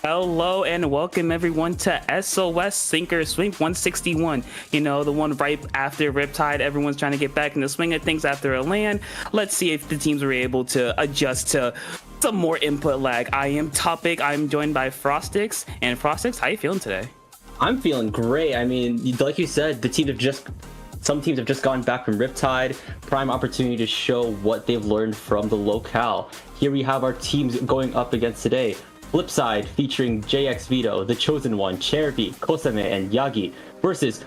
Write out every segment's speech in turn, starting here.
Hello and welcome everyone to SOS Sink or Swim 161. You know, the one right after Riptide. Everyone's trying to get back in the swing of things after a LAN. Let's see if the teams were able to adjust to some more input lag. I am Topic. I'm joined by Frostix. And Frostix, how you feeling today? I'm feeling great. I mean, like you said, some teams have just gotten back from Riptide. Prime opportunity to show what they've learned from the locale. Here we have our teams going up against today. FlipSide featuring JX Vito, The Chosen One, Cherry, Kosame, and Yagi versus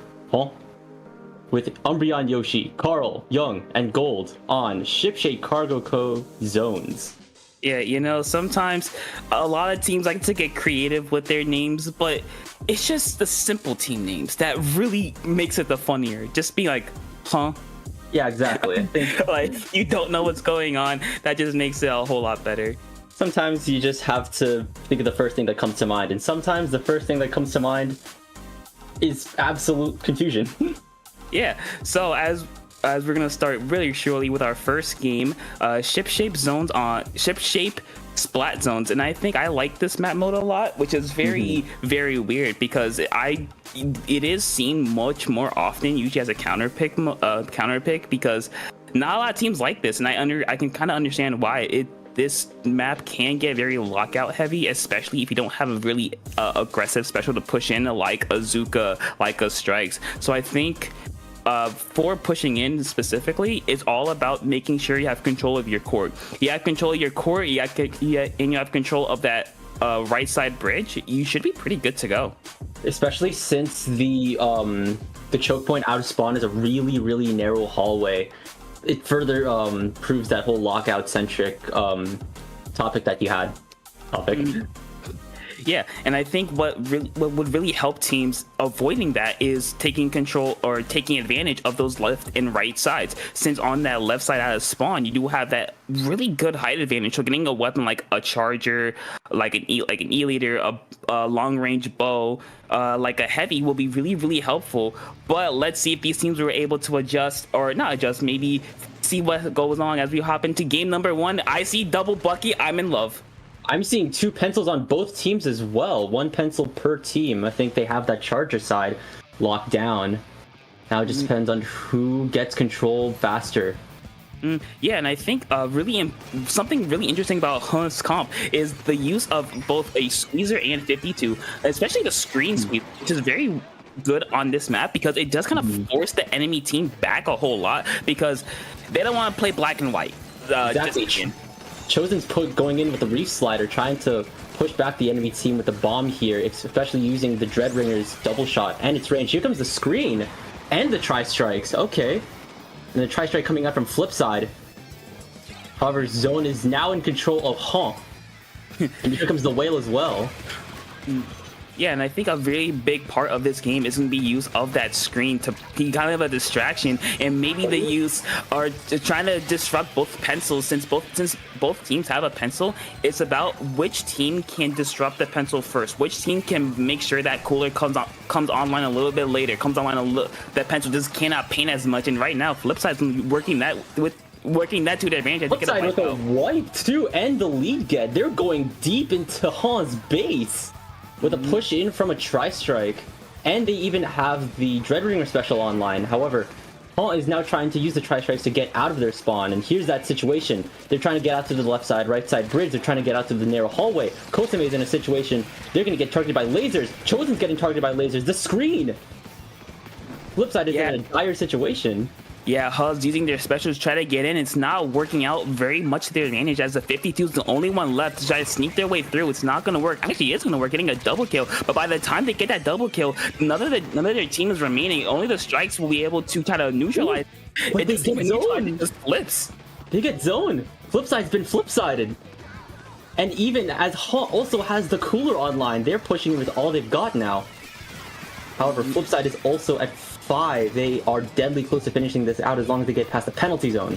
with Umbreon Yoshi, Carl, Young, and Gold on Shipshape Cargo Co. zones. Yeah, you know, sometimes a lot of teams like to get creative with their names, but it's just the simple team names that really makes it the funnier. Just be like, huh? Yeah, exactly. Like, you don't know what's going on. That just makes it a whole lot better. Sometimes you just have to think of the first thing that comes to mind, and sometimes the first thing that comes to mind is absolute confusion. Yeah, so as we're gonna start really shortly with our first game, Shipshape zones on Shipshape Splat zones, and I think I like this map mode a lot, which is very weird because it is seen much more often usually as a counter pick because not a lot of teams like this, and I can kind of understand why. This map can get very lockout heavy, especially if you don't have a really aggressive special to push in like a Zuka, like a Strikes. So I think for pushing in specifically, it's all about making sure you have control of your court. You have control of your court, and you have control of that right side bridge. You should be pretty good to go. Especially since the choke point out of spawn is a really narrow hallway. It further proves that whole lockout centric topic that you had. Yeah, and I think what would really help teams avoiding that is taking control or taking advantage of those left and right sides. Since on that left side out of spawn, you do have that really good height advantage. So getting a weapon like a charger, like an E-liter, a long range bow, like a heavy will be really helpful. But let's see if these teams were able to adjust or not adjust, maybe see what goes on as we hop into game number one. I see double Bucky. I'm in love. I'm seeing two pencils on both teams as well. One pencil per team. I think they have that charger side locked down. Now it just depends on who gets control faster. Yeah, and I think something really interesting about Hunt's comp is the use of both a squeezer and 52, especially the screen sweep, which is very good on this map because it does kind of force the enemy team back a whole lot because they don't want to play black and white. Exactly. Chosen's going in with the Reef Slider, trying to push back the enemy team with the bomb here, especially using the Dreadringer's double shot and its range. Here comes the screen and the Tri-Strikes. Okay. And the Tri-Strike coming out from FlipSide. However, Zone is now in control of Hon. And here comes the Whale as well. Yeah, and I think a really big part of this game is going to be use of that screen to be kind of a distraction, and maybe the use are trying to disrupt both pencils. Since both teams have a pencil, it's about which team can disrupt the pencil first, which team can make sure that cooler comes online a little bit later, that pencil just cannot paint as much. And right now, FlipSide's working that to their advantage. FlipSide with a wipe too, and the lead get. They're going deep into Han's base with a push in from a Tri-Strike, and they even have the Dreadringer special online. However, Han is now trying to use the Tri-Strikes to get out of their spawn, and here's that situation. They're trying to get out to the left side, right side bridge. They're trying to get out to the narrow hallway. Kosame is in a situation. They're going to get targeted by lasers. Chosen's getting targeted by lasers. The screen! FlipSide is in a dire situation. Yeah, Hubs using their specials to try to get in. It's not working out very much to their advantage as the 52 is the only one left to try to sneak their way through. It's not going to work. Actually, it's going to work, getting a double kill. But by the time they get that double kill, none of their team is remaining. Only the Strikes will be able to kind of neutralize. But they get zoned. It just flips. They get zoned. FlipSide's been flip-sided. And even as Hawk also has the cooler online, they're pushing with all they've got now. However, FlipSide is also at 5. They are deadly close to finishing this out as long as they get past the penalty zone.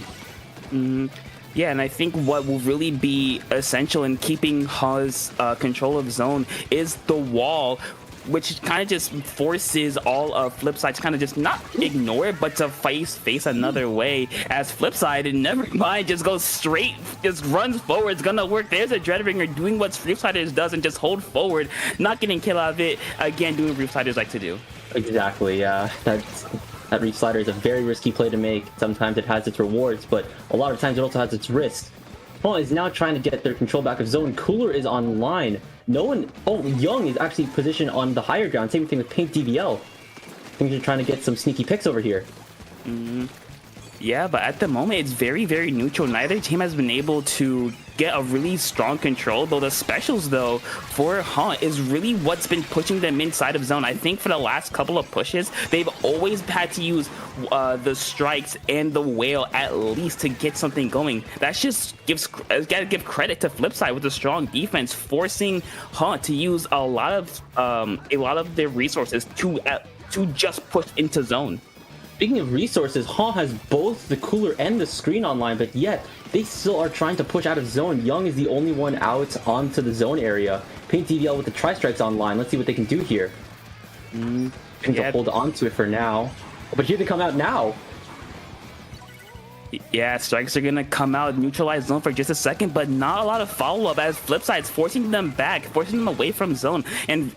Yeah, and I think what will really be essential in keeping Ha's control of zone is the wall which kind of just forces all of FlipSide to kind of just not ignore it, but to face another way. As FlipSide, and never mind, just goes straight, just runs forward. It's gonna work. There's a Dreadringer doing what FlipSiders does and just hold forward, not getting kill out of it. Again, doing what FlipSiders like to do. Exactly, yeah. That Reef Slider is a very risky play to make. Sometimes it has its rewards, but a lot of times it also has its risks. Paul is now trying to get their control back of zone. Cooler is online. No one... Oh, Young is actually positioned on the higher ground. Same thing with Pink DBL. I think they're trying to get some sneaky picks over here. Yeah, but at the moment, it's very, very neutral. Neither team has been able to get a really strong control, though the specials, though, for Hunt is really what's been pushing them inside of zone. I think for the last couple of pushes, they've always had to use the strikes and the whale at least to get something going. That just gotta give credit to FlipSide with the strong defense, forcing Hunt to use a lot of their resources to just push into zone. Speaking of resources, Hall has both the cooler and the screen online, but yet they still are trying to push out of zone. Young is the only one out onto the zone area. Pink DVL with the tri-strikes online. Let's see what they can do here. Pink will hold on to it for now. But here they come out now. Yeah, strikes are gonna come out, neutralize zone for just a second, but not a lot of follow-up as FlipSide's forcing them back, forcing them away from zone. And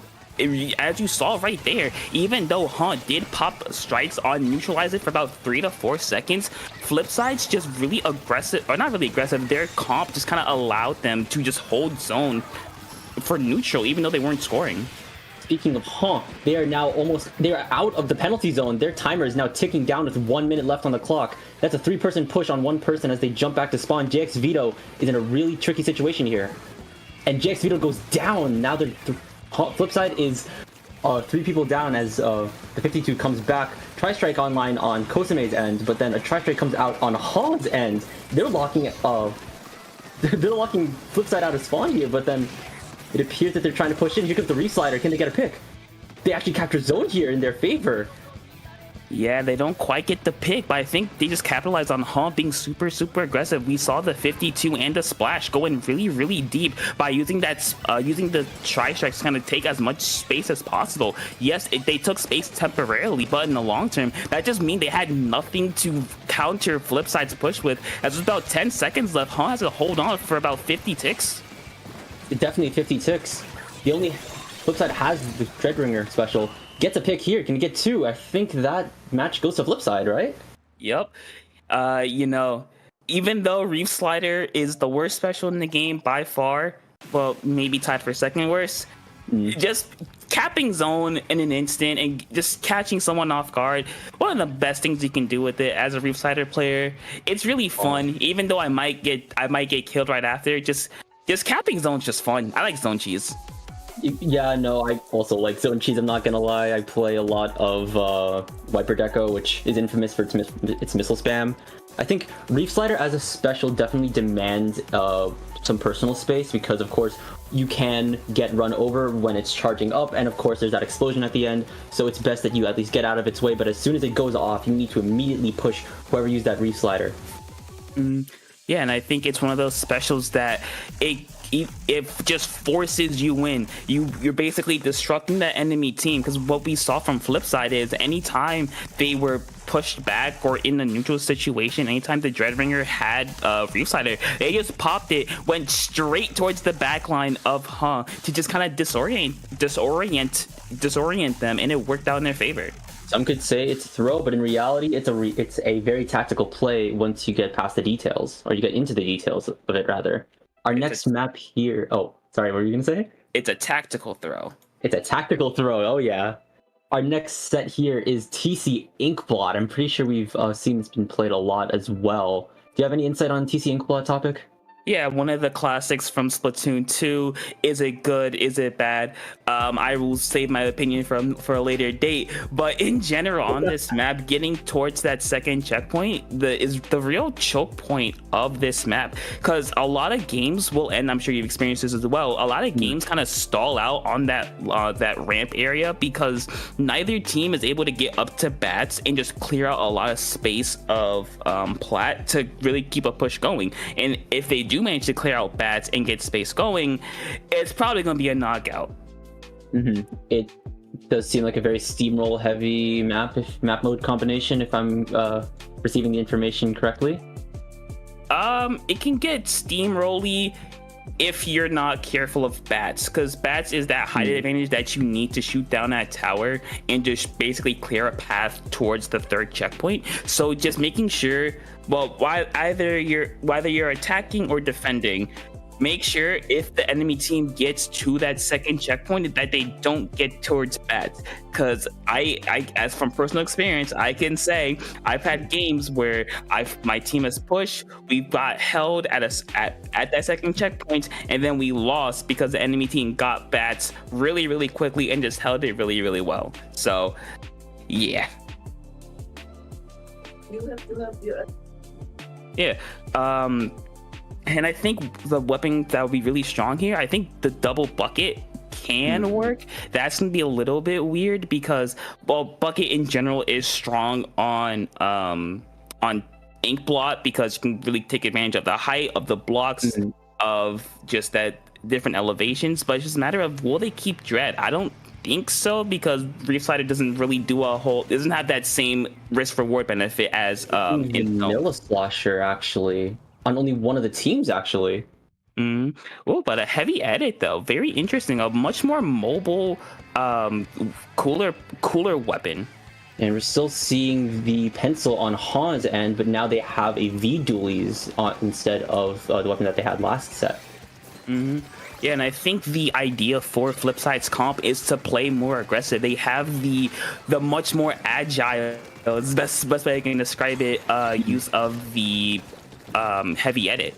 as you saw right there, even though Hunt did pop strikes on neutralize it for about 3 to 4 seconds, FlipSide's just really aggressive, or not really aggressive, their comp just kind of allowed them to just hold zone for neutral, even though they weren't scoring. Speaking of Hunt, they are out of the penalty zone. Their timer is now ticking down with 1 minute left on the clock. That's a 3-person push on 1 person as they jump back to spawn. JX Vito is in a really tricky situation here. And JX Vito goes down. Now they're... FlipSide is 3 people down as the 52 comes back. Tri-strike online on Kosume's end, but then a tri-strike comes out on Hall's end. They're locking FlipSide out of spawn here, but then it appears that they're trying to push in. Here comes the Reef Slider. Can they get a pick? They actually capture zone here in their favor. Yeah, they don't quite get the pick, but I think they just capitalized on Hunt being super, super aggressive. We saw the 52 and the splash going really, really deep by using the tri-strikes to kind of take as much space as possible. Yes, they took space temporarily, but in the long term, that just means they had nothing to counter FlipSide's push with. As there's about 10 seconds left, Hunt has to hold on for about 50 ticks. Definitely 50 ticks. The only FlipSide has the Dreadringer special. Gets a pick here. Can you get 2? I think that match goes to FlipSide, right? Yep. You know, even though Reef Slider is the worst special in the game by far, well, maybe tied for second worst, just capping zone in an instant and just catching someone off guard, one of the best things you can do with it as a Reef Slider player. It's really fun, even though I might get killed right after. Just capping zone's just fun. I like zone cheese. Yeah, no, I also like zone cheese, I'm not gonna lie. I play a lot of Viper Deco, which is infamous for its missile spam. I think Reef Slider as a special definitely demands some personal space because, of course, you can get run over when it's charging up, and of course there's that explosion at the end, so it's best that you at least get out of its way, but as soon as it goes off, you need to immediately push whoever used that Reef Slider. Yeah, and I think it's one of those specials that it just forces you in. You're basically disrupting the enemy team, because what we saw from FlipSide is anytime they were pushed back or in a neutral situation, anytime the Dreadringer had Reef Slider, they just popped it, went straight towards the back line of to just kind of disorient them, and it worked out in their favor. Some could say it's a throw, but in reality, it's a very tactical play once you get past the details, or you get into the details of it, rather. Our next map here... Oh, sorry, what were you going to say? It's a tactical throw. It's a tactical throw, oh yeah. Our next set here is TC Inkblot. I'm pretty sure we've seen it's been played a lot as well. Do you have any insight on TC Inkblot topic? Yeah, one of the classics from Splatoon 2. Is it good? Is it bad? I will save my opinion for a later date. But in general, on this map, getting towards that second checkpoint is the real choke point of this map. Because a lot of games will end, I'm sure you've experienced this as well, a lot of games kind of stall out on that ramp area because neither team is able to get up to bats and just clear out a lot of space of plat to really keep a push going. And if they do manage to clear out bats and get space going, it's probably going to be a knockout. It Does seem like a very steamroll heavy map mode combination, if I'm receiving the information correctly. It can get steamrolly if you're not careful of bats, because bats is that height advantage that you need to shoot down that tower and just basically clear a path towards the third checkpoint. So just making sure, well, whether you're attacking or defending, make sure if the enemy team gets to that second checkpoint that they don't get towards bats. Because I as from personal experience, I can say I've had games where my team has pushed, we got held at that second checkpoint, and then we lost because the enemy team got bats really, really quickly and just held it really, really well. So yeah. Yeah. And I think the weapon that would be really strong here, I think the double bucket can work. That's gonna be a little bit weird because, well, bucket in general is strong on ink blot because you can really take advantage of the height of the blocks of just that different elevations. But it's just a matter of, will they keep Dread? I don't think so, because FlipSide doesn't really doesn't have that same risk reward benefit as Vanilla Slosher actually. On only one of the teams, actually. Oh, but a heavy edit though, very interesting. A much more mobile, cooler weapon. And we're still seeing the pencil on Han's end, but now they have a V dualies instead of the weapon that they had last set. Yeah, and I think the idea for FlipSide's comp is to play more aggressive. They have the much more agile, it's the best way I can describe it, use of the heavy edit.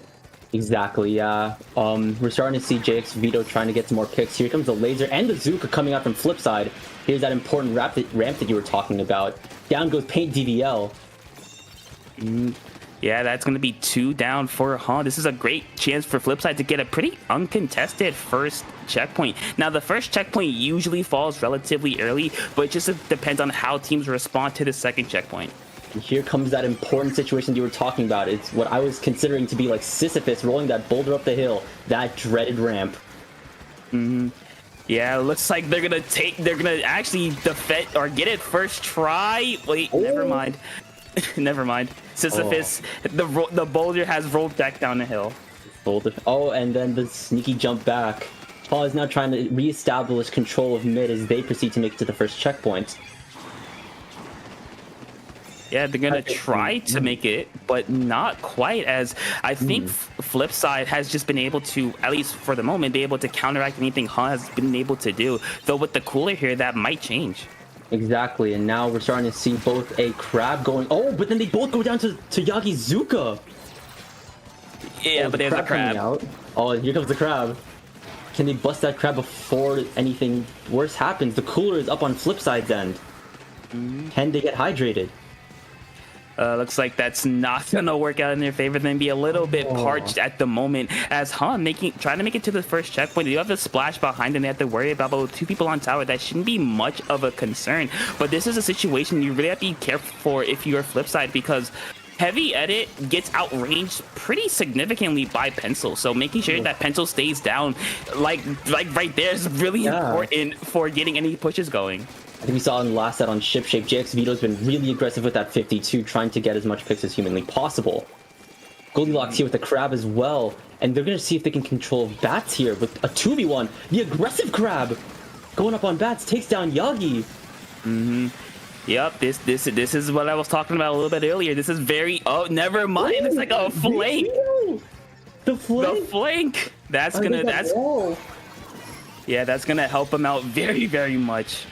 Exactly, yeah. We're starting to see JX Vito trying to get some more picks. Here comes the laser and the Zuka coming out from FlipSide. Here's that important ramp that you were talking about. Down goes Paint DVL. Yeah, that's going to be 2 down for Han. This is a great chance for FlipSide to get a pretty uncontested first checkpoint. Now, the first checkpoint usually falls relatively early, but it just depends on how teams respond to the second checkpoint. And here comes that important situation you were talking about. It's what I was considering to be like Sisyphus rolling that boulder up the hill, that dreaded ramp. Yeah, it looks like they're gonna actually defend or get it first try. Wait, never mind. Never mind. Sisyphus, the boulder has rolled back down the hill. Boulder. Oh, and then the sneaky jump back. Paul is now trying to reestablish control of mid as they proceed to make it to the first checkpoint. Yeah, they're gonna try to make it, but not quite, as I think FlipSide has just been able to, at least for the moment, be able to counteract anything Han has been able to do. Though with the cooler here, that might change. Exactly, and now we're starting to see both a crab going. Oh, but then they both go down to Yagi Zuka. Yeah, but there's a crab. Out. Oh, here comes the crab. Can they bust that crab before anything worse happens? The cooler is up on FlipSide's end. Can they get hydrated? Looks like that's not gonna work out in their favor. Then be a little bit parched at the moment, as Han trying to make it to the first checkpoint. They have a splash behind them. They have to worry about 2 people on tower. That shouldn't be much of a concern. But this is a situation you really have to be careful for if you're FlipSide, because heavy edit gets outranged pretty significantly by pencil. So making sure that pencil stays down, like right there, is really important for getting any pushes going. I think we saw in the last set on ShipShape, JX Vito's been really aggressive with that 52, trying to get as much picks as humanly possible. Goldilocks here with the crab as well, and they're going to see if they can control bats here with a 2v1. The aggressive crab going up on bats takes down Yagi. Yep, this is what I was talking about a little bit earlier. This is very, never mind. It's like a flank. The flank. That's gonna help him out very, very much.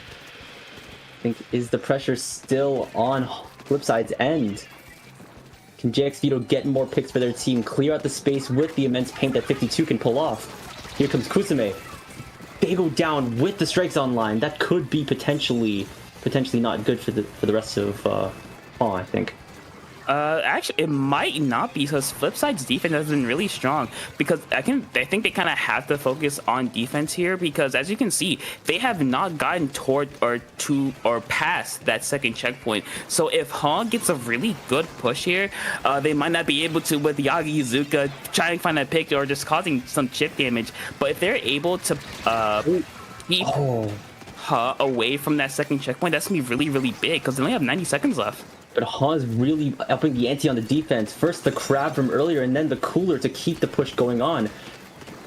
I think, is the pressure still on FlipSide's end? Can JX Vito get more picks for their team, clear out the space with the immense paint that 52 can pull off? Here comes Kusume. They go down with the strikes online. That could be potentially not good for the rest of I think. Actually, it might not be, because FlipSide's defense has been really strong. Because I think they kind of have to focus on defense here, because as you can see, they have not gotten toward or past that second checkpoint. So if Han gets a really good push here, they might not be able to, with Yagi Zuka, try and find a pick or just causing some chip damage. But if they're able to keep away from that second checkpoint, that's gonna be really, really big because they only have 90 seconds left. But Han's really upping the ante on the defense. First the crab from earlier, and then the cooler to keep the push going on.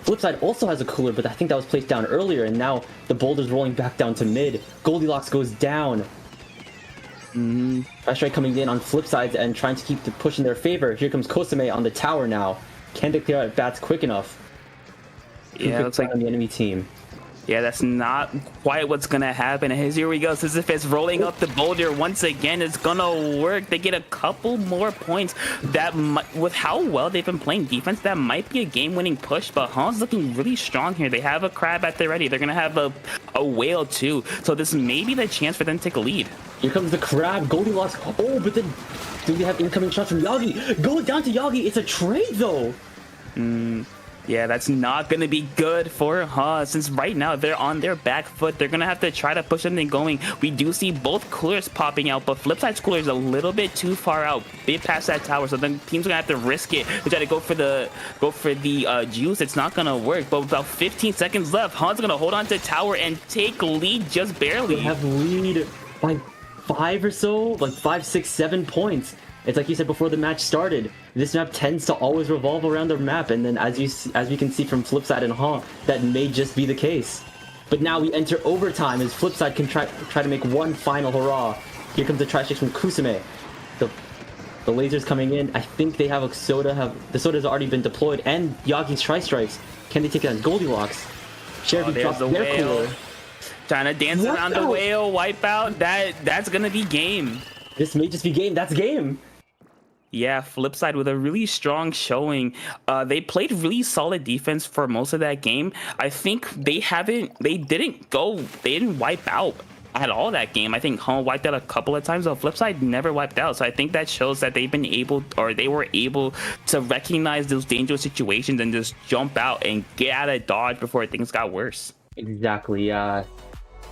FlipSide also has a cooler, but I think that was placed down earlier, and now the boulder's rolling back down to mid. Goldilocks goes down. Tri Strike coming in on FlipSide's and trying to keep the push in their favor. Here comes Kosame on the tower now. Can they clear out bats quick enough? Yeah, looks like on the enemy team. Yeah, that's not quite what's gonna happen. And here we go. Sisyphus rolling up the boulder once again. It's gonna work. They get a couple more points. That with how well they've been playing defense, that might be a game-winning push. But Han's looking really strong here. They have a crab at their ready. They're gonna have a whale too. So this may be the chance for them to take a lead. Here comes the crab. Goldilocks. Oh, but then do we have incoming shots from Yagi? Go down to Yagi. It's a trade though. Yeah, that's not going to be good for since right now they're on their back foot. They're going to have to try to push something going. We do see both coolers popping out, but FlipSide's cooler is a little bit too far out, bit past that tower, so then teams are going to have to risk it to try to go for the juice. It's not going to work, but with about 15 seconds left, Han's going to hold on to tower and take lead just barely. They have lead by 5 or so, like 5, 6, 7 points. It's like you said before the match started. This map tends to always revolve around the map, and then as we can see from FlipSide and Han, that may just be the case. But now we enter overtime as FlipSide can try to make one final hurrah. Here comes the tri-strikes from Kusame. The lasers coming in. I think they have a soda. The soda's already been deployed, and Yagi's tri-strikes. Can they take it on Goldilocks? Sheriff drops their cooler. Trying to dance around the whale, wipe out. That's gonna be game. This may just be game. That's game. Yeah, FlipSide with a really strong showing. They played really solid defense for most of that game. I think they didn't wipe out at all that game. I think Home wiped out a couple of times, but FlipSide never wiped out. So I think that shows that they were able to recognize those dangerous situations and just jump out and get out of dodge before things got worse. Exactly, yeah.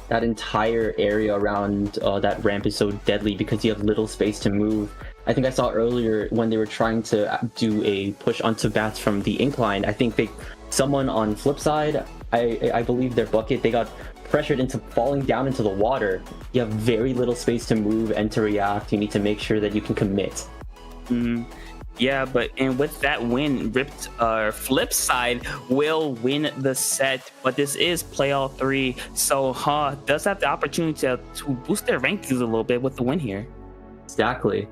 That entire area around that ramp is so deadly because you have little space to move. I think I saw earlier when they were trying to do a push onto bats from the incline, I think someone on FlipSide, I believe their bucket, they got pressured into falling down into the water. You have very little space to move and to react. You need to make sure that you can commit. Yeah, and with that win, FlipSide will win the set, but this is play all 3, so does have the opportunity to boost their rankings a little bit with the win here. Exactly.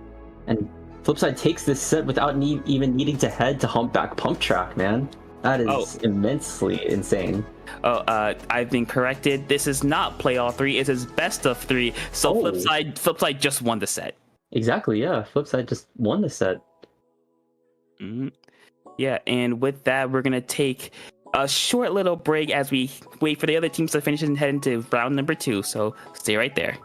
And FlipSide takes this set without even needing to head to Humpback Pump Track, man. That is immensely insane. I've been corrected. This is not play all 3. It is best of 3. So FlipSide just won the set. Exactly, yeah. FlipSide just won the set. Yeah, and with that, we're going to take a short little break as we wait for the other teams to finish and head into round number 2. So stay right there.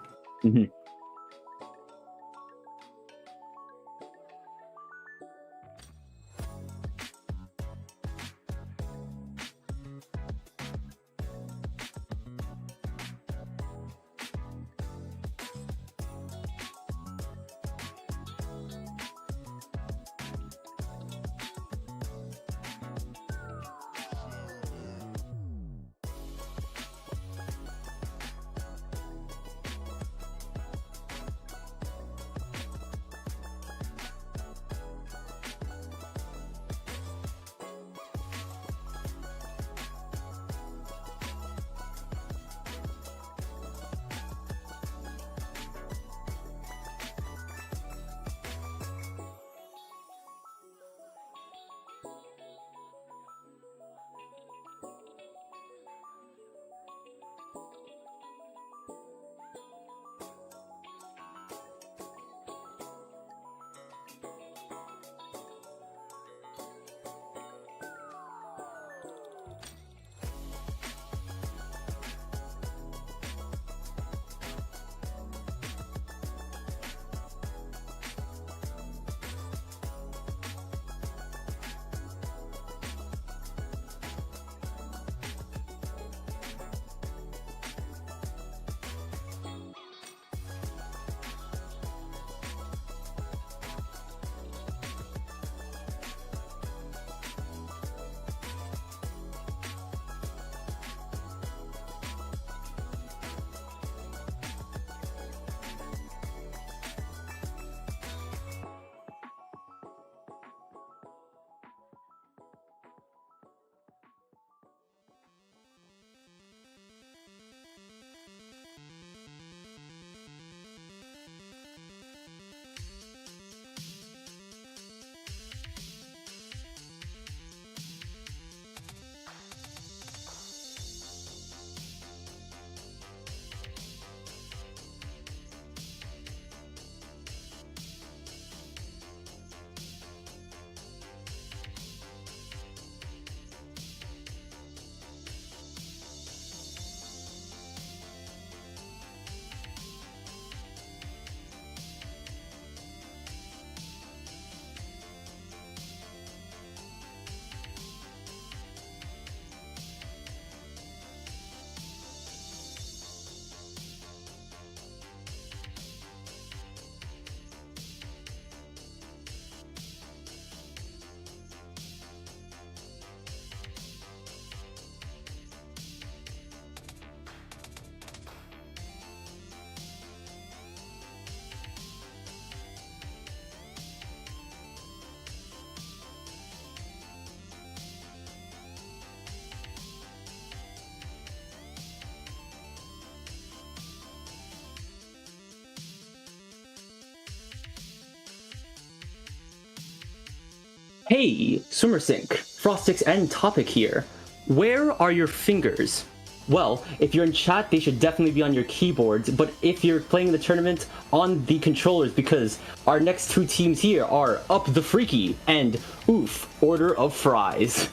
Hey, SwimmerSync, Frostix and Topic here. Where are your fingers? Well, if you're in chat, they should definitely be on your keyboards, but if you're playing the tournament, on the controllers, because our next two teams here are Up the Freaky and Oof, Order of Fries.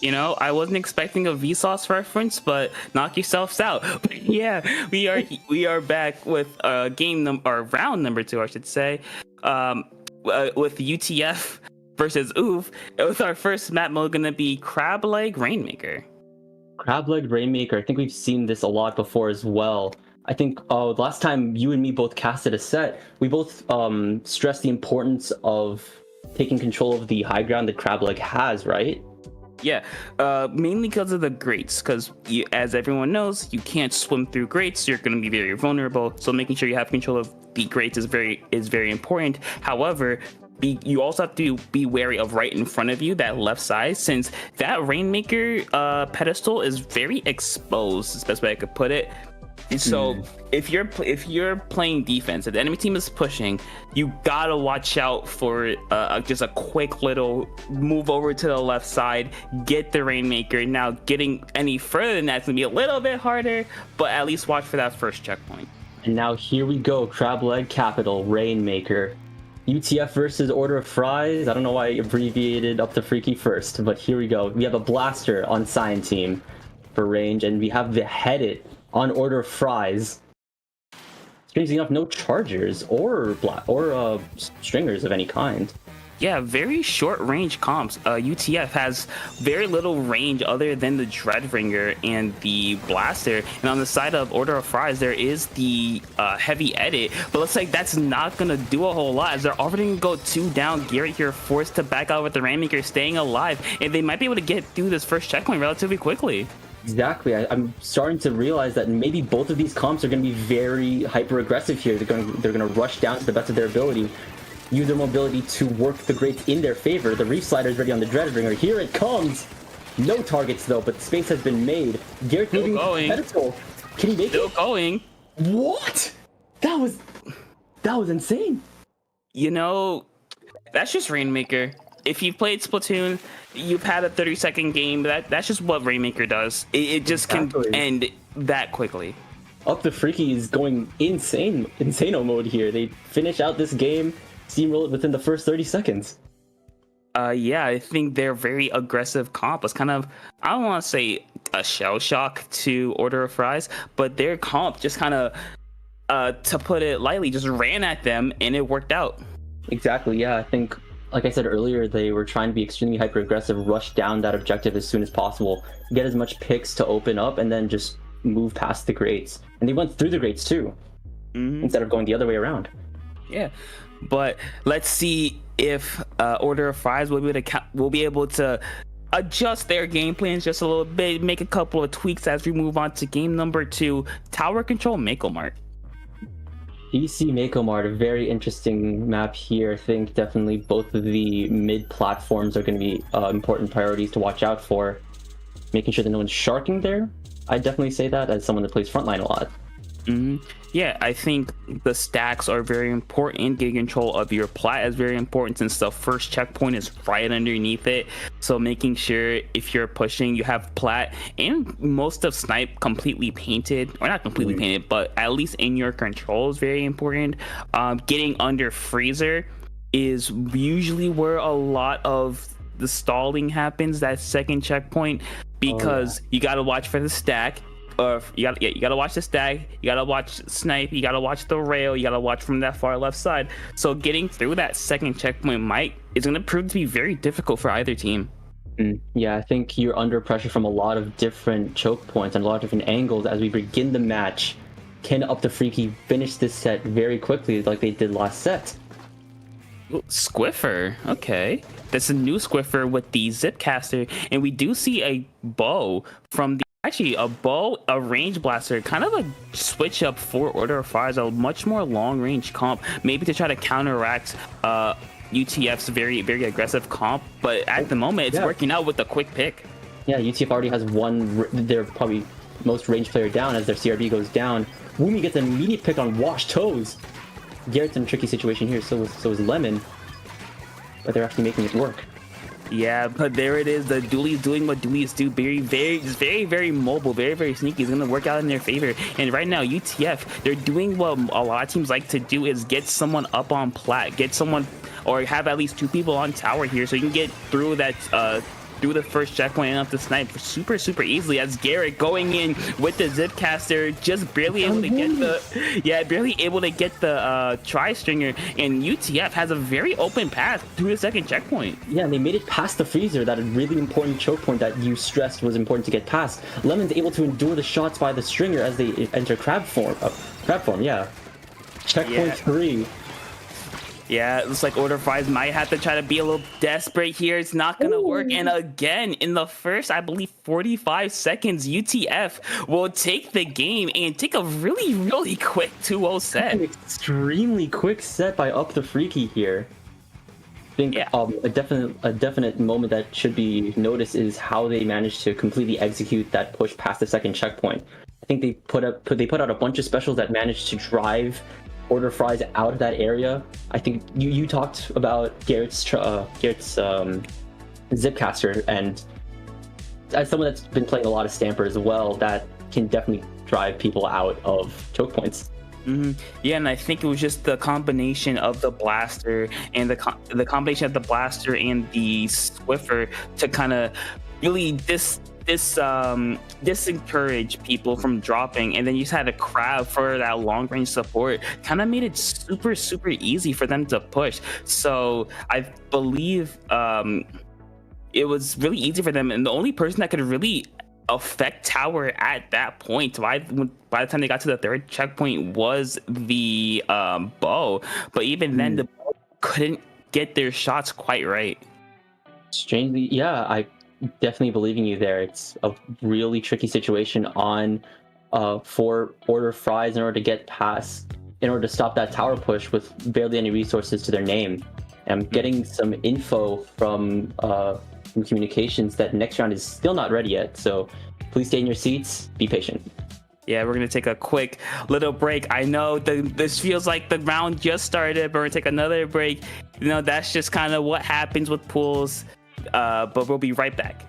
You know, I wasn't expecting a Vsauce reference, but knock yourselves out. But yeah, we are back with round number 2, I should say, with UTF versus Oof, with our first map mode gonna be Crab Leg Rainmaker. Crab Leg Rainmaker, I think we've seen this a lot before as well. I think last time you and me both casted a set, we both stressed the importance of taking control of the high ground that Crab Leg has, right? Yeah, mainly because of the grates, because as everyone knows, you can't swim through grates, so you're going to be very vulnerable, so making sure you have control of the grates is very important. However, you also have to be wary of right in front of you, that left side, since that Rainmaker pedestal is very exposed, is the best way I could put it. So if you're playing defense, if the enemy team is pushing, you gotta watch out for just a quick little move over to the left side, get the Rainmaker. Now getting any further than that's gonna be a little bit harder, but at least watch for that first checkpoint. And now here we go, Crab Leg Capital Rainmaker. UTF versus Order of Fries. I don't know why I abbreviated Up the Freaky first, but here we go. We have a Blaster on Cyan team for range, and we have the Headed on Order of Fries. Strangely enough, no chargers or stringers of any kind. Yeah, very short range comps. UTF has very little range other than the Dreadringer and the Blaster. And on the side of Order of Fries, there is the heavy edit. But looks like that's not going to do a whole lot, as they're already going to go 2 down. Garrett here forced to back out with the Rainmaker staying alive. And they might be able to get through this first checkpoint relatively quickly. Exactly. I'm starting to realize that maybe both of these comps are going to be very hyper-aggressive here. They're going to rush down to the best of their ability, use their mobility to work the grates in their favor. The Reef Slider is ready on the Dreadringer. Here it comes! No targets, though, but space has been made. Garrett moving to the pedestal. Can he make Still it? Going. What? That was insane. You know, that's just Rainmaker. If you've played Splatoon, you've had a 30-second game. That's just what Rainmaker does. It just can end that quickly. Up the Freaky is going insano mode here. They finish out this game, steamroll it within the first 30 seconds. Yeah, I think they're very aggressive comp. It's kind of, I don't want to say a shell shock to Order of Fries, but their comp just kind of, to put it lightly, just ran at them and it worked out. Exactly, yeah. I think, like I said earlier, they were trying to be extremely hyper-aggressive, rush down that objective as soon as possible, get as much picks to open up, and then just move past the grates. And they went through the grates too, instead of going the other way around. Yeah, but let's see if Order of Fries will be able to adjust their game plans just a little bit, make a couple of tweaks as we move on to game number 2, Tower Control Mako Mart. DC Mako Mart, a very interesting map here. I think definitely both of the mid platforms are going to be important priorities to watch out for. Making sure that no one's sharking there. I definitely say that as someone that plays frontline a lot. Yeah, I think the stacks are very important. Getting control of your plat is very important, since the first checkpoint is right underneath it. So making sure if you're pushing, you have plat and most of snipe completely painted, or not completely painted, but at least in your control is very important. Getting under freezer is usually where a lot of the stalling happens, that second checkpoint, because you got to watch for the stack. You gotta watch the stack, you gotta watch snipe, you gotta watch the rail, you gotta watch from that far left side. So getting through that second checkpoint is gonna prove to be very difficult for either team. Yeah, I think you're under pressure from a lot of different choke points and a lot of different angles as we begin the match. Can Up the Freaky finish this set very quickly like they did last set? Ooh, Squiffer, okay. That's a new Squiffer with the Zipcaster, and we do see a bow from the actually a bow, a range blaster, kind of a switch up for Order of Fires, a much more long range comp, maybe to try to counteract UTF's very aggressive comp, but at the moment it's working out with a quick pick. Yeah, UTF already has their probably most range player down as their CRB goes down. Woomy gets an immediate pick on Wash Toes. Garrett's in a tricky situation here, so is Lemon. but they're actually making it work. Yeah, but there it is. The dualies doing what dualies do. Very mobile. Very sneaky. It's going to work out in their favor. And right now, UTF, they're doing what a lot of teams like to do is get someone up on plat. Get someone, or have at least 2 people on tower here so you can get through that, through the first checkpoint and up the snipe super easily, as Garrett going in with the Zipcaster, just barely able to get the tri-stringer, and UTF has a very open path to the second checkpoint. Yeah, and they made it past the freezer, that really important choke point that you stressed was important to get past. Lemon's able to endure the shots by the stringer as they enter crab form, yeah. Checkpoint 3. Yeah, it looks like Order 5 might have to try to be a little desperate here. It's not going to work. And again, in the first, I believe, 45 seconds, UTF will take the game and take a really quick 2-0 set. An extremely quick set by Up the Freaky here. I think a definite moment that should be noticed is how they managed to completely execute that push past the second checkpoint. I think they put out a bunch of specials that managed to drive Order Fries out of that area. I think you talked about Garrett's Zipcaster, and as someone that's been playing a lot of Stamper as well, that can definitely drive people out of choke points. Yeah, and I think it was just the combination of the blaster and the combination of the blaster and the Swiffer to kind of really disencourage people from dropping, and then you just had a crab for that long range support. Kind of made it super easy for them to push. So I believe it was really easy for them, and the only person that could really affect tower at that point by the time they got to the third checkpoint was the bow. But even then, the bow couldn't get their shots quite right. Strangely, yeah, I definitely believing you there. It's a really tricky situation on for Order Fries in order to get past, in order to stop that tower push with barely any resources to their name. And I'm getting some info from communications that next round is still not ready yet, so please stay in your seats, be patient. Yeah, we're gonna take a quick little break. I know this feels like the round just started, but we're gonna take another break. You know, that's just kind of what happens with pools. But we'll be right back.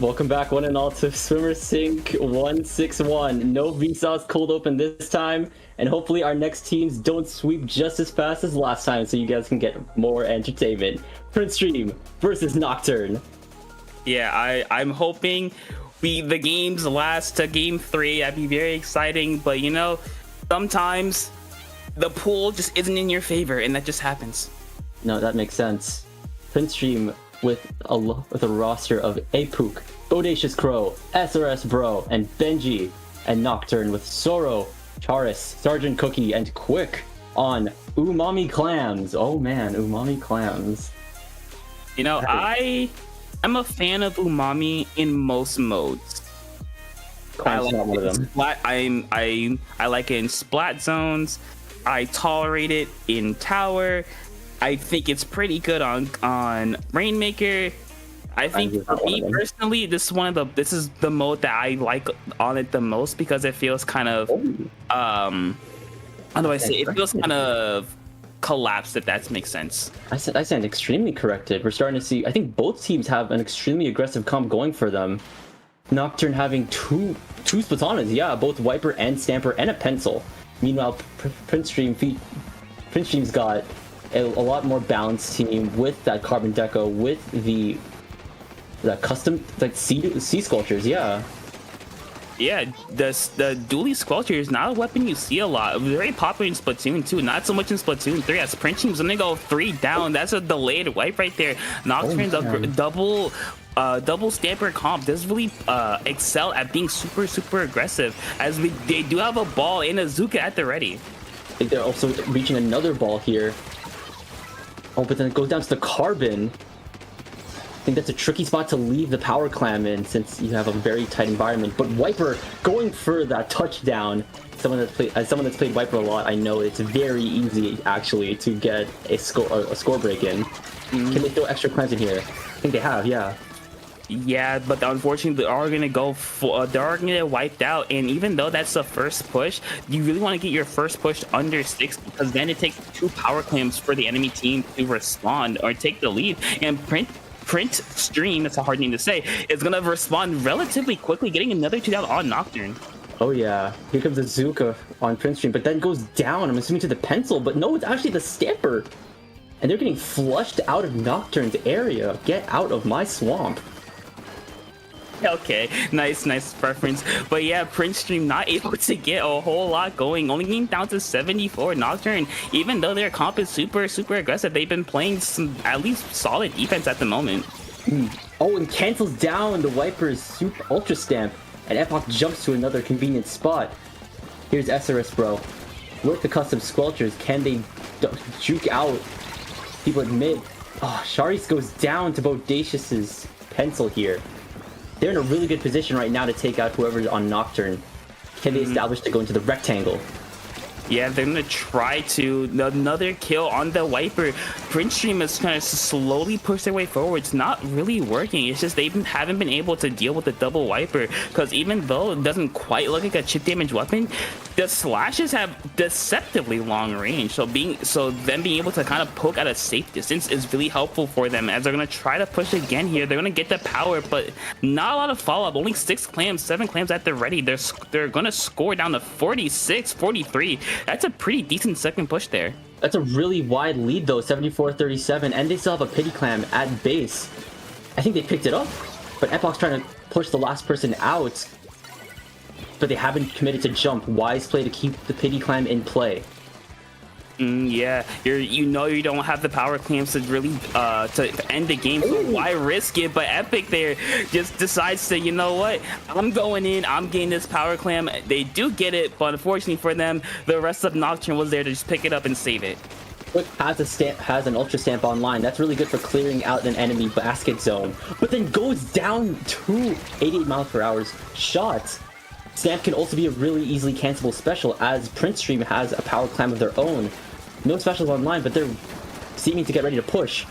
Welcome back, one and all, to Swimmer Sync 161. No Vsauce cold open this time, and hopefully our next teams don't sweep just as fast as last time, so you guys can get more entertainment. Printstream versus Nocturne. Yeah, I'm hoping the games last to game 3. That'd be very exciting, but you know, sometimes the pool just isn't in your favor, and that just happens. No, that makes sense. Printstream with a roster of Apook, Bodacious Crow, SRS Bro, and Benji, and Nocturne with Soro, Charis, Sergeant Cookie, and Quick on Umami Clams. Oh man, Umami Clams. You know, I'm a fan of Umami in most modes. Clams not one of them. I like it in splat zones. I tolerate it in tower. I think it's pretty good on Rainmaker. I think for me personally, this is the mode that I like on it the most because it feels kind of how do I say it feels kind of collapsed, if that makes sense. I stand extremely corrected. We're starting to see, I think both teams have an extremely aggressive comp going for them. Nocturne having two Splatonas, yeah, both Wiper and Stamper and a Pencil. Meanwhile, Printstream's got a lot more balanced team with that Carbon Deco, with the custom like sea sculptures, yeah. Yeah, the dually sculpture is not a weapon you see a lot. It was very popular in Splatoon 2, not so much in Splatoon 3. As Printstream's when they go 3 down, that's a delayed wipe right there. Nocturne's double Stamper comp does really excel at being super aggressive, as they do have a ball and a Zuka at the ready. They're also reaching another ball here. Oh, but then it goes down to the Carbon. I think that's a tricky spot to leave the power clam in since you have a very tight environment. But Wiper going for that touchdown. As someone that's played Wiper a lot, I know it's very easy actually to get a score break in. Can they throw extra clams in here? I think they have, yeah. Yeah, but unfortunately, they are gonna go. They are gonna get wiped out, and even though that's the first push, you really want to get your first push under 6 because then it takes 2 power clams for the enemy team to respond or take the lead. And Printstream, that's a hard name to say, is gonna respond relatively quickly, getting another 2 down on Nocturne. Oh yeah, here comes Azuka on Printstream, but then goes down, I'm assuming to the pencil, but no, it's actually the Stamper. And they're getting flushed out of Nocturne's area. Get out of my swamp. Okay, nice preference. But yeah, Printstream not able to get a whole lot going, only getting down to 74. Nocturne, even though their comp is super aggressive, they've been playing some at least solid defense at the moment. Oh, and cancels down the Wiper's super ultra stamp, and Epoch jumps to another convenient spot. Here's SRS bro. With the custom squelchers, can they juke out people at mid? Oh, Charis goes down to Bodacious's pencil here. They're in a really good position right now to take out whoever's on Nocturne. Can they establish to go into the rectangle? Yeah, they're gonna try to another kill on the Wiper. Printstream is trying to slowly push their way forward. It's not really working. It's just they haven't been able to deal with the double Wiper because even though it doesn't quite look like a chip damage weapon, the slashes have deceptively long range. So them being able to kind of poke at a safe distance is really helpful for them as they're gonna try to push again here. They're gonna get the power, but not a lot of follow up. Only 6 clams, 7 clams at the ready. They're gonna score down to 46, 43. That's a pretty decent second push there. That's a really wide lead though, 74-37, and they still have a pity clam at base. I think they picked it up, but Epoch's trying to push the last person out, but they haven't committed to jump. Wise play to keep the pity clam in play. Yeah, you don't have the power clams to really to end the game, so why risk it? But Epic there just decides to, you know what, I'm going in, I'm getting this power clam. They do get it, but unfortunately for them, the rest of Nocturne was there to just pick it up and save it. Quick has an ultra stamp online. That's really good for clearing out an enemy basket zone, but then goes down to 88 miles per hour shots. Stamp can also be a really easily cancelable special as Printstream has a power clam of their own. No specials online, but they're seeming to get ready to push.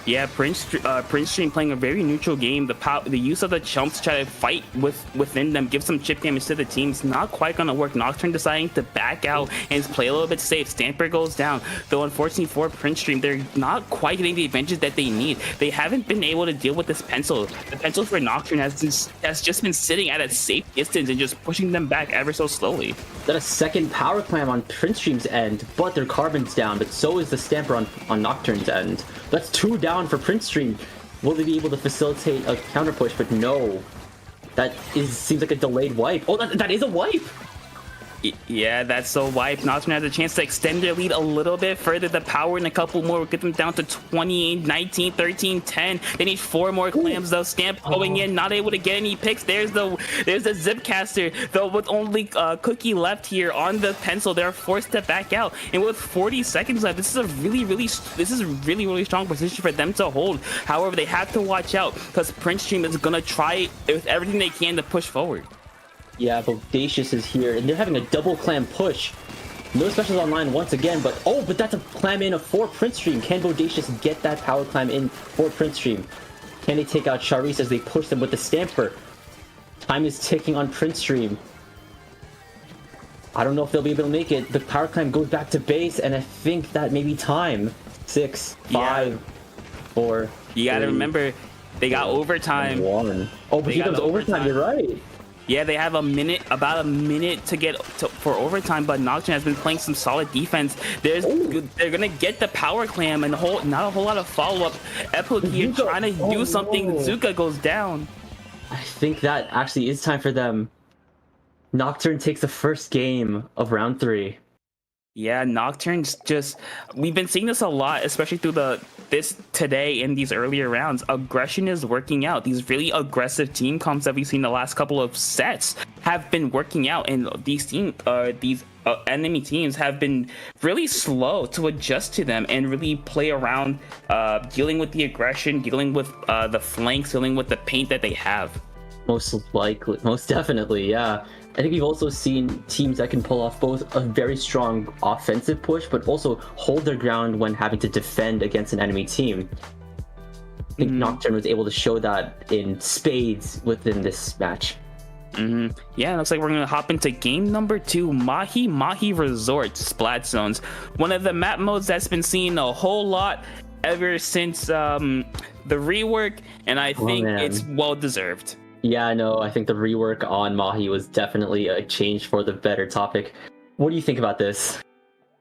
Yeah, Printstream playing a very neutral game. The use of the chumps to try to fight within them, give some chip damage to the team's not quite gonna work. Nocturne deciding to back out and play a little bit safe. Stamper goes down, though unfortunately for Printstream, they're not quite getting the advantage that they need. They haven't been able to deal with this pencil. The pencil for Nocturne has just been sitting at a safe distance and just pushing them back ever so slowly. Got a second power clam on Printstream's end, but their carbon's down, but so is the Stamper on Nocturne's end. That's 2 down for Printstream. Will they be able to facilitate a counter push? But no. Seems like a delayed wipe. Oh, that is a wipe! Yeah, that's so wipe. Nocturne has a chance to extend their lead a little bit further. The power and a couple more will get them down to 28, 19, 13, 10. They need 4 more clams though. Stamp going in, not able to get any picks. There's the Zipcaster though. With only Cookie left here on the pencil, they're forced to back out. And with 40 seconds left, this is a really strong position for them to hold. However, they have to watch out because Printstream is gonna try with everything they can to push forward. Yeah, Bodacious is here, and they're having a double clam push. No specials online once again, but that's a clam in for Printstream. Can Bodacious get that power clam in for Printstream? Can they take out Charis as they push them with the Stamper? Time is ticking on Printstream. I don't know if they'll be able to make it. The power clam goes back to base, and I think that may be time. 6, 5, 4. You gotta remember, they got overtime. 1. Oh, but here comes overtime. You're right. Yeah, they have about a minute to get for overtime, but Nocturne has been playing some solid defense. They're gonna get the power clam and not a whole lot of follow-up. Epic here trying to do something. Zuka goes down. I think that actually is time for them. Nocturne takes the first game of round 3. Yeah, Nocturne's just we've been seeing this a lot, especially through this today in these earlier rounds. Aggression is working out. These really aggressive team comps that we've seen the last couple of sets have been working out, and these enemy teams have been really slow to adjust to them and really play around, dealing with the aggression, dealing with the flanks, dealing with the paint that they have. Most likely, most definitely, yeah. I think we've also seen teams that can pull off both a very strong offensive push, but also hold their ground when having to defend against an enemy team. I think Nocturne was able to show that in spades within this match. Yeah, looks like we're gonna hop into game number 2, Mahi Resort Splat Zones. One of the map modes that's been seen a whole lot ever since the rework, and I think it's well deserved. Yeah, no, I think the rework on Mahi was definitely a change for the better topic. What do you think about this?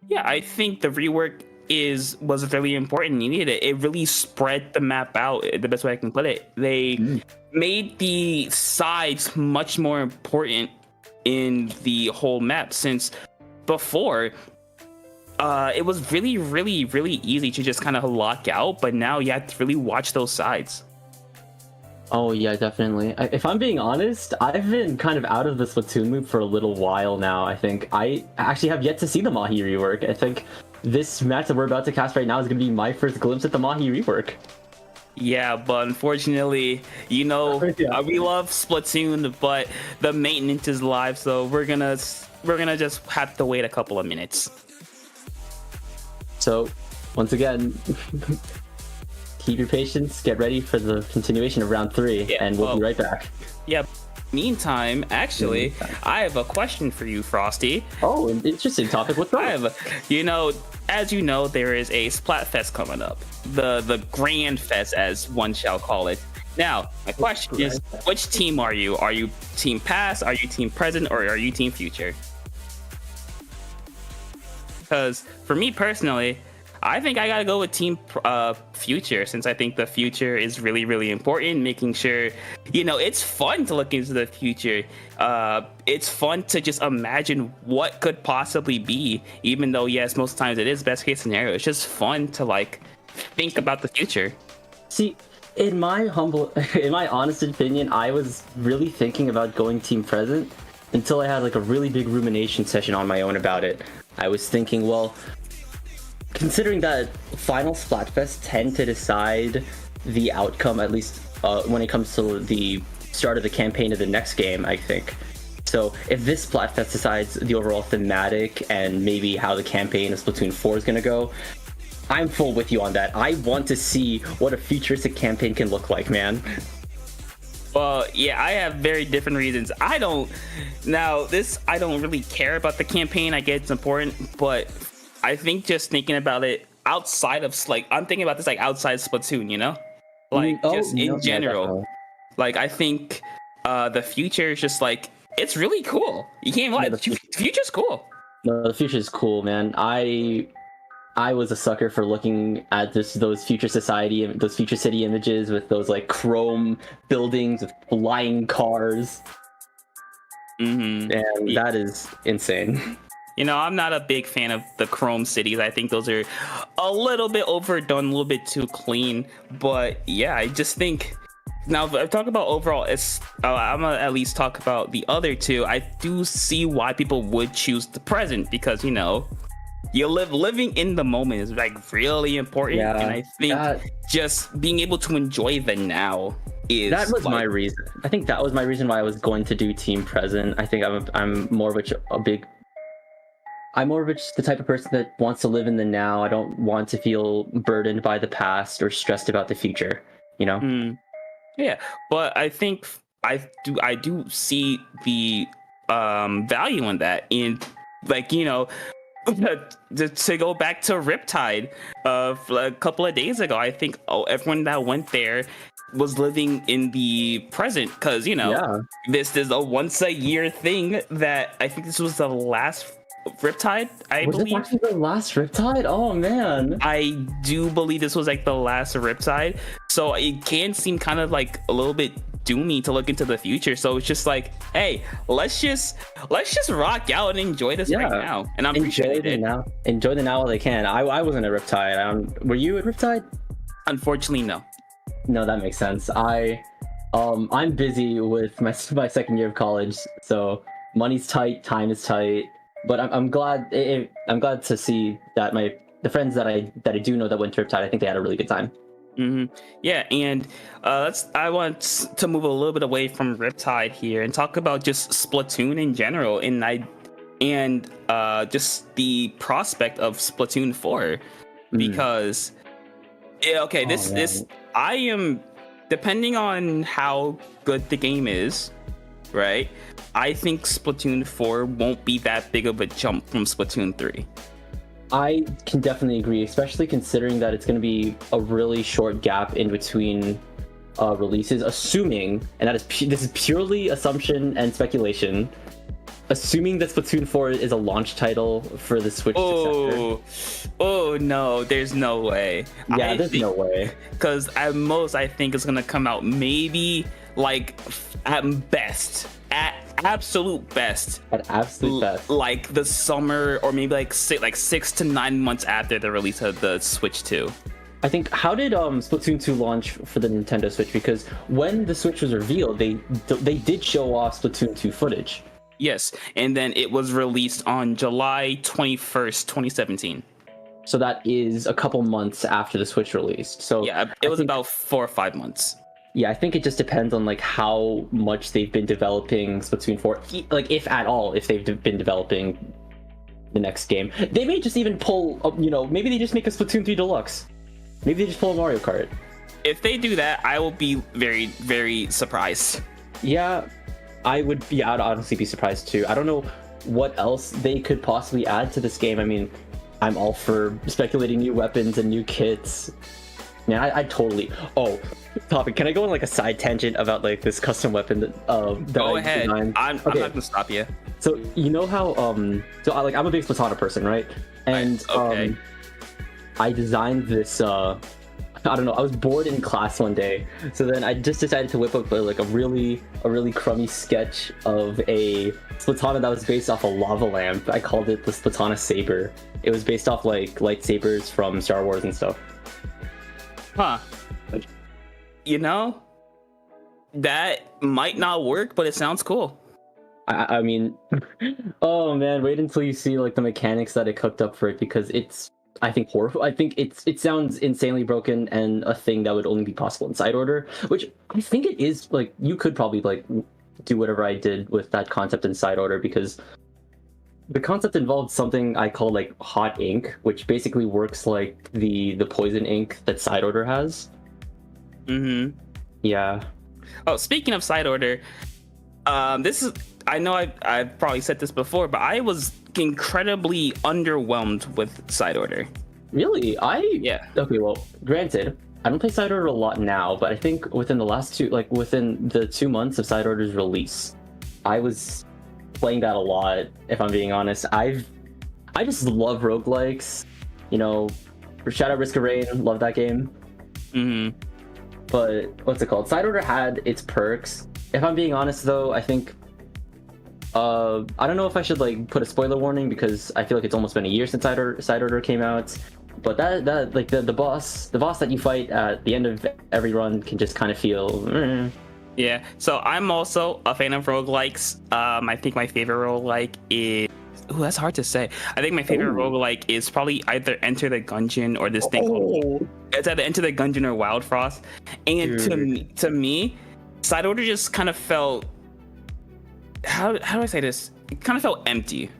Yeah, I think the rework was really important. You needed it. It really spread the map out, the best way I can put it. They made the sides much more important in the whole map, since before it was really, really, really easy to just kind of lock out, but now you have to really watch those sides. Oh yeah, definitely. If I'm being honest, I've been kind of out of the Splatoon loop for a little while now. I think I actually have yet to see the Mahi rework. I think this match that we're about to cast right now is going to be my first glimpse at the Mahi rework. Yeah, but unfortunately, we love Splatoon, but the maintenance is live, so we're gonna just have to wait a couple of minutes. So, once again, keep your patience, get ready for the continuation of round 3, and we'll be right back. Yeah. Meantime, actually, I have a question for you, Frosty. Oh, an interesting topic. What's that? As you know, there is a Splatfest coming up. The Grand Fest, as one shall call it. Now, my question is, which team are you? Are you team past, are you team present, or are you team future? Because for me personally, I think I gotta go with team future, since I think the future is really, really important. Making sure, it's fun to look into the future. It's fun to just imagine what could possibly be, even though, yes, most times it is best case scenario. It's just fun to think about the future. See, in my honest opinion, I was really thinking about going team present until I had a really big rumination session on my own about it. I was thinking, well, considering that final Splatfest tend to decide the outcome, at least when it comes to the start of the campaign of the next game, I think. So if this Splatfest decides the overall thematic and maybe how the campaign of Splatoon 4 is going to go, I'm full with you on that. I want to see what a futuristic campaign can look like, man. Well, yeah, I have very different reasons. I don't really care about the campaign. I get it's important, but I think just thinking about it outside of I'm thinking about this outside Splatoon, in general. I think the future is just it's really cool. You can't lie. The future's cool. No, the future is cool, man. I was a sucker for looking at those future society and those future city images with those chrome buildings with flying cars. And that is insane. I'm not a big fan of the chrome cities. I think those are a little bit overdone, a little bit too clean. But yeah, I just think, now if I talk about overall, I'm gonna at least talk about the other two. I do see why people would choose the present, because living in the moment is really important. Yeah, and I think just being able to enjoy the now is my reason. I think that was my reason why I was going to do team present. I think I'm more of the type of person that wants to live in the now. I don't want to feel burdened by the past or stressed about the future, Yeah, but I think I do see the value in that, in to go back to Riptide a couple of days ago. I think everyone that went there was living in the present, because this is a once a year thing. That I think this was the last Riptide, I believe. Was it actually the last Riptide? Oh man, I do believe this was the last Riptide. So it can seem kind of a little bit doomy to look into the future. So it's just like, hey, let's just rock out and enjoy this right now. And I'm enjoy the now. Enjoy the now while they can. I wasn't at Riptide. Were you at Riptide? Unfortunately, no. No, that makes sense. I'm busy with my second year of college, so money's tight, time is tight. But I'm glad to see that the friends that I do know that went to Riptide, I think they had a really good time. Yeah, and I want to move a little bit away from Riptide here and talk about just Splatoon in general, and just the prospect of Splatoon 4, because I am, depending on how good the game is, right? I think Splatoon 4 won't be that big of a jump from Splatoon 3. I can definitely agree, especially considering that it's going to be a really short gap in between releases, assuming, and this is purely assumption and speculation, assuming that Splatoon 4 is a launch title for the Switch successor. Oh no, there's no way. Yeah, there's no way. Because at most, I think it's going to come out maybe like at absolute best, like the summer, or maybe like 6 to 9 months after the release of the Switch 2. I think, how did Splatoon 2 launch for the Nintendo Switch? Because when the Switch was revealed, they did show off Splatoon 2 footage. Yes, and then it was released on July 21st, 2017. So that is a couple months after the Switch released. So yeah, it was about 4 or 5 months. Yeah, I think it just depends on like how much they've been developing Splatoon 4, like if at all, if they've been developing the next game. They may just even pull, maybe they just make a Splatoon 3 Deluxe. Maybe they just pull a Mario Kart. If they do that, I will be very, very surprised. Yeah, I'd honestly be surprised too. I don't know what else they could possibly add to this game. I mean, I'm all for speculating new weapons and new kits. Man, I totally. Oh, topic. Can I go on like a side tangent about like this custom weapon that go ahead. Designed? I'm not gonna stop you. So you know how I'm a big Splatana person, right? And I designed this. I don't know. I was bored in class one day, so then I just decided to whip up like a really crummy sketch of a Splatana that was based off a lava lamp. I called it the Splatana Saber. It was based off like lightsabers from Star Wars and stuff. Huh. That might not work, but it sounds cool. I mean, oh man, wait until you see like the mechanics that it cooked up for it, because it's, I think, horrible. I think it sounds insanely broken and a thing that would only be possible in side order, which I think it is. Like, you could probably like do whatever I did with that concept in side order, because the concept involved something I call like hot ink, which basically works like the poison ink that side order has. Yeah. Oh, speaking of side order, this is, I know I've probably said this before, but I was incredibly underwhelmed with side order. Really? Yeah. Okay, well, granted, I don't play side order a lot now, but I think within the 2 months of side order's release, I was playing that a lot, if I'm being honest. I just love roguelikes. Shadow Risk of Rain, love that game. But what's it called? Side order had its perks. If I'm being honest though, I think I don't know if I should like put a spoiler warning, because I feel like it's almost been a year since side order came out. But that like the boss that you fight at the end of every run can just kind of feel Yeah, so I'm also a fan of roguelikes. I think my favorite roguelike is... Ooh, that's hard to say. I think my favorite roguelike is probably either Enter the Gungeon or this thing called... It's either Enter the Gungeon or Wild Frost. And to me, side order just kind of felt... How do I say this? It kind of felt empty.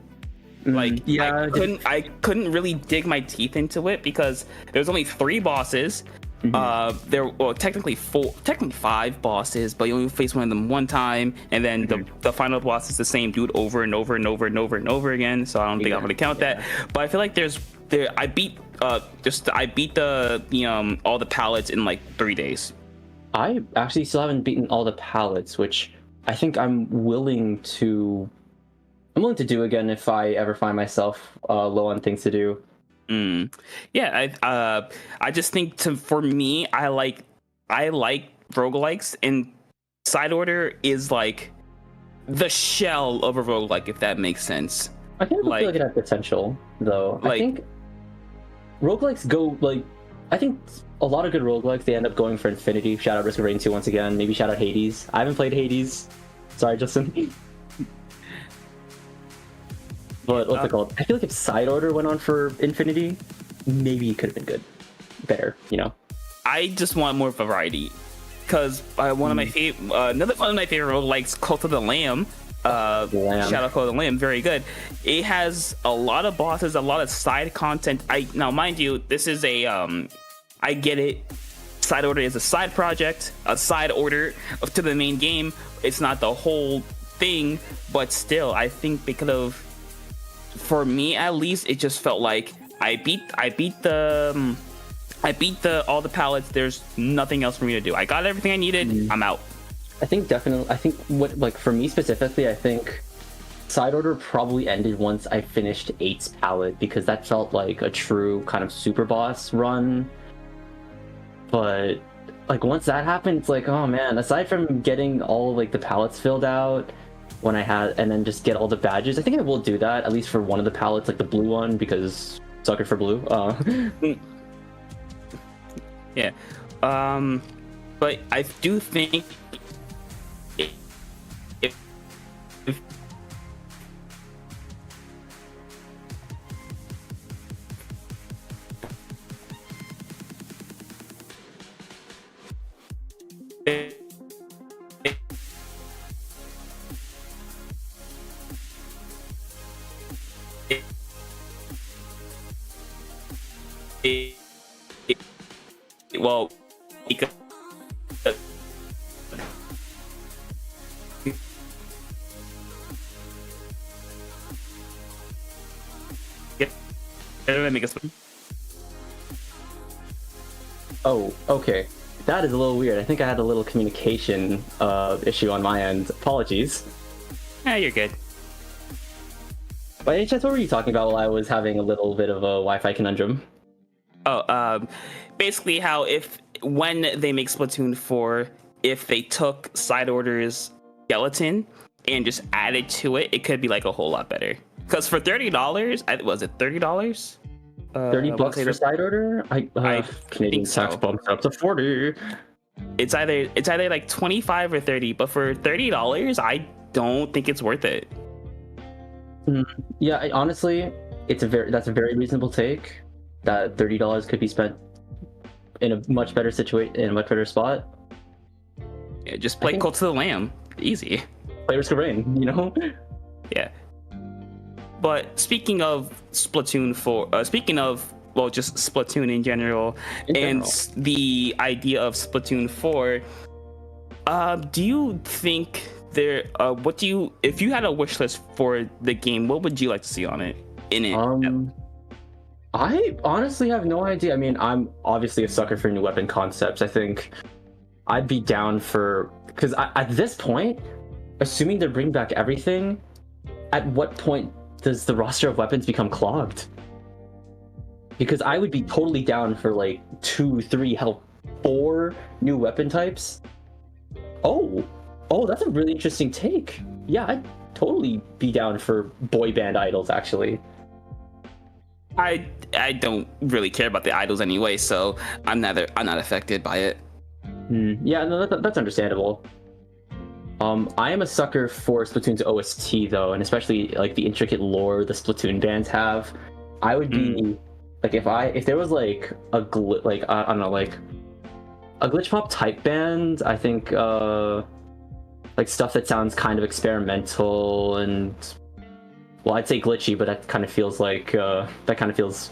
Like, yeah, I couldn't really dig my teeth into it, because there was only 3 bosses. There were technically 5 bosses, but you only face one of them one time, and then the final boss is the same dude over and over and over and over and over again. So I don't think I'm gonna count that. But I feel like I beat the all the palettes in like 3 days. I actually still haven't beaten all the palettes, which I think I'm willing to do again if I ever find myself low on things to do. Yeah, I just think for me, I like roguelikes, and side order is like the shell of a roguelike, if that makes sense. I think feel like it has potential, though. I think roguelikes go like. I think a lot of good roguelikes, they end up going for infinity. Shout out Risk of Rain 2 once again. Maybe shout out Hades. I haven't played Hades. Sorry, Justin. But what's it called? I feel like if side order went on for infinity, maybe it could have been good, better. You know. I just want more variety, because one of my favorite, another one of my favorite roguelikes, Cult of the Lamb. Shout out Cult of the Lamb, very good. It has a lot of bosses, a lot of side content. Now, mind you, this is a I get it. Side order is a side project, a side order to the main game. It's not the whole thing, but still, I think they could have. For me, at least, it just felt like I beat all the palettes. There's nothing else for me to do. I got everything I needed. I'm out. I think definitely. I think what, like, for me specifically, I think side order probably ended once I finished 8's palette, because that felt like a true kind of super boss run. But like once that happened, it's like, oh man, aside from getting all like the palettes filled out when I had, and then just get all the badges, I think I will do that at least for one of the palettes, like the blue one, because sucker for blue. Yeah. But I do think if well, because Oh, okay. That is a little weird. I think I had a little communication issue on my end. Apologies. Yeah, you're good. By any chance, what were you talking about while I was having a little bit of a Wi-Fi conundrum? Oh, basically how when they make Splatoon 4, if they took side order's skeleton and just added to it, it could be like a whole lot better. Because for $30, was it $30? $30 for side order? I Canadian tax bumped up to 40. It's either like 25 or 30, but for $30, I don't think it's worth it. Yeah, honestly, that's a very reasonable take. That $30 could be spent in a much better in a much better spot. Yeah, just play Cult of the Lamb, easy. Play Risk of Rain, you know? Yeah. But speaking of Splatoon 4, just Splatoon in general, the idea of Splatoon 4, do you think if you had a wish list for the game, what would you like to see on it? I honestly have no idea. I mean, I'm obviously a sucker for new weapon concepts. I think I'd be down for, because at this point, assuming they're bringing back everything, at what point does the roster of weapons become clogged? Because I would be totally down for like 2, 3, hell, 4 new weapon types. Oh, that's a really interesting take. Yeah, I'd totally be down for boy band idols, actually. I don't really care about the idols anyway, so I'm not affected by it. Yeah, no, that's understandable. I am a sucker for Splatoon's OST though, and especially like the intricate lore the Splatoon bands have. I would be like, if there was like a I don't know, like a glitch pop type band. I think like stuff that sounds kind of experimental and, well, I'd say glitchy, but that kind of feels like that kind of feels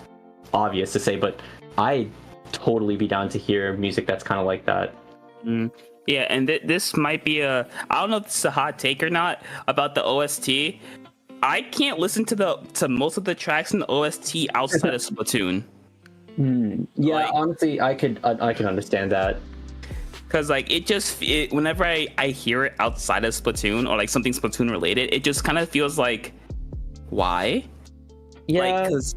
obvious to say. But I'd totally be down to hear music that's kind of like that. Yeah, and this might be I don't know if it's a hot take or not about the OST. I can't listen to most of the tracks in the OST outside of Splatoon. Yeah, like, honestly, I can understand that. Because like whenever I hear it outside of Splatoon or like something Splatoon related, it just kind of feels like, why? Yeah, because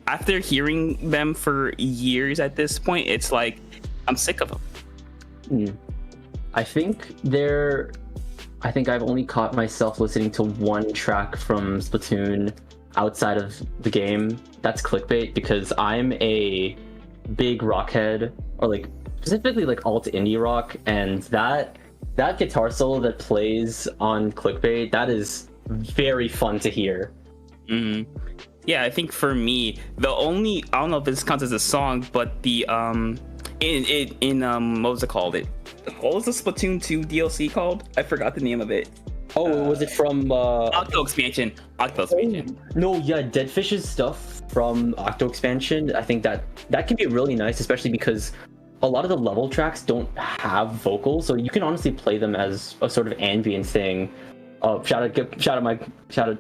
after hearing them for years at this point, it's like I'm sick of them. I think I've only caught myself listening to one track from Splatoon outside of the game. That's Clickbait, because I'm a big rock head, or like specifically like alt indie rock, and that guitar solo that plays on Clickbait, that is very fun to hear. Yeah, I think for me, I don't know if this counts as a song, but the what was it called? What was the Splatoon 2 DLC called? I forgot the name of it. Oh, was it from Octo Expansion? No, yeah, Deadfish's stuff from Octo Expansion. I think that can be really nice, especially because a lot of the level tracks don't have vocals, so you can honestly play them as a sort of ambient thing. Shout out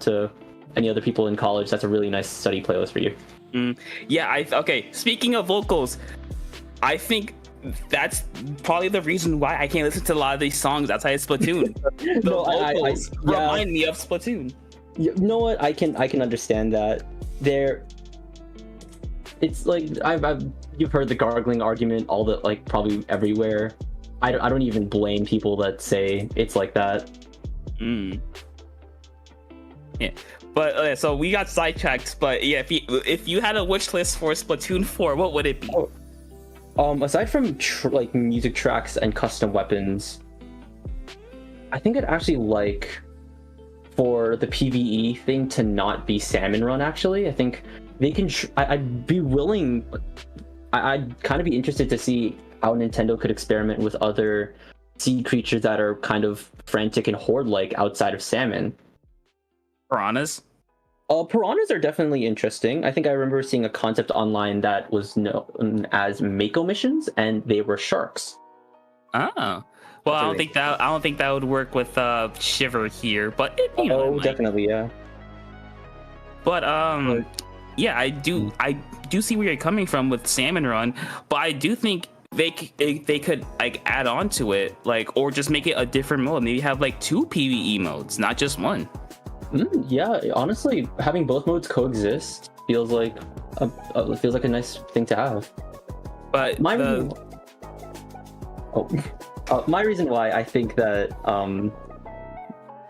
to any other people in college. That's a really nice study playlist for you. Yeah, okay. Speaking of vocals, I think that's probably the reason why I can't listen to a lot of these songs outside of Splatoon. The vocals remind me of Splatoon. You know what? I can understand that. It's like you've heard the gargling argument, all the like probably everywhere. I don't even blame people that say it's like that. Yeah, but so we got sidetracked. But yeah, if you had a wish list for Splatoon 4, what would it be? Aside from like music tracks and custom weapons, I think I'd actually like for the PvE thing to not be Salmon Run. Actually, I think they can. I'd be willing. I'd kind of be interested to see how Nintendo could experiment with other sea creatures that are kind of frantic and horde-like outside of salmon. Piranhas? Piranhas are definitely interesting. I think I remember seeing a concept online that was known as Mako missions, and they were sharks. Oh. Well, I don't think that would work with Shiver here, but definitely, yeah. But yeah, I do see where you're coming from with Salmon Run, but I do think they could like add on to it, like, or just make it a different mode. Maybe have like 2 PvE modes, not just one. Yeah, honestly, having both modes coexist feels like a nice thing to have. But my reason why I think that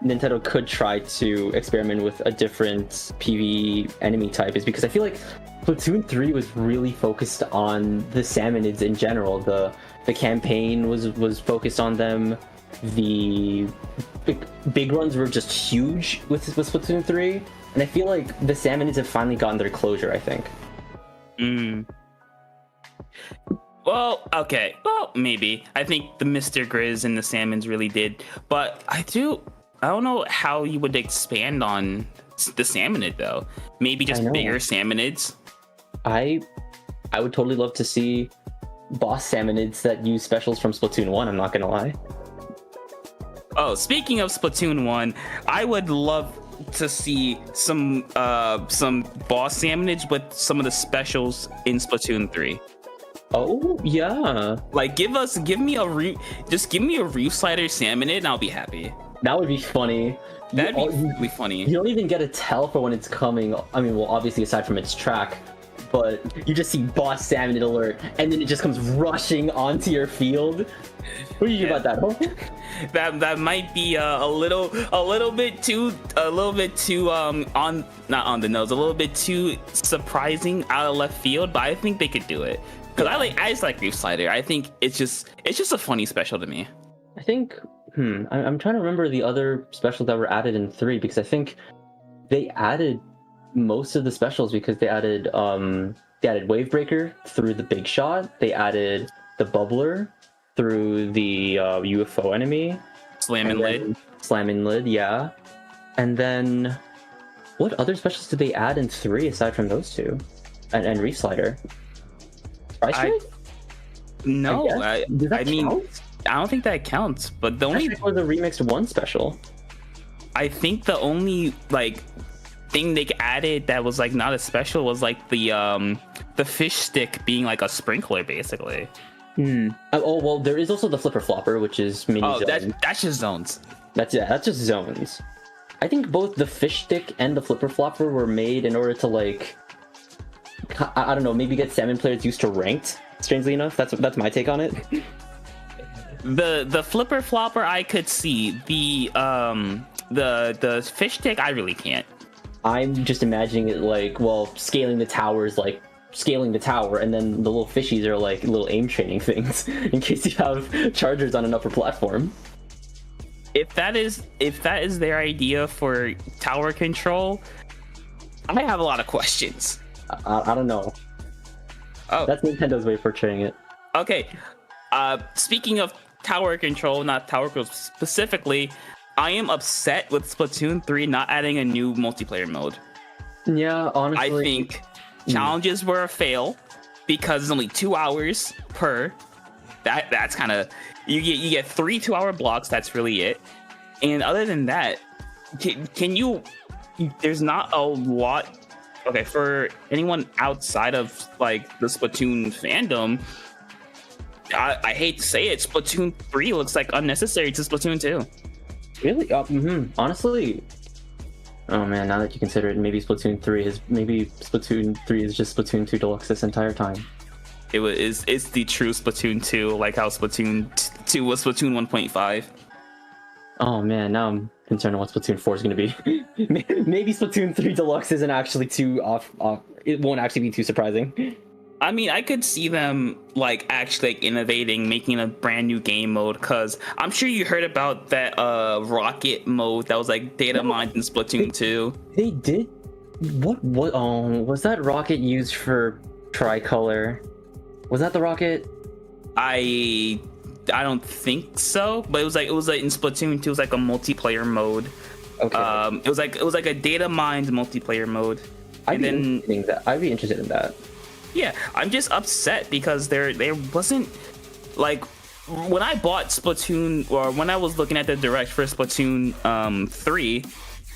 Nintendo could try to experiment with a different PvE enemy type is because I feel like Splatoon 3 was really focused on the salmonids in general. The campaign was focused on them. The big runs were just huge with Splatoon 3, and I feel like the salmonids have finally gotten their closure, I think. Well, okay. Well, maybe. I think the Mr. Grizz and the salmons really did, but I don't know how you would expand on the salmonid though. Maybe just bigger salmonids. I would totally love to see boss salmonids that use specials from Splatoon 1, I'm not gonna lie. Oh, speaking of Splatoon 1, I would love to see some boss salmonage with some of the specials in Splatoon 3. Oh yeah. Like give me a Reef Slider salmonid and I'll be happy. That would be funny. That'd be really funny. You don't even get a tell for when it's coming. I mean, well, obviously aside from its track, but you just see boss salmonid alert, and then it just comes rushing onto your field. What do you think about that? That might be a little bit too on not on the nose, a little bit too surprising out of left field, but I think they could do it because I just like Reef Slider. I think it's just a funny special to me. I think I'm trying to remember the other specials that were added in 3 because I think they added most of the specials because they added Wavebreaker through the Big Shot. They added the Bubbler through the UFO enemy. Slam and Lid, yeah. And then what other specials did they add in 3 aside from those two? And Reef Slider? No, I mean, count? I don't think that counts. But the only was a remixed 1 special. I think the only like thing they added that was like not a special was like the fish stick being like a sprinkler basically. Oh well, there is also the Flipper Flopper, which is mini zones. That's just zones. That's just zones. I think both the fish stick and the Flipper Flopper were made in order to like, I don't know, maybe get salmon players used to ranked. Strangely enough, that's my take on it. The flipper flopper I could see. The fish tank I really can't. I'm just imagining it like, well, scaling the towers, like scaling the tower, and then the little fishies are like little aim training things in case you have chargers on an upper platform. If that is their idea for tower control, I have a lot of questions. I don't know. Oh, That's Nintendo's way of portraying it. okay. Speaking of tower control, not tower control specifically, I am upset with Splatoon 3 not adding a new multiplayer mode. Yeah, honestly, I think challenges were a fail because it's only 2 hours per. That's kind of you get 3 2-hour blocks. That's really it. And other than that, can you? There's not a lot. Okay, for anyone outside of like the Splatoon fandom, I hate to say it, Splatoon 3 looks like unnecessary to Splatoon 2. really, honestly. Oh man, now that you consider it, maybe Splatoon 3 is just Splatoon 2 Deluxe this entire time. It's the true Splatoon 2, like how Splatoon 2 was Splatoon 1.5. Oh man, now I'm concerned on what Splatoon 4 is going to be. Maybe Splatoon 3 Deluxe isn't actually too off. It won't actually be too surprising. I mean, I could see them like actually like innovating, making a brand new game mode. Cause I'm sure you heard about that rocket mode that was like data mined in Splatoon 2. They did. What? Was that rocket used for Tricolor? Was that the rocket? I don't think so, but it was like in Splatoon 2. It was like a multiplayer mode. Okay. It was like a data mined multiplayer mode. I'd be interested in that. Yeah, I'm just upset because there wasn't like when I bought Splatoon, or when I was looking at the direct for Splatoon 3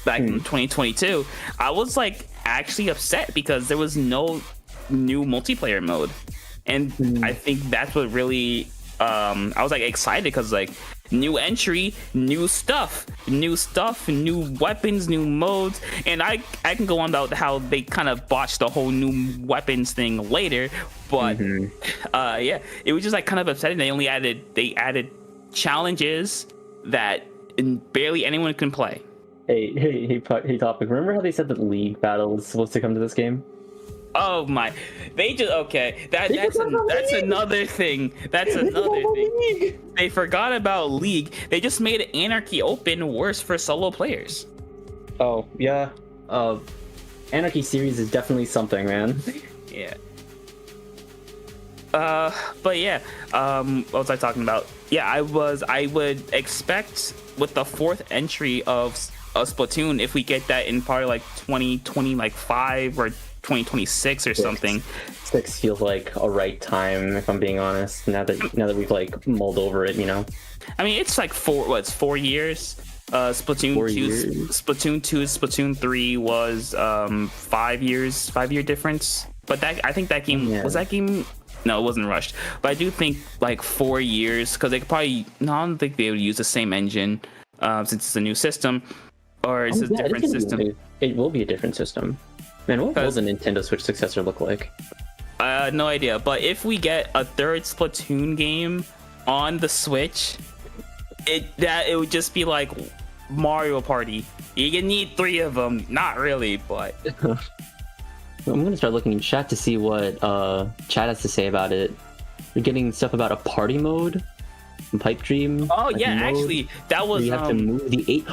back in 2022, I was like actually upset because there was no new multiplayer mode, and I think that's what really I was like excited because like new entry, new stuff, new weapons, new modes, and I can go on about how they kind of botched the whole new weapons thing later, but yeah, it was just like kind of upsetting. They added challenges that barely anyone can play. Hey, topic. Remember how they said that League Battle was supposed to come to this game? Oh my! They just that's another thing. That's another thing. They forgot about League. They just made Anarchy Open worse for solo players. Oh yeah. Anarchy series is definitely something, man. Yeah. But yeah. What was I talking about? Yeah, I would expect with the 4th entry of Splatoon, if we get that in probably like 2025 or 2026 or something. 6 feels like a right time, if I'm being honest. Now that we've like mulled over it, you know. I mean, it's like 4 years. Splatoon 2, Splatoon 3 was 5 years, 5-year difference. But I think that game was that game. No, it wasn't rushed. But I do think like 4 years, because they could probably. No, I don't think they would use the same engine since it's a new system, or it's a different system. It will be a different system. Man, what will the Nintendo Switch successor look like? No idea. But if we get a 3rd Splatoon game on the Switch, it would just be like Mario Party. You need 3 of them. Not really, but I'm gonna start looking in chat to see what chat has to say about it. We're getting stuff about a party mode, pipe dream. Oh yeah, actually, that was. You have to move the 8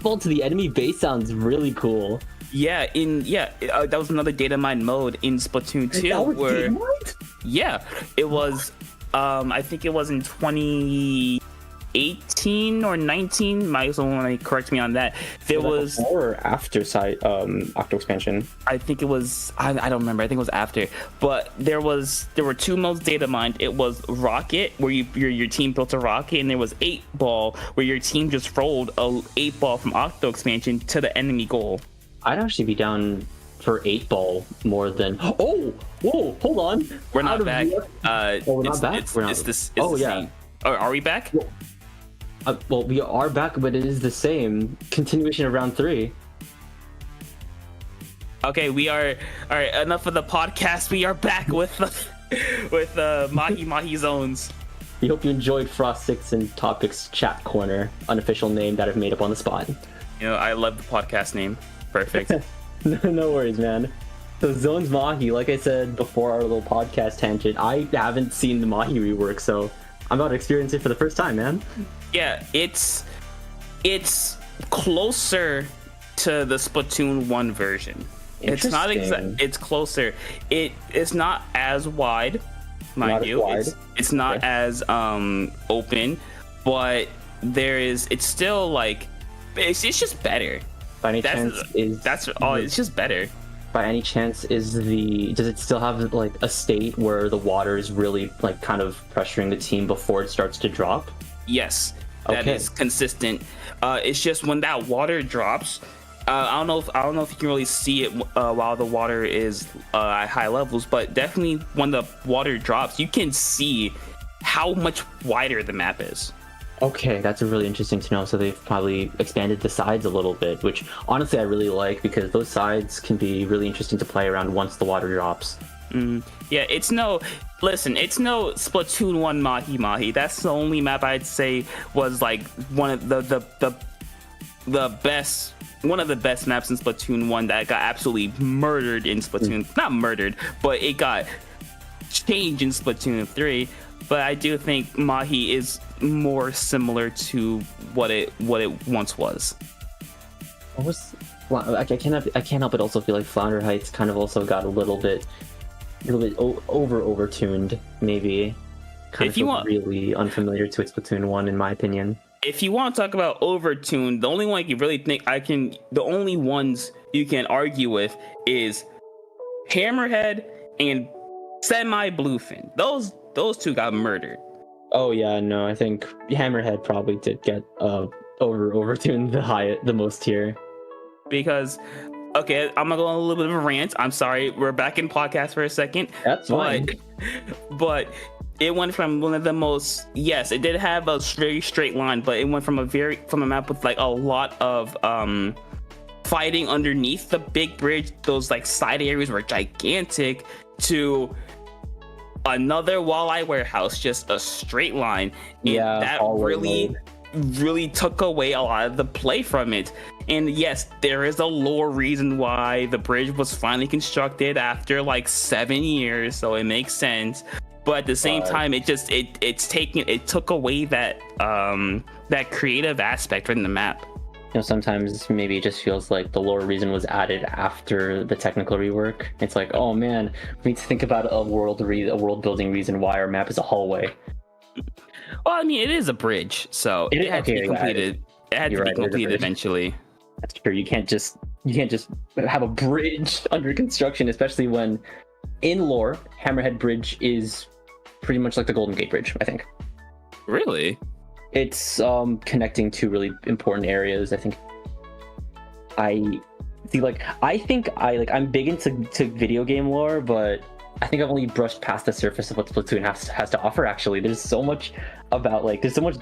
ball to the enemy base. Sounds really cool. Yeah, that was another data mine mode in Splatoon 2 where it was I think it was in 2018 or 19. Might someone correct me on that. There was before or after Octo expansion. I think it was I don't remember. I think it was after. But there were 2 modes data mined. It was Rocket, where your team built a rocket, and there was 8 ball, where your team just rolled a 8 ball from Octo expansion to the enemy goal. I'd actually be down for 8 ball more than. Oh, whoa, hold on. We're not back. We're not back. Same. Oh, are we back? Well, we are back, but it is the same continuation of round 3. Okay, we are. All right, enough of the podcast. We are back with Mahi Mahi zones. We hope you enjoyed Frost 6 and Topics Chat Corner, unofficial name that I've made up on the spot. You know, I love the podcast name. Perfect. No worries, man. So Zones Mahi, like I said before our little podcast tangent, I haven't seen the Mahi rework, so I'm about to experience it for the first time, man. Yeah, it's closer to the Splatoon 1 version. It's not it's closer. It's not as wide, mind you. It's not as open, but it's still like it's just better. By any chance it's just better. By any chance does it still have like a state where the water is really like kind of pressuring the team before it starts to drop? Yes, that is consistent. It's just when that water drops, I don't know if you can really see it while the water is at high levels, but definitely when the water drops, you can see how much wider the map is. Okay, that's really interesting to know. So they've probably expanded the sides a little bit, which honestly I really like because those sides can be really interesting to play around once the water drops. Yeah, it's no Splatoon 1 Mahi Mahi. That's the only map I'd say was like one of the best maps in Splatoon 1 that got absolutely murdered in Splatoon. Not murdered, but it got changed in Splatoon 3. But I do think Mahi is more similar to what it once was. I can't help but also feel like Flounder Heights kind of also got a little bit over-tuned, maybe. Really unfamiliar to Splatoon 1 in my opinion. If you want to talk about overtuned, the only one you really think the only ones you can argue with is Hammerhead and Semi Bluefin. Those two got murdered. Oh yeah, no, I think Hammerhead probably did get overtuned the most here. Because okay, I'm gonna go on a little bit of a rant. I'm sorry, we're back in podcast for a second. That's fine. But it went from one of the most, yes, it did have a very straight line, but it went from a map with like a lot of fighting underneath the big bridge. Those like side areas were gigantic, to another walleye warehouse, just a straight line. And that really took away a lot of the play from it. And yes, there is a lore reason why the bridge was finally constructed after like 7 years, so it makes sense. But at the same time, it took away that creative aspect from the map. You know, sometimes maybe it just feels like the lore reason was added after the technical rework. It's like, oh man, we need to think about a world building reason why our map is a hallway. Well, I mean, it is a bridge, so it had to be completed. It had to be completed eventually. That's true. You can't just have a bridge under construction, especially when in lore, Hammerhead Bridge is pretty much like the Golden Gate Bridge, I think. Really? It's connecting two really important areas. I think I'm big into video game lore, but I think I've only brushed past the surface of what Splatoon has to offer. Actually, there's so much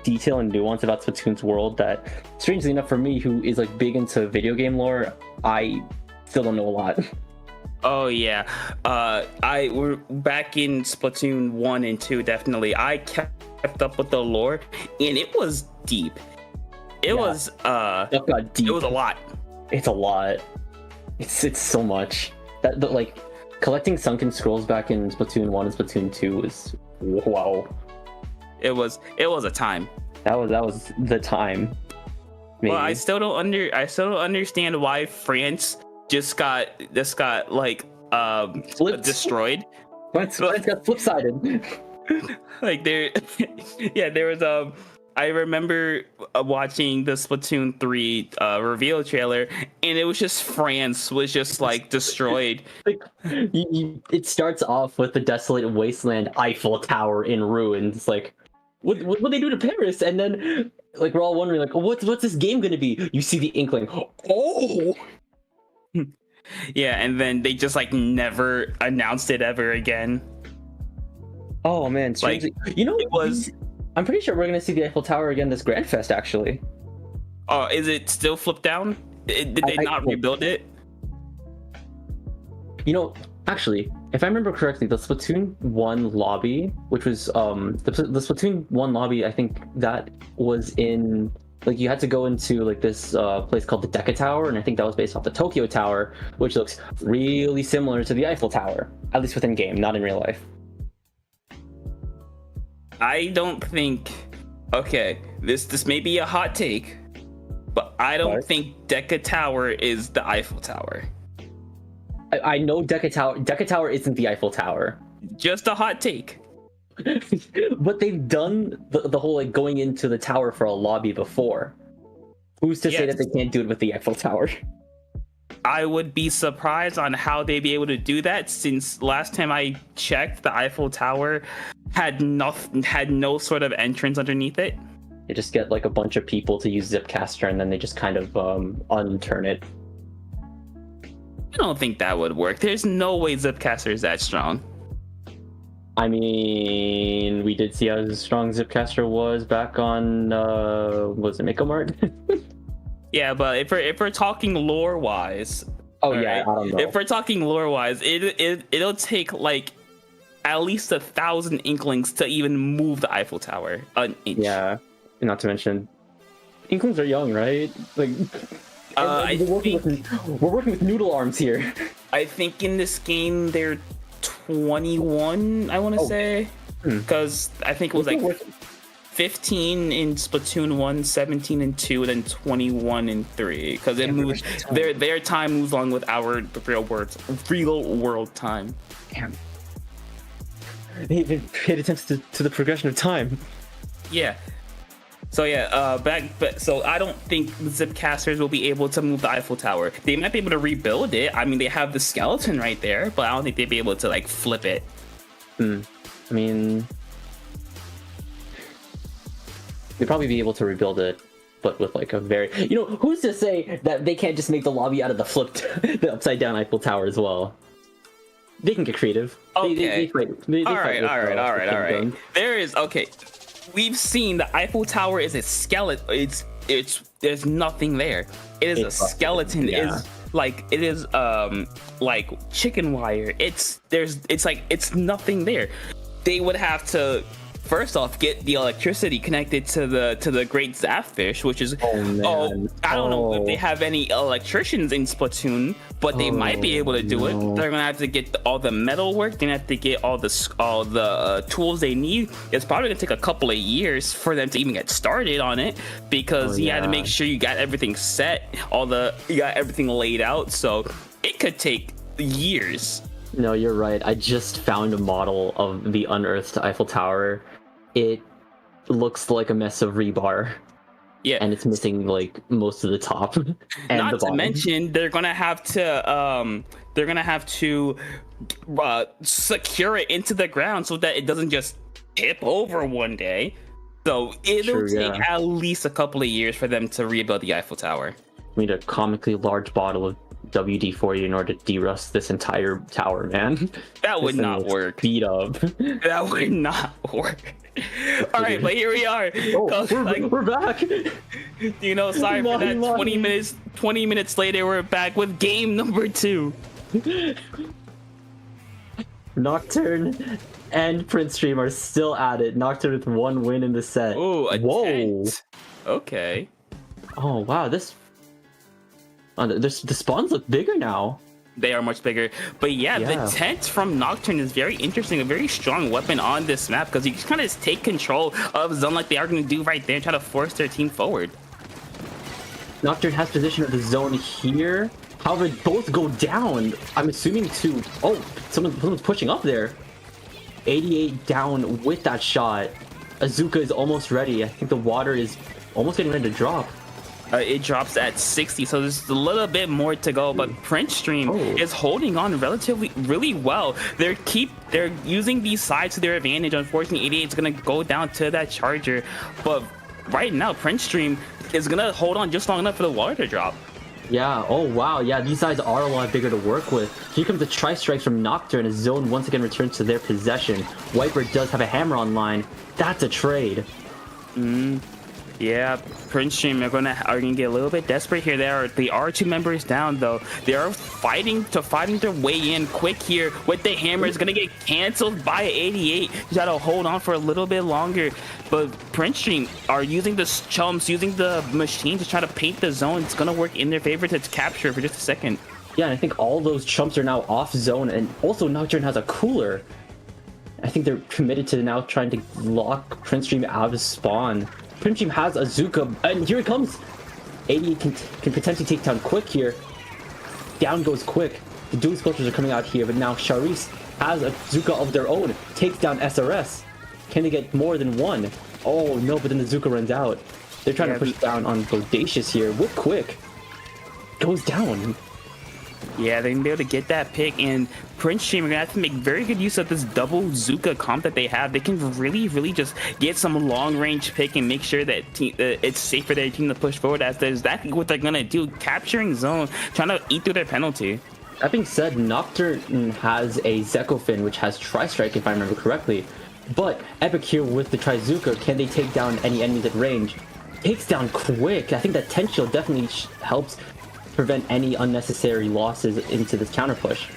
detail and nuance about Splatoon's world that, strangely enough, for me, who is like big into video game lore, I still don't know a lot. Oh yeah, we're back in Splatoon 1 and 2. Definitely, I kept up with the lore, and it was deep. It was deep. It was a lot. It's a lot. It's so much. Like collecting sunken scrolls back in Splatoon 1 and Splatoon 2 was wow. It was a time. That was the time. Maybe. Well, I still don't understand why France just got like destroyed. France got flip-sided. Like there was I remember watching the Splatoon 3 reveal trailer, and it was just France was just like destroyed. It starts off with the desolate wasteland, Eiffel Tower in ruins. Like, what they do to Paris? And then like we're all wondering like, what's this game gonna be? You see the Inkling. Oh. Yeah, and then they just like never announced it ever again. Oh man, strangely, like, it was. I'm pretty sure we're gonna see the Eiffel Tower again this Grand Fest, actually. Oh, is it still flipped down? Did they not rebuild it? Actually, if I remember correctly, the Splatoon 1 lobby, which was the Splatoon 1 lobby, I think that was in like you had to go into like this place called the Deca Tower, and I think that was based off the Tokyo Tower, which looks really similar to the Eiffel Tower, at least within game, not in real life. I don't think. Okay, this may be a hot take, but I don't think Deca Tower is the Eiffel Tower. I know Deca Tower isn't the Eiffel Tower. Just a hot take. But they've done the whole like going into the tower for a lobby before. Who's to say that they can't do it with the Eiffel Tower? I would be surprised on how they'd be able to do that, since last time I checked, the Eiffel Tower had no sort of entrance underneath it. They just get like a bunch of people to use Zipcaster, and then they just kind of unturn it. I don't think that would work. There's no way Zipcaster is that strong. I mean, we did see how strong Zipcaster was back on was it Mako Mart? Yeah, but if we're talking lore wise, I don't know. If we're talking lore wise, it'll take like at least 1,000 Inklings to even move the Eiffel Tower an inch. Yeah, not to mention, Inklings are young, right? Like, we're working with noodle arms here. I think in this game they're 21. I want to say, because I think it was like 15 in Splatoon 1, 17 in 2, then 21 in 3. Because it moves. Their time moves along with our real world time. Damn. They paid attention to the progression of time. Yeah. So so I don't think Zipcasters will be able to move the Eiffel Tower. They might be able to rebuild it. I mean, they have the skeleton right there, but I don't think they'd be able to like flip it. I mean, they'd probably be able to rebuild it, but with like a very, who's to say that they can't just make the lobby out of the upside down Eiffel Tower as well? They can get creative. Okay. All right. We've seen the Eiffel Tower is a skeleton. It's there's nothing there. It is a skeleton. Yeah. It is like chicken wire. It's nothing there. They would have to first off get the electricity connected to the Great Zapfish, which is I don't know if they have any electricians in Splatoon, but they might be able to do it. They're gonna have to get all the metal work. They're gonna have to get all the tools they need. It's probably gonna take a couple of years for them to even get started on it, because you had to make sure you got everything set, you got everything laid out. So it could take years. No, you're right. I just found a model of the unearthed Eiffel Tower. It looks like a mess of rebar. Yeah, and it's missing like most of the top and not the bottom. To mention, they're gonna have to secure it into the ground so that it doesn't just tip over one day. So it'll take at least a couple of years for them to rebuild the Eiffel Tower. We need a comically large bottle of WD-40 in order to derust this entire tower, man. That would not work. Beat up. That would not work. All right, but here we are. We're back. Sorry for that. 20 minutes later, we're back with game number 2. Nocturne and Printstream are still at it. Nocturne with 1 win in the set. Oh, tent. Okay. Oh wow, the spawns look bigger now. They are much bigger, but the tent from Nocturne is very interesting, a very strong weapon on this map, because you just kind of take control of zone like they are going to do right there and try to force their team forward. Nocturne has position of the zone here. However, both go down. I'm assuming to... Oh, someone's pushing up there. 88 down with that shot. Azuka is almost ready. I think the water is almost getting ready to drop. It drops at 60, so there's a little bit more to go, but Printstream is holding on really well. They're using these sides to their advantage. Unfortunately, 88 is going to go down to that charger, but right now Printstream is going to hold on just long enough for the water to drop. Yeah, oh wow, yeah, these sides are a lot bigger to work with. Here comes the tri-strikes from Nocturne as zone once again returns to their possession. Wiper does have a hammer online. That's a trade. Yeah, Printstream are gonna get a little bit desperate here. They are 2 members down though. They are fighting their way in quick here with the hammer. It's gonna get canceled by 88. You gotta hold on for a little bit longer. But Printstream are using the chumps, using the machine to try to paint the zone. It's gonna work in their favor to capture for just a second. Yeah, and I think all those chumps are now off zone, and also Nocturne has a cooler. I think they're committed to now trying to lock Printstream out of spawn. Printstream has a Zuka, and here it comes! 88 can potentially take down Quick here. Down goes Quick. The dual sculptures are coming out here, but now Charisse has a Zuka of their own. Takes down SRS. Can they get more than one? Oh no, but then the Zuka runs out. They're trying to push down on Bodacious here with Quick. Goes down. Yeah, they're gonna be able to get that pick, and Printstream are gonna have to make very good use of this double Zuka comp that they have. They can really just get some long range pick and make sure that it's safe for their team to push forward, as that's exactly what they're gonna do, capturing zone, trying to eat through their penalty. That being said, Nocturne has a Zekofin, which has Tri-Strike if I remember correctly. But Epic here with the Trizuka, can they take down any enemies at range? Takes down Quick. I think that 10 shield definitely helps prevent any unnecessary losses into this counter push.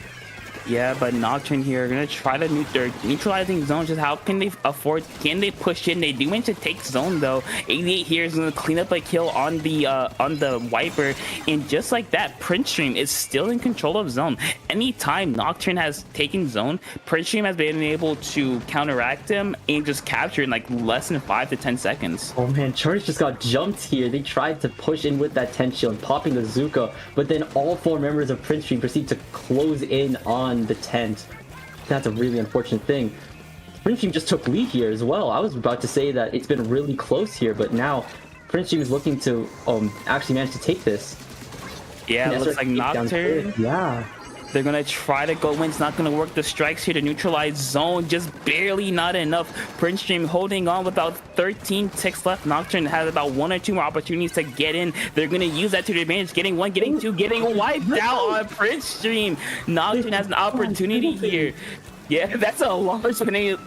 Yeah, but Nocturne here are gonna try to they're neutralizing zones. Just how can they push in? They do manage to take zone though. 88 here is gonna clean up a kill on the wiper, and just like that, Printstream is still in control of zone. Anytime Nocturne has taken zone, Printstream has been able to counteract him and just capture in like less than 5 to 10 seconds. Oh man, Charge just got jumped here. They tried to push in with that 10 shield, popping the Zuka, but then all 4 members of Printstream proceed to close in on the tent. That's a really unfortunate thing. Printstream just took lead here as well. I was about to say that it's been really close here, but now Printstream is looking to actually manage to take this. Yeah, it looks like Nocturne. Yeah. They're gonna try to go in. It's not gonna work. The strikes here to neutralize zone, just barely, not enough. Printstream holding on with about 13 ticks left. Nocturne has about 1 or 2 more opportunities to get in. They're gonna use that to their advantage. Getting 1, getting 2, getting wiped out on Printstream. Nocturne has an opportunity here. Yeah, that's a large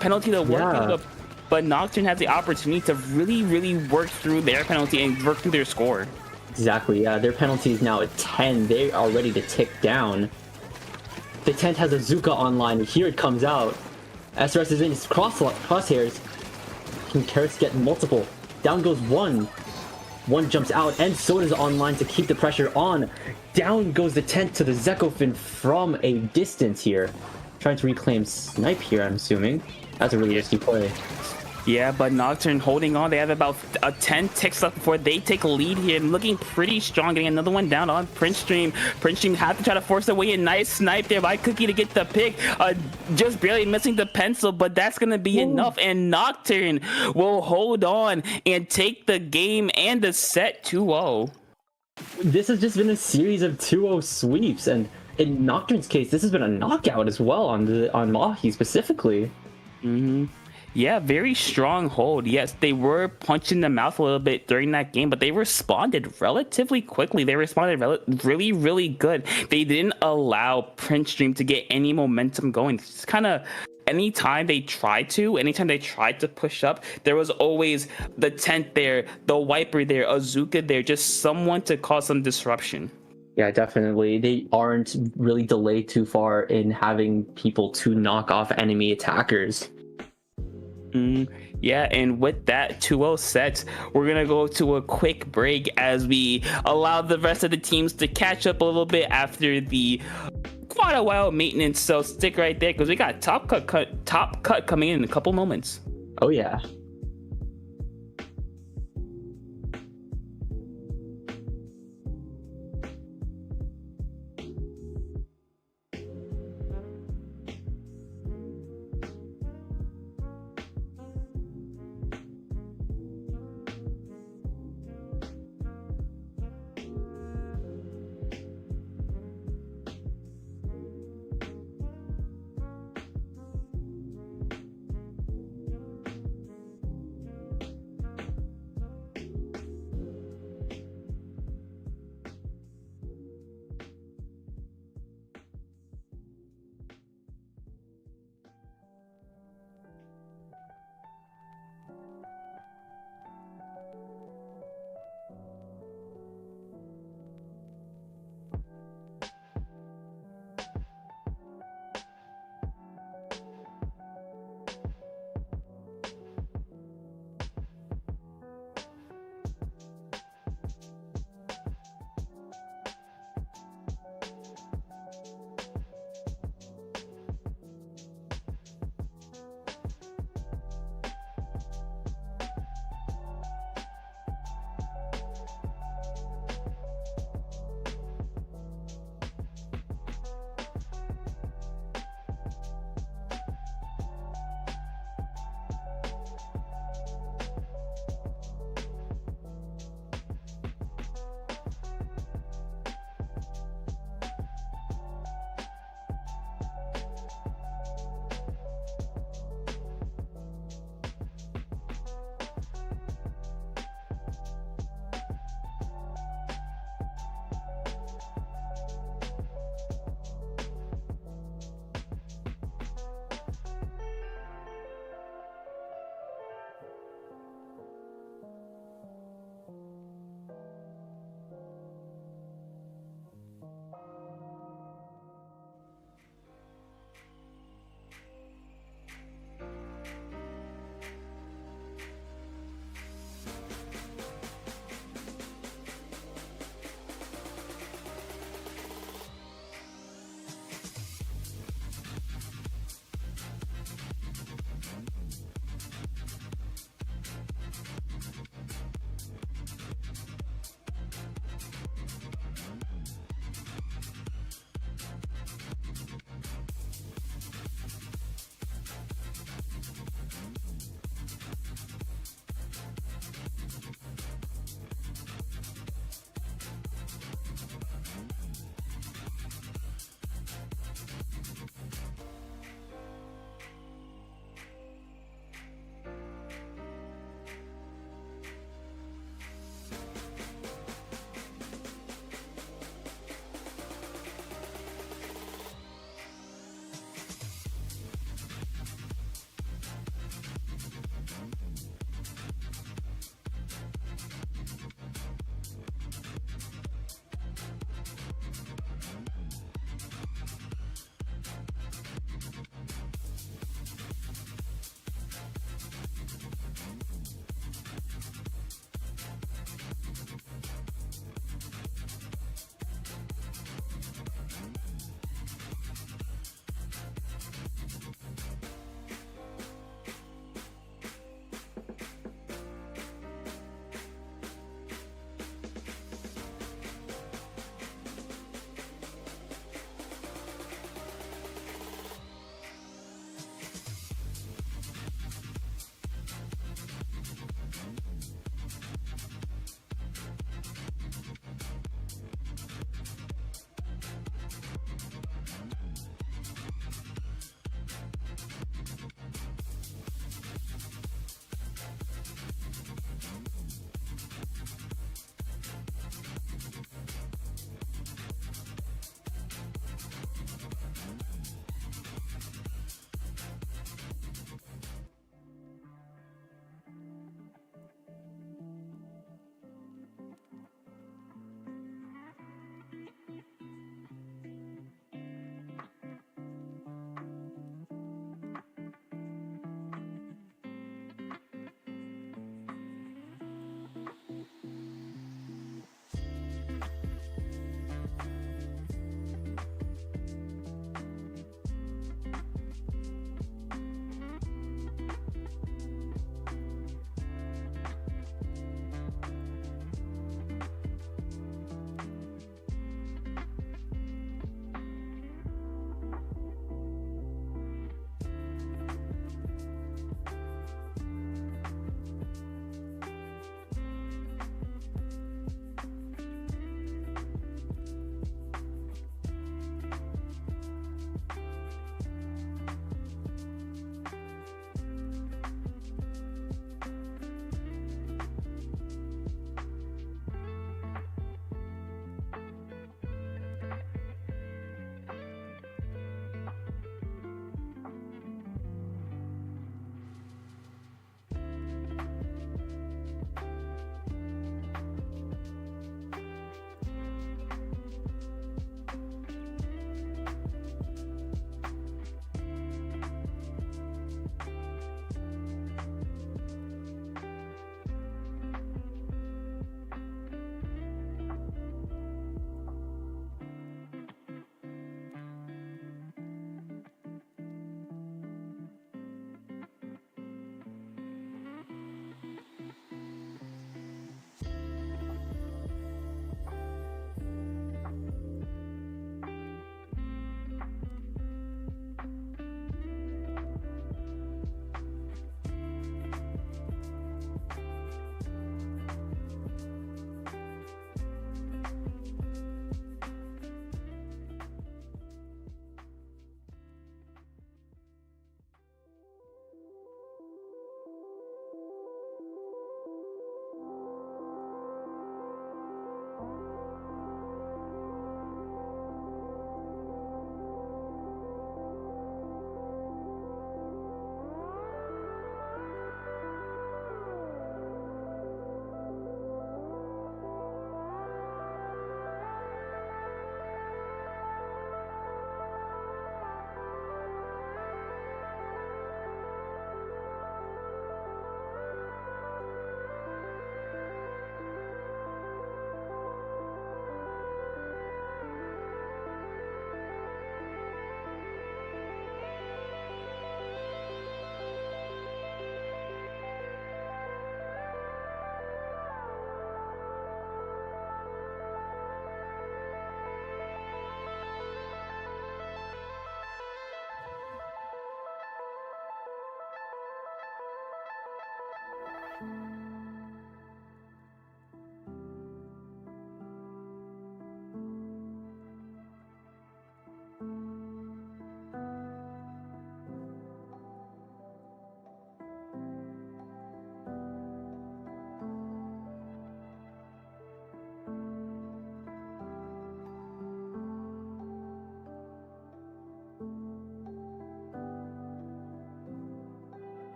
penalty to work with. But Nocturne has the opportunity to really work through their penalty and work through their score. Exactly, yeah. Their penalty is now at 10. They are ready to tick down. The tent has a Zuka online, and here it comes out. SRS is in his crosshairs. Can Karis get multiple? Down goes 1. 1 jumps out, and Soda's online to keep the pressure on. Down goes the tent to the Zekofin from a distance here. Trying to reclaim Snipe here, I'm assuming. That's a really risky play. Yeah, but Nocturne holding on. They have about 10 ticks left before they take a lead here, and looking pretty strong, getting another one down on Printstream. Printstream have to try to force their way in. Nice snipe there by Cookie to get the pick. Just barely missing the pencil, but that's going to be enough, and Nocturne will hold on and take the game and the set 2-0. This has just been a series of 2-0 sweeps, and in Nocturne's case, this has been a knockout as well on Mahi specifically. Yeah, very strong hold. Yes, they were punched in the mouth a little bit during that game, but they responded relatively quickly. They responded really good. They didn't allow Printstream to get any momentum going. It's kind of anytime they tried to push up, there was always the tent there, the wiper there, Azuka there, just someone to cause some disruption. Yeah, definitely. They aren't really delayed too far in having people to knock off enemy attackers. Yeah, and with that 2-0 set, we're gonna go to a quick break as we allow the rest of the teams to catch up a little bit after the quite a while maintenance. So stick right there because we got top cut coming in a couple moments. Oh yeah.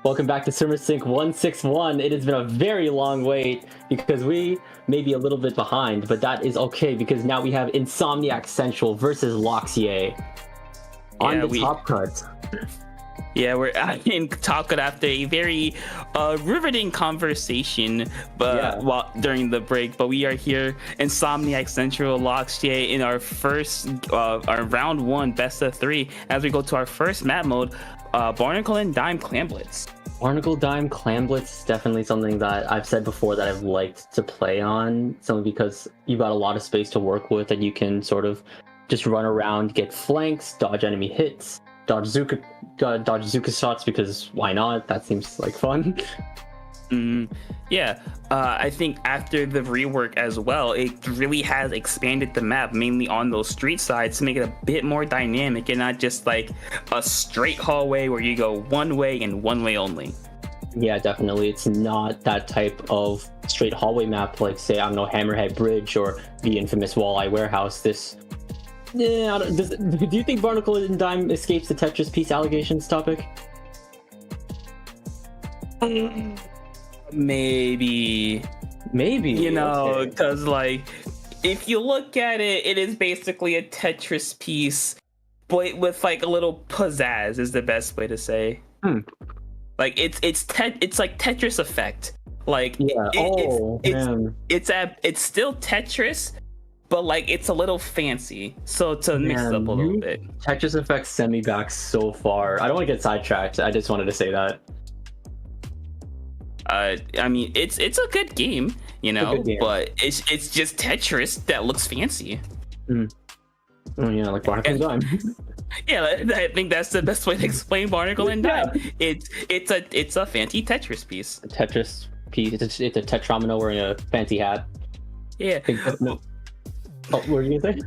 Welcome back to Summer Sync 161. It has been a very long wait because we may be a little bit behind, but that is okay because now we have Insomniac Central versus LOXYAY on the top cut. Yeah, we're in Top Cut after a very riveting conversation, but while during the break. But we are here, Insomniac Central LOXYAY, in our first our round 1 best of 3 as we go to our first map mode, Barnacle and Dime Clamblitz. Barnacle Dime Clamblitz is definitely something that I've said before that I've liked to play on, simply because you've got a lot of space to work with and you can sort of just run around, get flanks, dodge enemy hits, dodge Zuka shots, because why not? That seems like fun. Yeah, I think after the rework as well, it really has expanded the map, mainly on those street sides, to make it a bit more dynamic and not just like a straight hallway where you go one way and one way only. Yeah, definitely. It's not that type of straight hallway map like, say, I don't know, Hammerhead Bridge or the infamous Walleye Warehouse. Do you think Barnacle and Dime escapes the Tetris piece allegations topic? Maybe, you know, because like if you look at it, it is basically a Tetris piece, but with like a little pizzazz is the best way to say. Like it's like Tetris effect. Like it's still Tetris, but like it's a little fancy. So to mix it up a little bit. Tetris effect sent me back so far. I don't want to get sidetracked. I just wanted to say that. I mean, it's a good game, you know, but it's just Tetris that looks fancy. Oh yeah, like Barnacle and Dime. Yeah, I think that's the best way to explain Barnacle and Dime. It's a fancy Tetris piece. A Tetris piece. It's a Tetramino wearing a fancy hat. Yeah. Oh, what were you gonna say?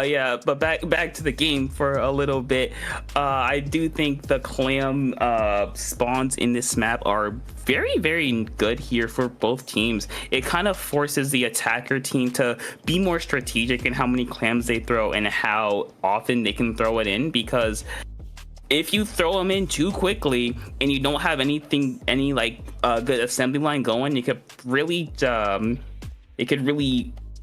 Yeah, but back to the game for a little bit. I do think the clam spawns in this map are very, very good here for both teams. It kind of forces the attacker team to be more strategic in how many clams they throw and how often they can throw it in, because if you throw them in too quickly and you don't have any good assembly line going, it could really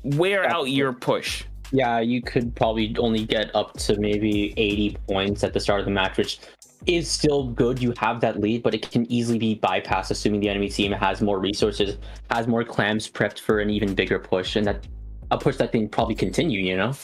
wear out your push. Yeah, you could probably only get up to maybe 80 points at the start of the match, which is still good. You have that lead, but it can easily be bypassed assuming the enemy team has more resources, has more clams prepped for an even bigger push, and that a push that can probably continue, you know?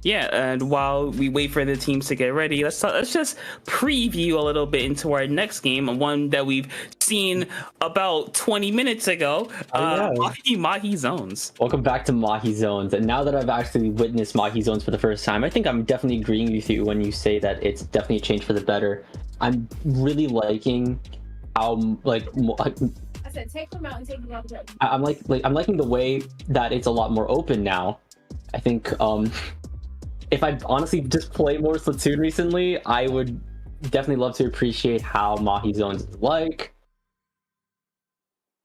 Yeah, and while we wait for the teams to get ready, let's just preview a little bit into our next game, one that we've seen about 20 minutes ago. Mahi Zones. Welcome back to Mahi Zones. And now that I've actually witnessed Mahi Zones for the first time, I think I'm definitely agreeing with you when you say that it's definitely a change for the better. I'm really liking how I said, take them out and take them out. I'm liking the way that it's a lot more open now. I think if I honestly just played more Splatoon recently, I would definitely love to appreciate how Mahi Zones is like.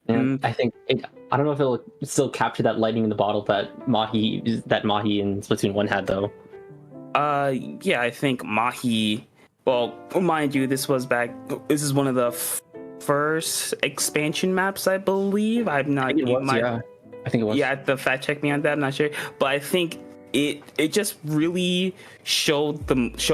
And I think I don't know if it'll still capture that lightning in the bottle that Mahi in Splatoon 1 had, though. Yeah, I think Mahi, well, mind you, this is one of the first expansion maps, I believe. I'm not. I think it was. Yeah, the fact check me on that. I'm not sure, but I think it just really showed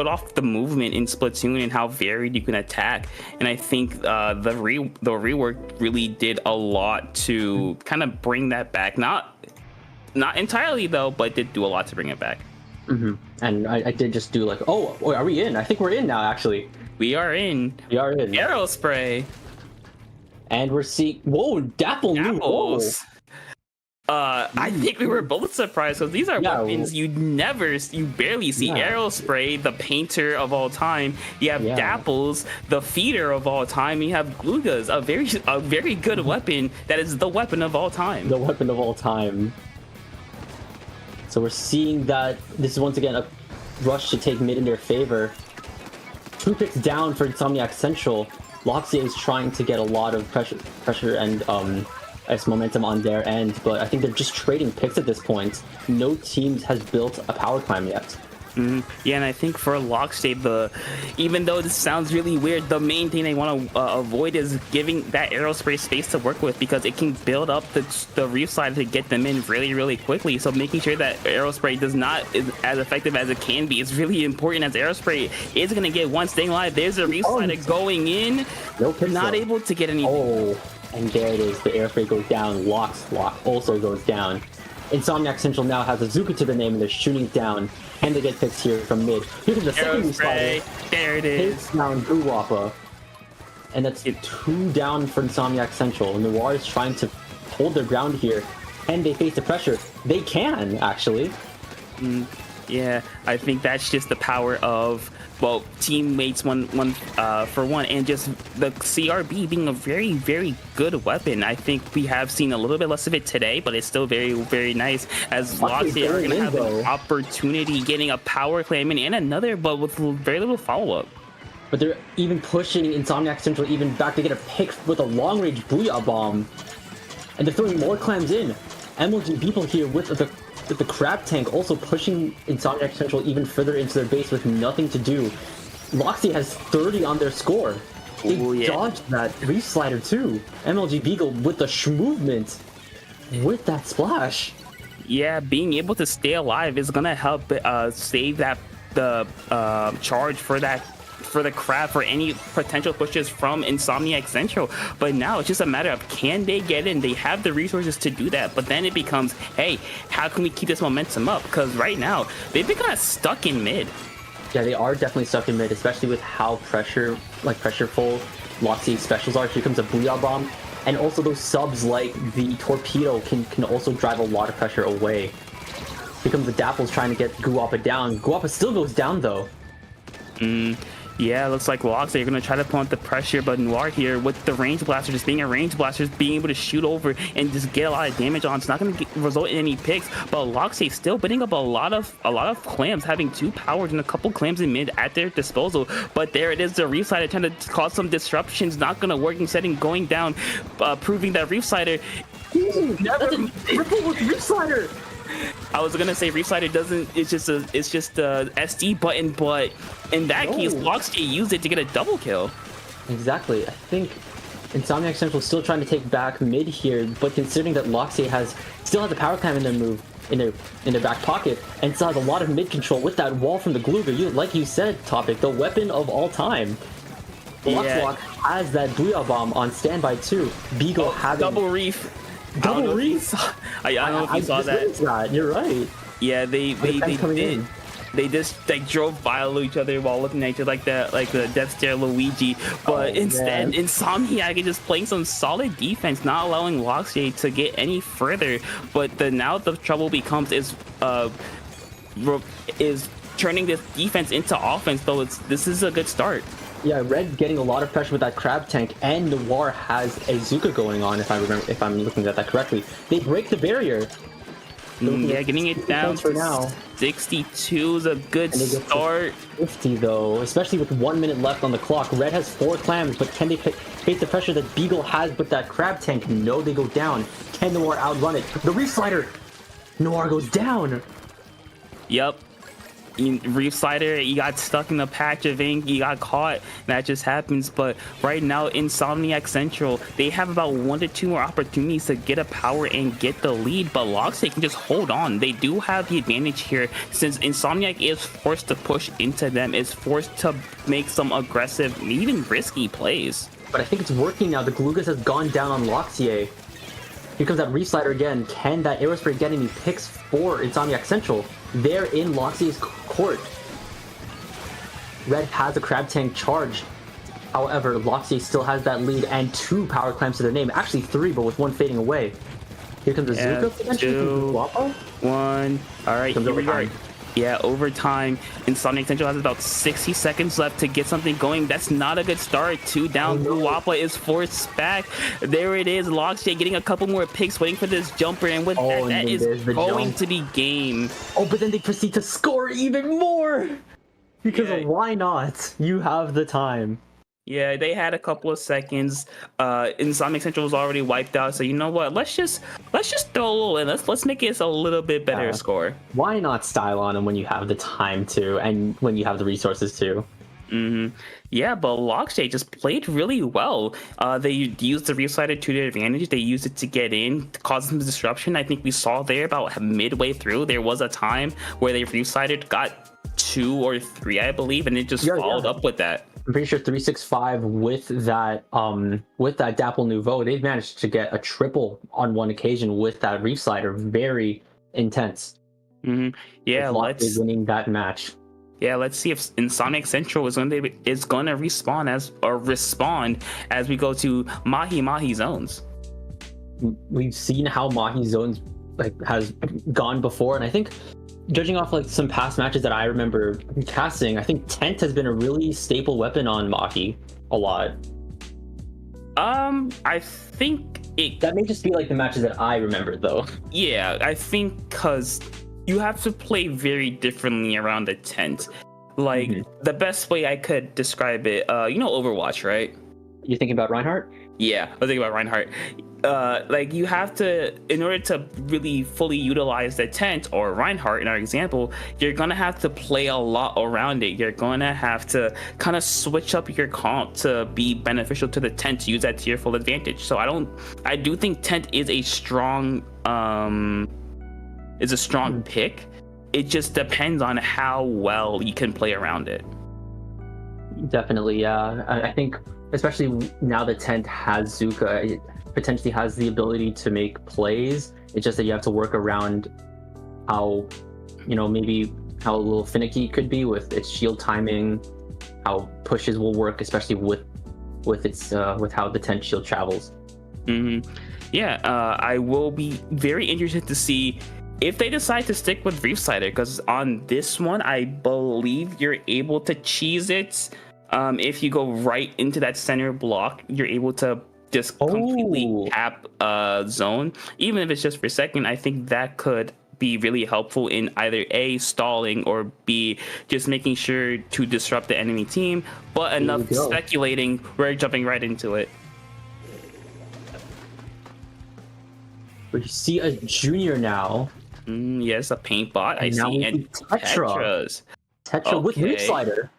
off the movement in Splatoon and how varied you can attack. And I think the rework really did a lot to kind of bring that back. Not entirely though, but did do a lot to bring it back. And I did just do like, oh, are we in? I think we're in now. Actually, we are in. Arrow spray. And we're seeing Dapples. I think we were both surprised because these are weapons you barely see. Arrow Spray, the painter of all time. You have Dapples, the feeder of all time. You have Glugas, a very good weapon that is the weapon of all time. The weapon of all time. So we're seeing that this is once again a rush to take mid in their favor. 2 picks down for Insomniac Central. LOXYAY is trying to get a lot of pressure and momentum on their end, but I think they're just trading picks at this point. No team has built a power climb yet. Yeah, and I think for LOXYAY, even though this sounds really weird, the main thing they want to avoid is giving that aerospray space to work with, because it can build up the reef slider to get them in really, really quickly. So making sure that aerospray is as effective as it can be is really important, as aerospray is going to get one staying alive. There's a reef slider going in, not able to get any. Oh, and there it is. The airspray goes down. Lock also goes down. Insomniac Central now has a Zuka to the name, and they're shooting down. And they get fixed here from mid. Here's the second slider. There it is. Takes down Guwapa. And that's 2 down for Insomniac Central. Noir is trying to hold their ground here. And they face the pressure. They can, actually. Yeah, I think that's just the power of, well, teammates one for one, and just the CRB being a very, very good weapon. I think we have seen a little bit less of it today, but it's still very, very nice, as LOXYAY are going to have an opportunity getting a power claim in and another, but with very little follow-up. But they're even pushing Insomniac Central even back to get a pick with a long-range Booyah Bomb. And they're throwing more clams in. MLG people here with the crab tank also pushing Insomniac Central even further into their base with nothing to do. LOXYAY has 30 on their score. They dodged that reef slider too. MLG Beagle with the movement with that splash. Yeah, being able to stay alive is gonna help save the charge for the crab for any potential pushes from Insomniac Central. But now it's just a matter of, can they get in? They have the resources to do that, but then it becomes, hey, how can we keep this momentum up? Because right now they've been kind of stuck in mid. Yeah, they are definitely stuck in mid, especially with how pressureful LOXYAY specials are. Here comes a Booyah Bomb, and also those subs like the Torpedo can also drive a lot of pressure away. Here comes the Dapples trying to get Guwapa down. Guwapa still goes down though. Yeah, looks like LOXYAY are going to try to put the pressure, but Noir here with the range blaster, just being a range blaster, being able to shoot over and just get a lot of damage on. It's not going to result in any picks, but LOXYAY still putting up a lot of clams, having 2 powers and a couple clams in mid at their disposal. But there it is, the reef slider trying to cause some disruptions, not going to work, instead of going down, proving that reef slider That's a triple with reef slider. I was gonna say reef slider doesn't. It's just a SD button, but in that case, LOXYAY used it to get a double kill. Exactly. I think Insomniac Central is still trying to take back mid here, but considering that LOXYAY still has a power clam in their back pocket, and still has a lot of mid control with that wall from the Glooga. Like you said, Topic, the weapon of all time. LOXLOCK has that Booyah Bomb on standby too. Beagle having double reef. Double reef. I don't know if you saw that. You're right. Yeah, they did. They just drove by each other while looking at each other like the Death Stare Luigi. But instead, Insomniac is just playing some solid defense, not allowing LOXYAY to get any further. But now the trouble becomes is turning this defense into offense. Though this is a good start. Yeah, Red getting a lot of pressure with that crab tank, and Noir has a Zuka going on. If I'm looking at that correctly, they break the barrier. Yeah, getting it down for now. 62 is a good start. 50 though, especially with 1 minute left on the clock. Red has 4 clams, but can they face the pressure that Beagle has with that crab tank? No, they go down. Can Noir outrun it? The reef slider. Noir goes down. Yep. Reef slider, you got stuck in the patch of ink, you got caught. That just happens. But right now, Insomniac Central, they have about 1 to 2 more opportunities to get a power and get the lead, but LOXYAY can just hold on. They do have the advantage here, since Insomniac is forced to push into them, is forced to make some aggressive, even risky plays. But I think it's working now. The Glugas has gone down on LOXYAY. Here comes that reef slider again. Can that aerospray get any picks for Insomniac Central? They're in LOXYAY's court. Red has a crab tank charged. However, LOXYAY still has that lead and 2 power clams to their name. Actually 3, but with 1 fading away. Here comes a Zuka potentially. 2, 1. All right, here we are. Yeah, overtime. Insomniac Central has about 60 seconds left to get something going. That's not a good start. 2 down. Guwapa is forced back. There it is. LOXYAY getting a couple more picks, waiting for this jumper, and with that is going to be game. Oh, but then they proceed to score even more! Because why not? You have the time. Yeah, they had a couple of seconds. Insomniac Central was already wiped out, so you know what? Let's just throw a little in. Let's make it a little bit better score. Why not style on them when you have the time to, and when you have the resources to? Yeah, but LOXYAY just played really well. They used the reflexer to their advantage. They used it to get in, to cause some disruption. I think we saw there about midway through, there was a time where they reflexed, got 2 or 3, I believe, and it just followed up with that. I'm pretty sure 365 with that Dapple Nouveau, they've managed to get a triple on one occasion with that reef slider. Very intense. Yeah, let's winning that match. Yeah, let's see if Insomniac Central is going to respond as we go to Mahi zones. We've seen how Mahi zones has gone before, and I think, judging off some past matches that I remember casting, I think Tent has been a really staple weapon on Mahi a lot. I think that may just be the matches that I remember, though. Yeah, I think because you have to play very differently around the tent. The best way I could describe it, Overwatch, right? You're thinking about Reinhardt? Yeah, I was thinking about Reinhardt. You have to, in order to really fully utilize the tent, or Reinhardt in our example, you're gonna have to play a lot around it. You're gonna have to kind of switch up your comp to be beneficial to the tent, to use that to your full advantage. So I do think tent is a strong pick. It just depends on how well you can play around it. Definitely, yeah. I think, especially now that Tent has Zuka, it potentially has the ability to make plays. It's just that you have to work around how, maybe how a little finicky it could be with its shield timing, how pushes will work, especially with how the Tent shield travels. Yeah, I will be very interested to see if they decide to stick with Reef Slider, because on this one, I believe you're able to cheese it. If you go right into that center block, you're able to just completely cap zone. Even if it's just for a second, I think that could be really helpful in either A, stalling, or B, just making sure to disrupt the enemy team. But enough speculating, we're jumping right into it. We see a junior now. Yes, a paint bot. I see. And Tetra with Reef Slider.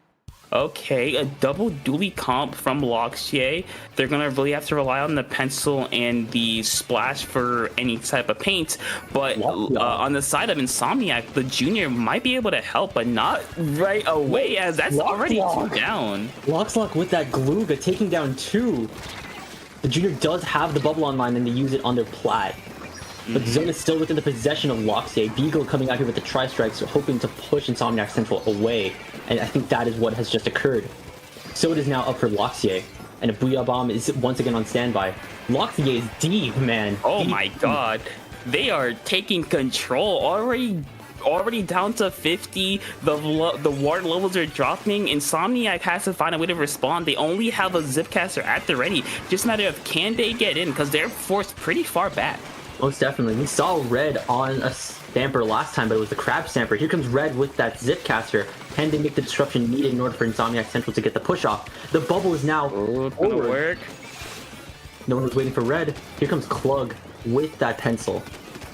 Okay, a double dually comp from LOXYAY. They're gonna really have to rely on the pencil and the splash for any type of paint. But on the side of Insomniac, the junior might be able to help, but not right away, as that's already 2 down. LOXYAY with that Glooga taking down 2. The junior does have the bubble online, and they use it on their plat. But the zone is still within the possession of LOXYAY. Beagle coming out here with the tri-strikes, hoping to push Insomniac Central away. And I think that is what has just occurred. So it is now up for LOXYAY. And a Booyah Bomb is once again on standby. LOXYAY is deep, man. Oh my god. They are taking control. Already down to 50. The ward levels are dropping. Insomniac has to find a way to respond. They only have a Zipcaster at the ready. Just a matter of, can they get in? Because they're forced pretty far back. Most definitely. We saw Red on a Stamper last time, but it was the Crab Stamper. Here comes Red with that Zipcaster. Can they make the disruption needed in order for Insomniac Central to get the push off? The bubble is now gonna work. No one was waiting for Red. Here comes Klug with that pencil.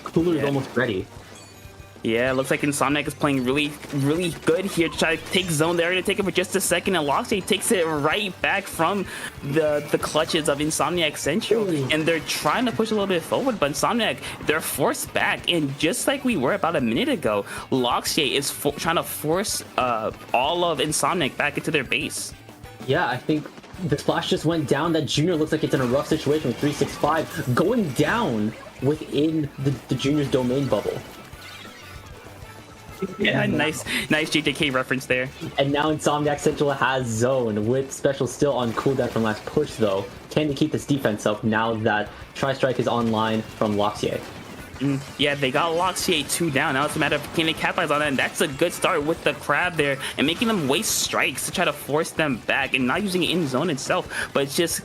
Cooler is almost ready. Yeah, it looks like Insomniac is playing really, really good here to try to take zone. They're going to take it for just a second, and LOXYAY takes it right back from the clutches of Insomniac Central. And they're trying to push a little bit forward, but Insomniac, they're forced back. And just like we were about a minute ago, LOXYAY is trying to force all of Insomniac back into their base. Yeah, I think the splash just went down. That junior looks like it's in a rough situation with 365 going down within the junior's domain bubble. Yeah, nice JJK reference there. And now Insomniac Central has zone with special still on cooldown from last push, though. Can they keep this defense up now that Tri-Strike is online from LOXYAY? Yeah, they got LOXYAY 2 down. Now it's a matter of, can they capitalize on that? And that's a good start with the crab there and making them waste strikes to try to force them back and not using it in zone itself. But it's just,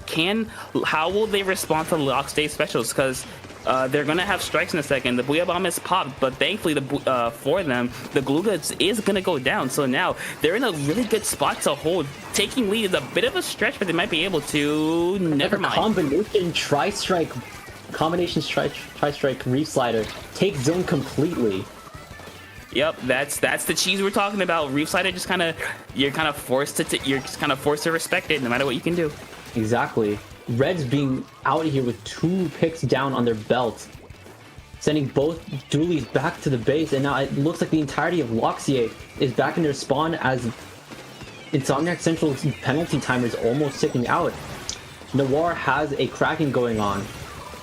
how will they respond to LOXYAY specials? Because they're gonna have strikes in a second. The Booyah Bomb is popped, but thankfully for them, the Glooga is gonna go down. So now they're in a really good spot to hold. Taking lead is a bit of a stretch, but they might be able to. Never mind. Combination tri-strike Reef Slider take zone completely. Yep, that's the cheese we're talking about. Reef Slider just you're kind of forced to respect it no matter what you can do. Exactly. Reds being out here with 2 picks down on their belt, sending both dualies back to the base, and now it looks like the entirety of LOXYAY is back in their spawn as Insomniac Central's penalty timer is almost ticking out. Noir has a Kraken going on,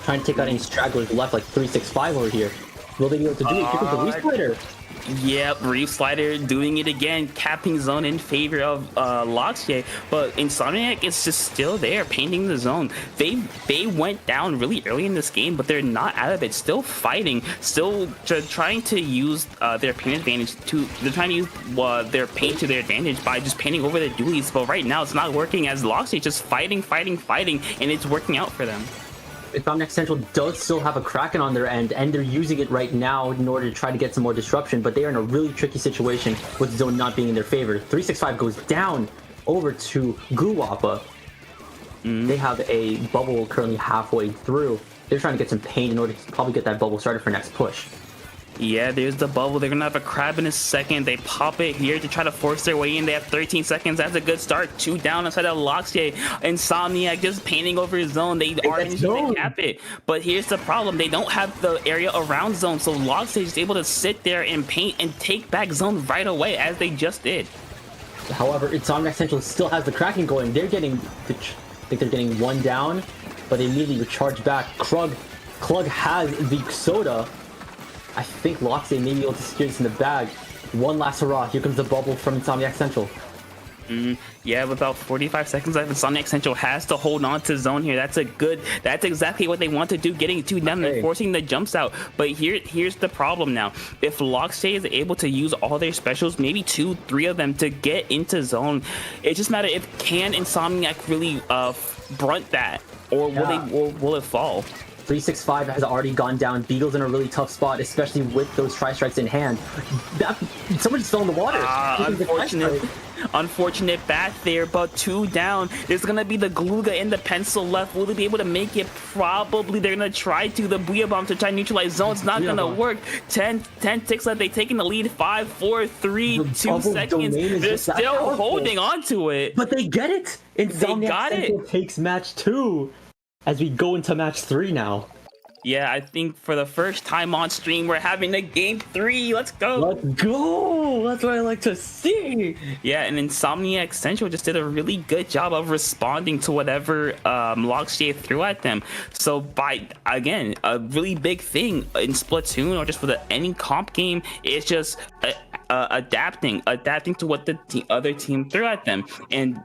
trying to take out any stragglers left, like 365 over here. Will they be able to do it? Here comes the Reef Slider. Yep, Reef Slider doing it again, capping zone in favor of LOXYAY, but Insomniac is just still there, painting the zone. They went down really early in this game, but they're not out of it. Still fighting, still trying to use their paint advantage. They're trying to use their paint to their advantage by just painting over their dualies. But right now, it's not working as LOXYAY just fighting, and it's working out for them. Insomniac Central does still have a Kraken on their end, and they're using it right now in order to try to get some more disruption, but they are in a really tricky situation with zone not being in their favor. 365 goes down over to Guwapa. They have a bubble currently halfway through. They're trying to get some paint in order to probably get that bubble started for next push. Yeah, there's the bubble. They're gonna have a crab in a second. They pop it here to try to force their way in. They have 13 seconds. That's a good start. 2 down inside of LOXYAY. Insomniac just painting over his zone. They are going to cap it. But here's the problem. They don't have the area around zone. So LOXYAY is able to sit there and paint and take back zone right away, as they just did. However, Insomniac Central still has the Kraken going. They're getting, I think they're getting 1 down, but they immediately recharge back. Klug has the soda. I think LOXYAY may be able to secure this in the bag. One last hurrah. Here comes the bubble from Insomniac Central. Yeah, with about 45 seconds left, Insomniac Central has to hold on to zone here. That's exactly what they want to do, getting 2 down and forcing the jumps out. But here's the problem now. If LOXYAY is able to use all their specials, maybe 2, 3 of them, to get into zone, it just matters if can Insomniac really brunt that, or will it fall? 365 has already gone down. Beagle's in a really tough spot, especially with those tri-strikes in hand. Someone just fell in the water. Unfortunate bat there, but 2 down. There's gonna be the Glooga and the pencil left. Will they be able to make it? Probably. They're gonna try to. The Booyah Bomb to try to neutralize zone. It's not gonna work. 10 ticks left. They taking the lead. 5, 4, 3, 2 seconds. They're still holding on to it. But they get it. Insomniac Central takes match 2. As we go into match 3 now. Yeah, I think for the first time on stream, we're having a game 3. Let's go. Let's go. That's what I like to see. Yeah, and Insomniac Central just did a really good job of responding to whatever LOXYAY threw at them. So by, again, a really big thing in Splatoon or just for any comp game is just adapting to what the other team threw at them. And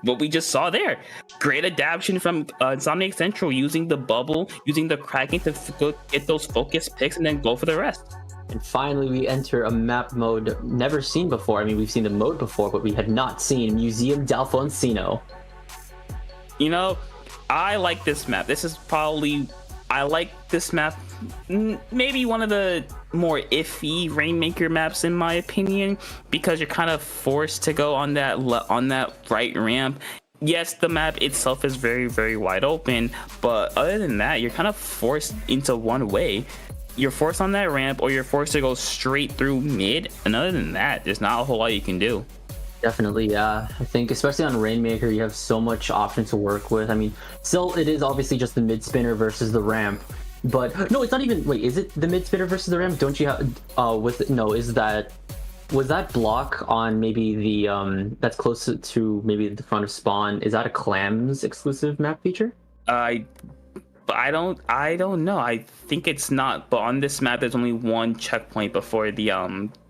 what we just saw there, great adaptation from Insomniac Central, using the bubble, using the Kraken to go get those focus picks and then go for the rest. And finally, we enter a map mode never seen before. I mean, we've seen the mode before, but we had not seen Museum d'Alfonsino. You know, I like this map. I like this map. Maybe one of the more iffy Rainmaker maps in my opinion, because you're kind of forced to go on that right ramp. Yes, the map itself is very, very wide open, but other than that, you're kind of forced into one way. You're forced on that ramp, or you're forced to go straight through mid, and other than that, there's not a whole lot you can do. Definitely, yeah. I think especially on Rainmaker, you have so much option to work with. I mean, still, it is obviously just the mid spinner versus the ramp. But no, it's not even. Wait, is it the mid spinner versus the ramp? Don't you have? Was that block on maybe the that's close to maybe the front of spawn? Is that a Clams exclusive map feature? I don't know. I think it's not. But on this map, there's only 1 checkpoint before the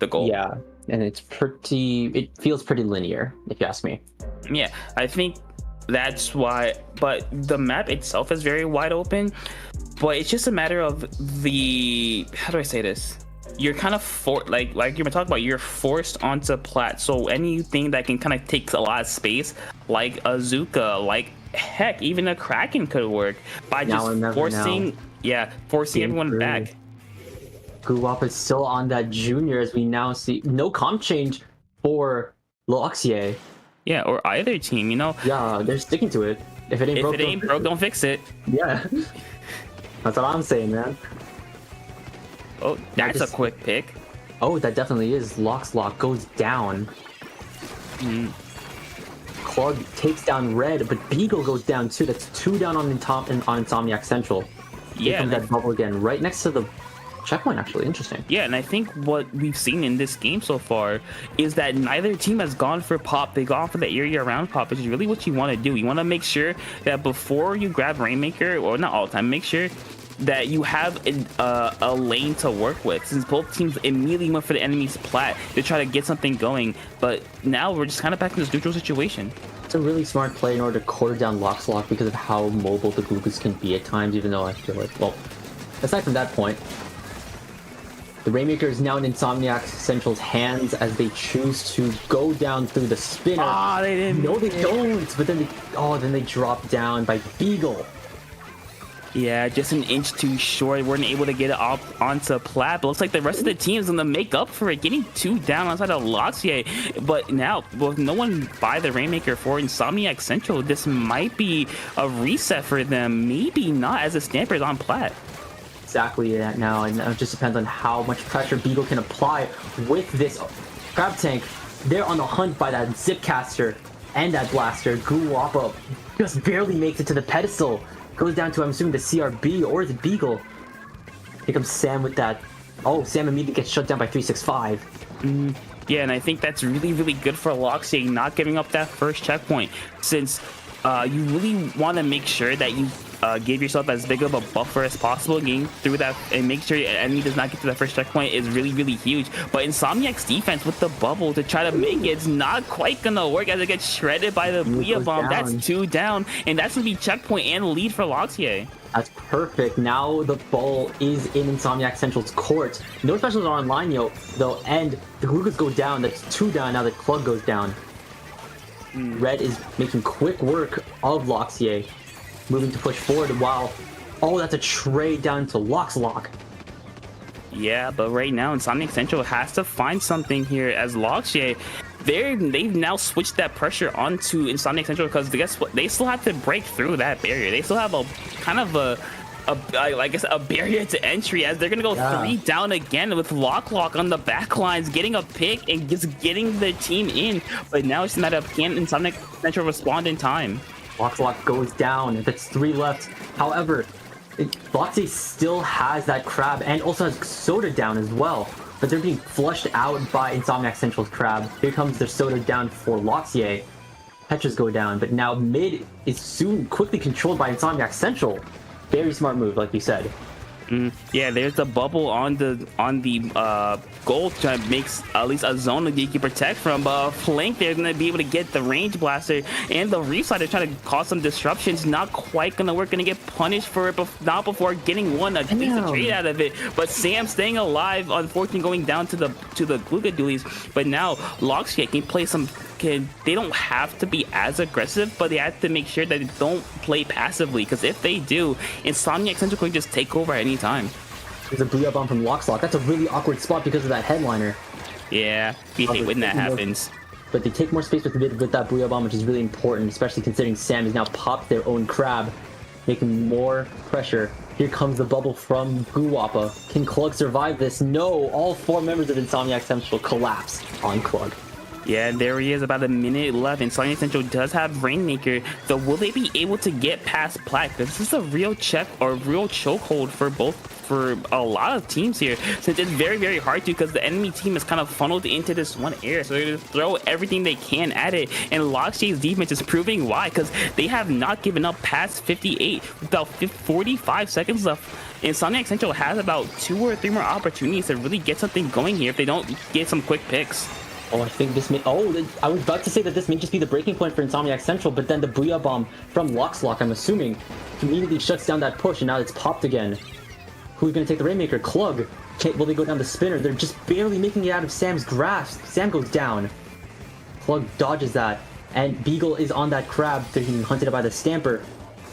goal. Yeah, and it feels pretty linear, if you ask me. Yeah, I think that's why. But the map itself is very wide open. But it's just a matter of how do I say this? You're kind of like you've been talking about, you're forced onto plat. So anything that can kind of take a lot of space, like a Zuka, like heck, even a Kraken could work by just forcing Yeah, forcing everyone back. Guwap is still on that junior as we now see no comp change for LOXYAY. Yeah, or either team, you know. Yeah, they're sticking to it. If it ain't broke, don't fix it. Yeah, that's what I'm saying, man. Oh, that's a quick pick. Oh, that definitely is. LOXLOCK goes down. Clug takes down Red, but Beagle goes down too. That's 2 down on Insomniac Central. Here comes that bubble again, right next to the checkpoint, actually. Interesting. Yeah, and I think what we've seen in this game so far is that neither team has gone for pop. They've gone for the area around pop, which is really what you want to do. You want to make sure that before you grab Rainmaker, or not all the time, make sure that you have a lane to work with, since both teams immediately went for the enemy's plat to try to get something going. But now we're just kind of back in this neutral situation. It's a really smart play in order to quarter down LOXLOCK because of how mobile the Glugas can be at times, even though I feel like, well, aside from that point, the Rainmaker is now in Insomniac Central's hands as they choose to go down through the spinner. Ah, they didn't. No, they don't. But then they drop down by Beagle. Yeah, just an inch too short. Weren't able to get it off onto plat. But looks like the rest of the team is gonna make up for it, getting 2 down outside of LOXYAY. But now, with no one by the Rainmaker for Insomniac Central, this might be a reset for them. Maybe not, as the Stamper is on plat. Exactly that now, and it just depends on how much pressure Beagle can apply with this Crab Tank. They're on the hunt by that Zipcaster and that Blaster. Guwapa just barely makes it to the pedestal. Goes down to, I'm assuming, the CRB, or is it Beagle? Here comes Sam with that. Oh, Sam immediately gets shut down by 365. Yeah, and I think that's really, really good for LOXYAY not giving up that first checkpoint, since you really want to make sure that you give yourself as big of a buffer as possible getting through that, and make sure the enemy does not get to that first checkpoint is really, really huge. But Insomniac's defense with the bubble to try to make it's not quite gonna work, as it gets shredded by the Booyah Bomb. That's 2 down, and that's gonna be checkpoint and lead for LOXYAY. That's perfect. Now the ball is in Insomniac Central's court. No specials are online, though, and the Glugas go down. That's 2 down. Now the Club goes down. Red is making quick work of LOXYAY, moving to push forward while... Oh, that's a trade down to LOXLOCK. Yeah, but right now Insomniac Central has to find something here, as LOXYAY, they've now switched that pressure onto Insomniac Central, because guess what? They still have to break through that barrier. They still have a kind of I guess a barrier to entry, as they're gonna go 3 down again with LOXLOCK on the back lines, getting a pick and just getting the team in. But now it's a matter of, can Insomniac Central respond in time? LOXLOCK goes down. That's 3 left. However, LOXYAY still has that Crab and also has Soda down as well. But they're being flushed out by Insomniac Central's Crab. Here comes their Soda down for LOXYAY. Petras go down, but now mid is soon quickly controlled by Insomniac Central. Very smart move, like you said. Yeah, there's the bubble on the goal to makes at least a zone that you can protect from. But flank, they're gonna be able to get the range blaster, and the Reefside are trying to cause some disruptions. Not quite gonna work. Gonna get punished for it, not before getting a decent trade out of it. But Sam staying alive, unfortunately going down to the Gluga Doolies. But now LOXYAY can play some. They don't have to be as aggressive, but they have to make sure that they don't play passively, because if they do, Insomniac Central can just take over at any time. There's a Booyah Bomb from LOXLOCK. That's a really awkward spot because of that headliner. Yeah, we hate when that happens. But they take more space with that Booyah Bomb, which is really important, especially considering Sam has now popped their own Crab, making more pressure. Here comes the bubble from Guwapa. Can Clug survive this? No! All 4 members of Insomniac Central collapse on Clug. Yeah, there he is, about a minute left. Insomniac Central does have Rainmaker, so will they be able to get past plat? This is a real check or real chokehold for a lot of teams here, since it's very, very hard to, because the enemy team is kind of funneled into this one area, so they're going to throw everything they can at it. And LOXYAY's defense is proving why, because they have not given up past 58 without 45 seconds left. Insomniac Central has about 2 or 3 more opportunities to really get something going here if they don't get some quick picks. Oh, I think this may... Oh, I was about to say that this may just be the breaking point for Insomniac Central, but then the Booyah Bomb from LOXLOCK, I'm assuming, immediately shuts down that push, and now it's popped again. Who's going to take the Rainmaker? Clug. Will they go down the spinner? They're just barely making it out of Sam's grasp. Sam goes down. Clug dodges that, and Beagle is on that Crab. They're being hunted by the Stamper.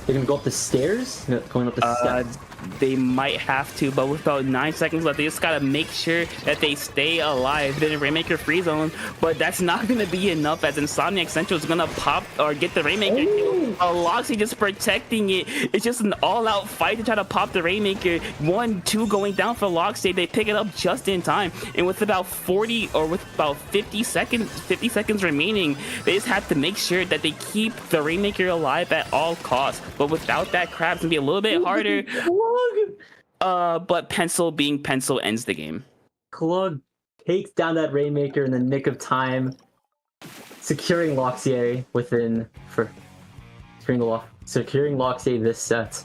They're going to go up the stairs? Going up the steps? they might have to, but with about 9 seconds left, they just gotta make sure that they stay alive. Then Rainmaker free zone, but that's not gonna be enough as Insomniac Central is gonna pop or get the Rainmaker kill. LOXYAY just protecting it. It's just an all-out fight to try to pop the Rainmaker. 1-2 going down for LOXYAY. They pick it up just in time, and with about 50 seconds remaining, they just have to make sure that they keep the Rainmaker alive at all costs. But without that, Crab's gonna be a little bit harder. But Pencil being Pencil ends the game. Klug takes down that Rainmaker in the nick of time, securing LOXYAY securing LOXYAY this set.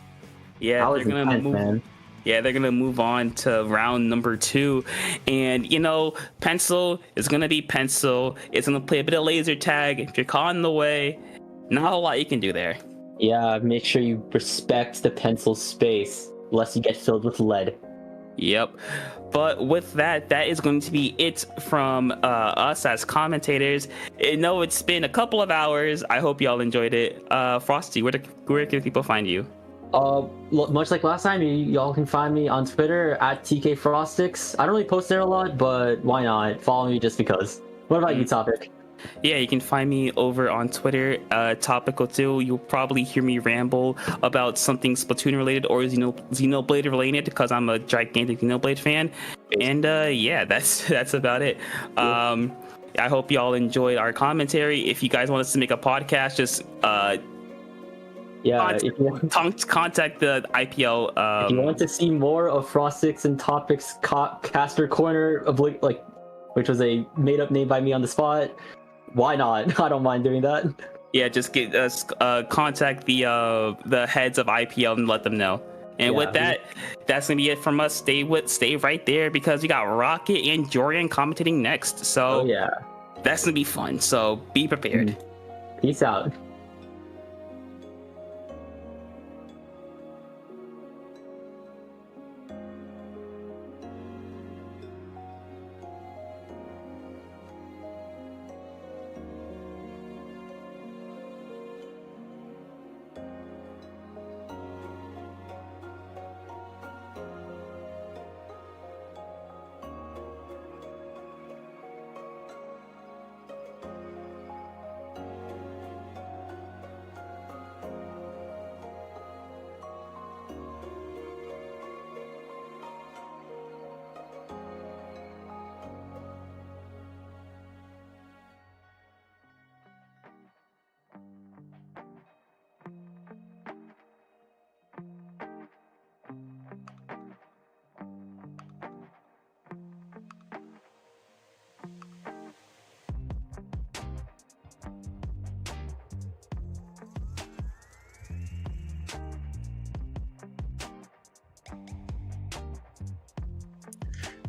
Yeah, they're gonna move. Man. Yeah, they're gonna move on to round number 2, and you know, Pencil is gonna be Pencil. It's gonna play a bit of laser tag. If you're caught in the way, not a lot you can do there. Yeah, make sure you respect the Pencil space, lest you get filled with lead. Yep. But with that, that is going to be it from us as commentators. I know it's been a couple of hours. I hope y'all enjoyed it. Frosty, where can people find you? Much like last time, y'all can find me on Twitter at TKFrostix. I don't really post there a lot, but why not? Follow me just because. What about you, Topic? Yeah, you can find me over on Twitter, Topical too. You'll probably hear me ramble about something Splatoon related or Xenoblade related because I'm a gigantic Xenoblade fan. And yeah, that's about it. I hope y'all enjoyed our commentary. If you guys want us to make a podcast, just contact the IPL. If you want to see more of Frostix and Topic's Caster Corner, which was a made-up name by me on the spot, why not? I don't mind doing that. Yeah, just get us contact the heads of IPL and let them know. And with that, that's gonna be it from us. Stay right there because we got Rocket and Jorian commentating next. So that's gonna be fun. So be prepared. Peace out.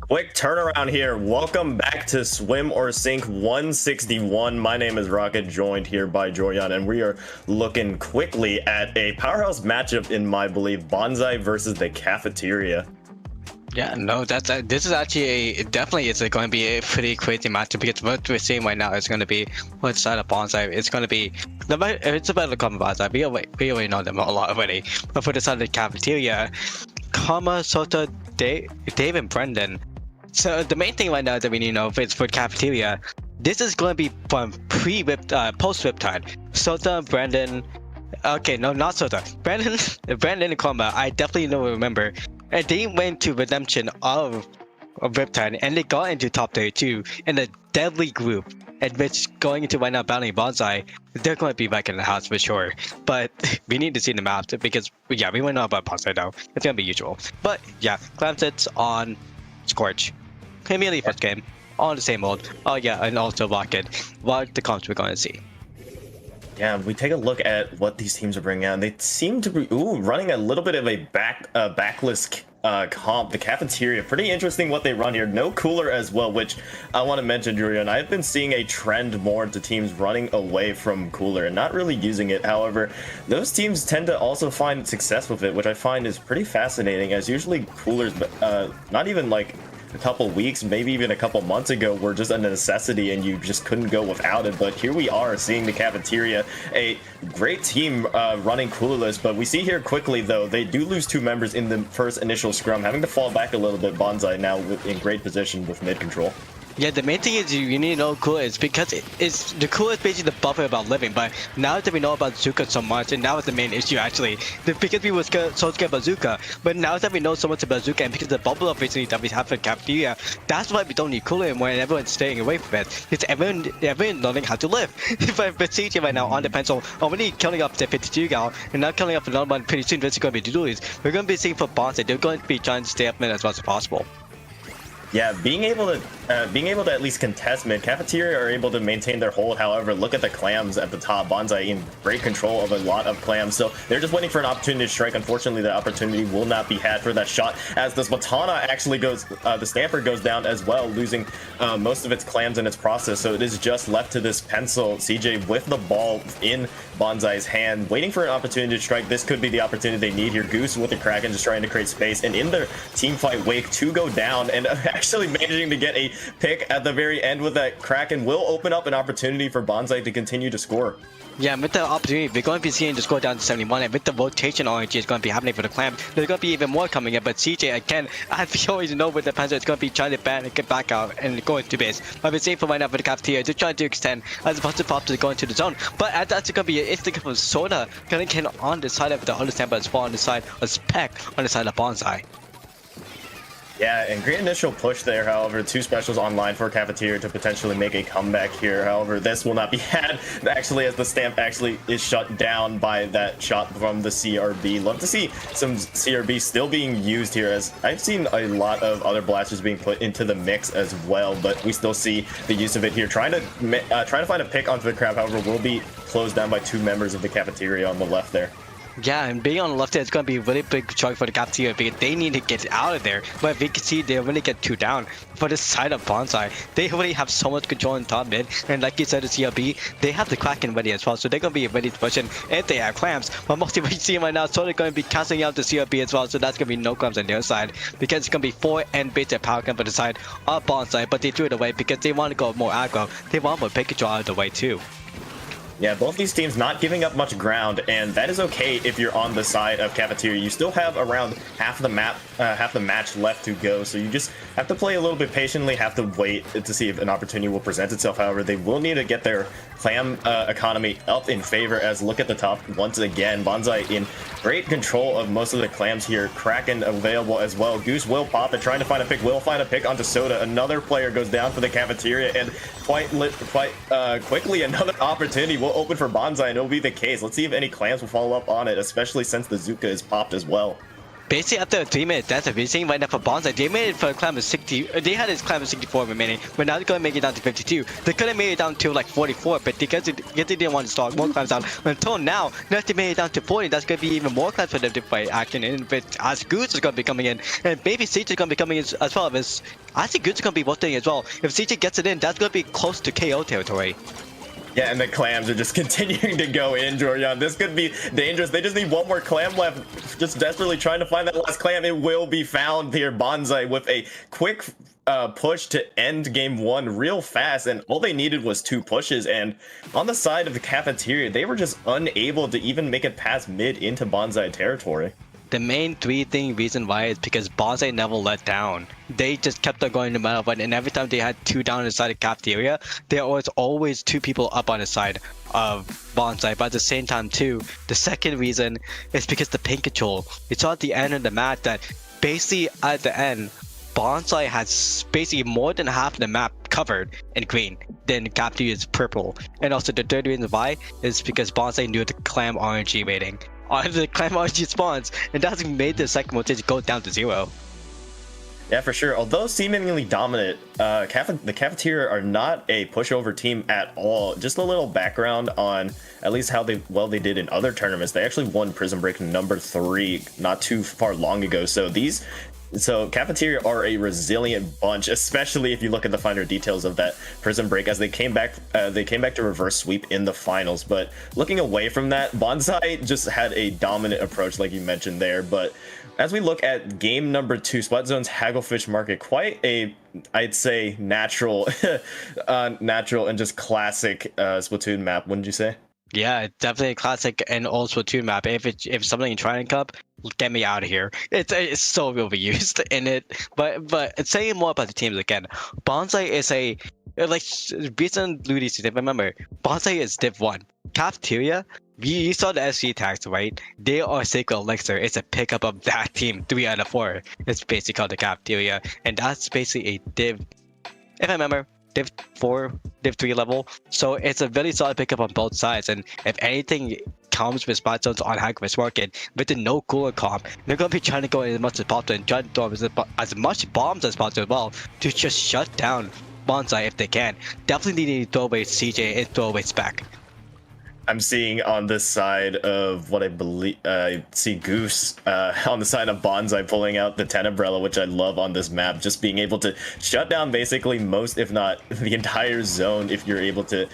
Quick turnaround here. Welcome back to Swim or Sink 161. My name is Rocket, joined here by Jorian, and we are looking quickly at a powerhouse matchup in my belief, Bonsai versus the Cafeteria. Yeah, no, this is actually it's going to be a pretty crazy matchup because what we're seeing right now is going to be which side of Bonsai. It's going to be it's about to come Bonsai. We already know them a lot already. But for the side of the Cafeteria, Karma, Sota, Dave, and Brendan. So the main thing right now that we need to know is for Cafeteria, this is going to be from post-Riptide. Sota, Brandon, okay, no, not Sota. Brandon and Karma, I definitely remember. And they went to Redemption of Riptide, and they got into top 32 in a deadly group, at which going into right now battling Bonsai, they're going to be back in the house for sure. But we need to see the map because, yeah, we won't know about Bonsai now. It's going to be usual. But yeah, Clam sits on Scorch. Immediately first game, on the same old. Oh yeah, and also Rocket. What the comps we're going to see. Yeah, we take a look at what these teams are bringing out. They seem to be running a little bit of a backless comp. The Cafeteria, pretty interesting what they run here. No cooler as well, which I want to mention, Julian. I've been seeing a trend more to teams running away from cooler and not really using it. However, those teams tend to also find success with it, which I find is pretty fascinating, as usually coolers, not even like couple weeks, maybe even a couple months ago, were just a necessity and you just couldn't go without it. But here we are seeing the Cafeteria, a great team running Clueless. But we see here quickly, though, they do lose 2 members in the first initial scrum, having to fall back a little bit. Bonsai now in great position with mid control. Yeah, the main thing is you need to know cool is because it's the cool is basically the buffer about living. But now that we know about Zuka so much, and now it's the main issue actually, because we were so scared about Zuka. But now that we know so much about Zuka, and because the bubble of recently that we have for Cafeteria, that's why we don't need cooler anymore, and everyone's staying away from it. It's everyone learning how to live. But CJ right now on the pencil, already killing up the 52 gal, and now killing up another one pretty soon. What's going to be duties? We're going to be seeing for bonsai. They're going to be trying to stay up mid as much as possible. Yeah, being able to at least contest mid, Cafeteria are able to maintain their hold. However, look at the clams at the top. Bonsai in great control of a lot of clams, so they're just waiting for an opportunity to strike. Unfortunately, the opportunity will not be had for that shot, as the Splatana actually goes, the Stamper goes down as well, losing most of its clams in its process. So it is just left to this pencil. CJ with the ball in Bonsai's hand, waiting for an opportunity to strike. This could be the opportunity they need here. Goose with the Kraken just trying to create space, and in their team fight wake, 2 go down, and actually managing to get a pick at the very end with that Kraken will open up an opportunity for Bonsai to continue to score. Yeah, with the opportunity, we're going to be seeing the score down to 71, and with the rotation RNG is going to be happening for the clam, there's going to be even more coming in. But CJ, again, as we always know with the Panzer, it's going to be trying to ban and get back out and go into base. But we're seeing for right now for the Cafeteria, just trying to extend as opposed to pop to go into the zone. But that's going to be an instant of Soda going to get on the side of the other Stamper as well on the side of Spec on the side of Bonsai. Yeah, and great initial push there. However, 2 specials online for Cafeteria to potentially make a comeback here. However, this will not be had actually, as the Stamp actually is shut down by that shot from the CRB. Love to see some CRB still being used here, as I've seen a lot of other blasters being put into the mix as well, but we still see the use of it here. Trying to find a pick onto the crab, however, will be closed down by 2 members of the Cafeteria on the left there. Yeah, and being on the left there, it's going to be a really big choice for the Cafeteria because they need to get out of there. But we can see they really get 2 down. For the side of Bonsai, they already have so much control in top mid. And like you said, the CRB, they have the Kraken ready as well. So they're going to be ready to push in if they have clams. But mostly what you see right now, so they're going to be casting out the CRB as well. So that's going to be no clams on their side. Because it's going to be 4 and base their power cam for the side of Bonsai. But they threw it away because they want to go more aggro. They want more pick control out of the way too. Yeah, both these teams not giving up much ground, and that is okay if you're on the side of Cafeteria. You still have around half the map, half the match left to go, so you just have to play a little bit patiently, have to wait to see if an opportunity will present itself. However, they will need to get their clam economy up in favor, as look at the top once again. Bonsai in great control of most of the clams here. Kraken available as well. Goose will pop it, trying to find a pick, will find a pick onto Soda. Another player goes down for the Cafeteria, and quite quickly another opportunity will open for Bonsai, and it'll be the case. Let's see if any clams will follow up on it, especially since the Zuka is popped as well. Basically, after a 3-minute death, we're seeing right now for Bonsai, they made it for a clam of 60. They had his clam of 64 remaining, but now they're going to make it down to 52. They could have made it down to like 44, but because they didn't want to start more clams out until now they made it down to 40. That's going to be even more clams for them to fight action in. But as Goose is going to be coming in, and maybe CJ is going to be coming in as well. I think Goose is going to be rotating as well. If CJ gets it in, that's going to be close to KO territory. Yeah, and the clams are just continuing to go in, Jorjan. This could be dangerous. They just need one more clam left. Just desperately trying to find that last clam. It will be found here. Bonsai with a quick push to end game 1 real fast, and all they needed was 2 pushes. And on the side of the Cafeteria, they were just unable to even make it past mid into Bonsai territory. The main 3-thing reason why is because Bonsai never let down. They just kept on going no matter what, and every time they had 2 down on the side of Cafeteria, there was always 2 people up on the side of Bonsai. But at the same time too, the second reason is because the pink control. We saw at the end of the match that basically at the end, Bonsai has basically more than half the map covered in green, then Cafeteria is purple. And also the third reason why is because Bonsai knew the clam RNG rating. The clam RNG spawns, and that's made the second rotation go down to 0. Yeah, for sure. Although seemingly dominant, the Cafeteria are not a pushover team at all. Just a little background on at least how they did in other tournaments. They actually won Prison Break number 3 not too far long ago. So Cafeteria are a resilient bunch, especially if you look at the finer details of that Prison Break, as they came back to reverse sweep in the finals. But looking away from that, Bonsai just had a dominant approach, like you mentioned there. But as we look at game number 2, Splatzone's Hagglefish Market, quite a, I'd say, natural, natural and just classic Splatoon map, wouldn't you say? Yeah, definitely a classic and old Splatoon map. If something in Triton Cup, get me out of here. It's so overused in it. But saying more about the teams again, Bonsai is a like recent Ludi's. Remember, Bonsai is Div 1. Cafeteria, you saw the SG tags, right? They are Sacred Elixir. It's a pickup of that team, 3 out of 4. It's basically called the Cafeteria, and that's basically a Div. If I remember, Div 4, Div 3 level. So it's a really solid pickup on both sides. And if anything comes with spot zones on Hagglefish Market, with the no cooler comp, they're going to be trying to go in as much as possible and try to throw as much bombs as possible as well to just shut down Bonsai if they can. Definitely need to throw away CJ and throw away Spec. I'm seeing on this side of what I believe, see Goose on the side of Bonsai pulling out the Tenebrella, which I love on this map. Just being able to shut down basically most, if not the entire zone, if you're able to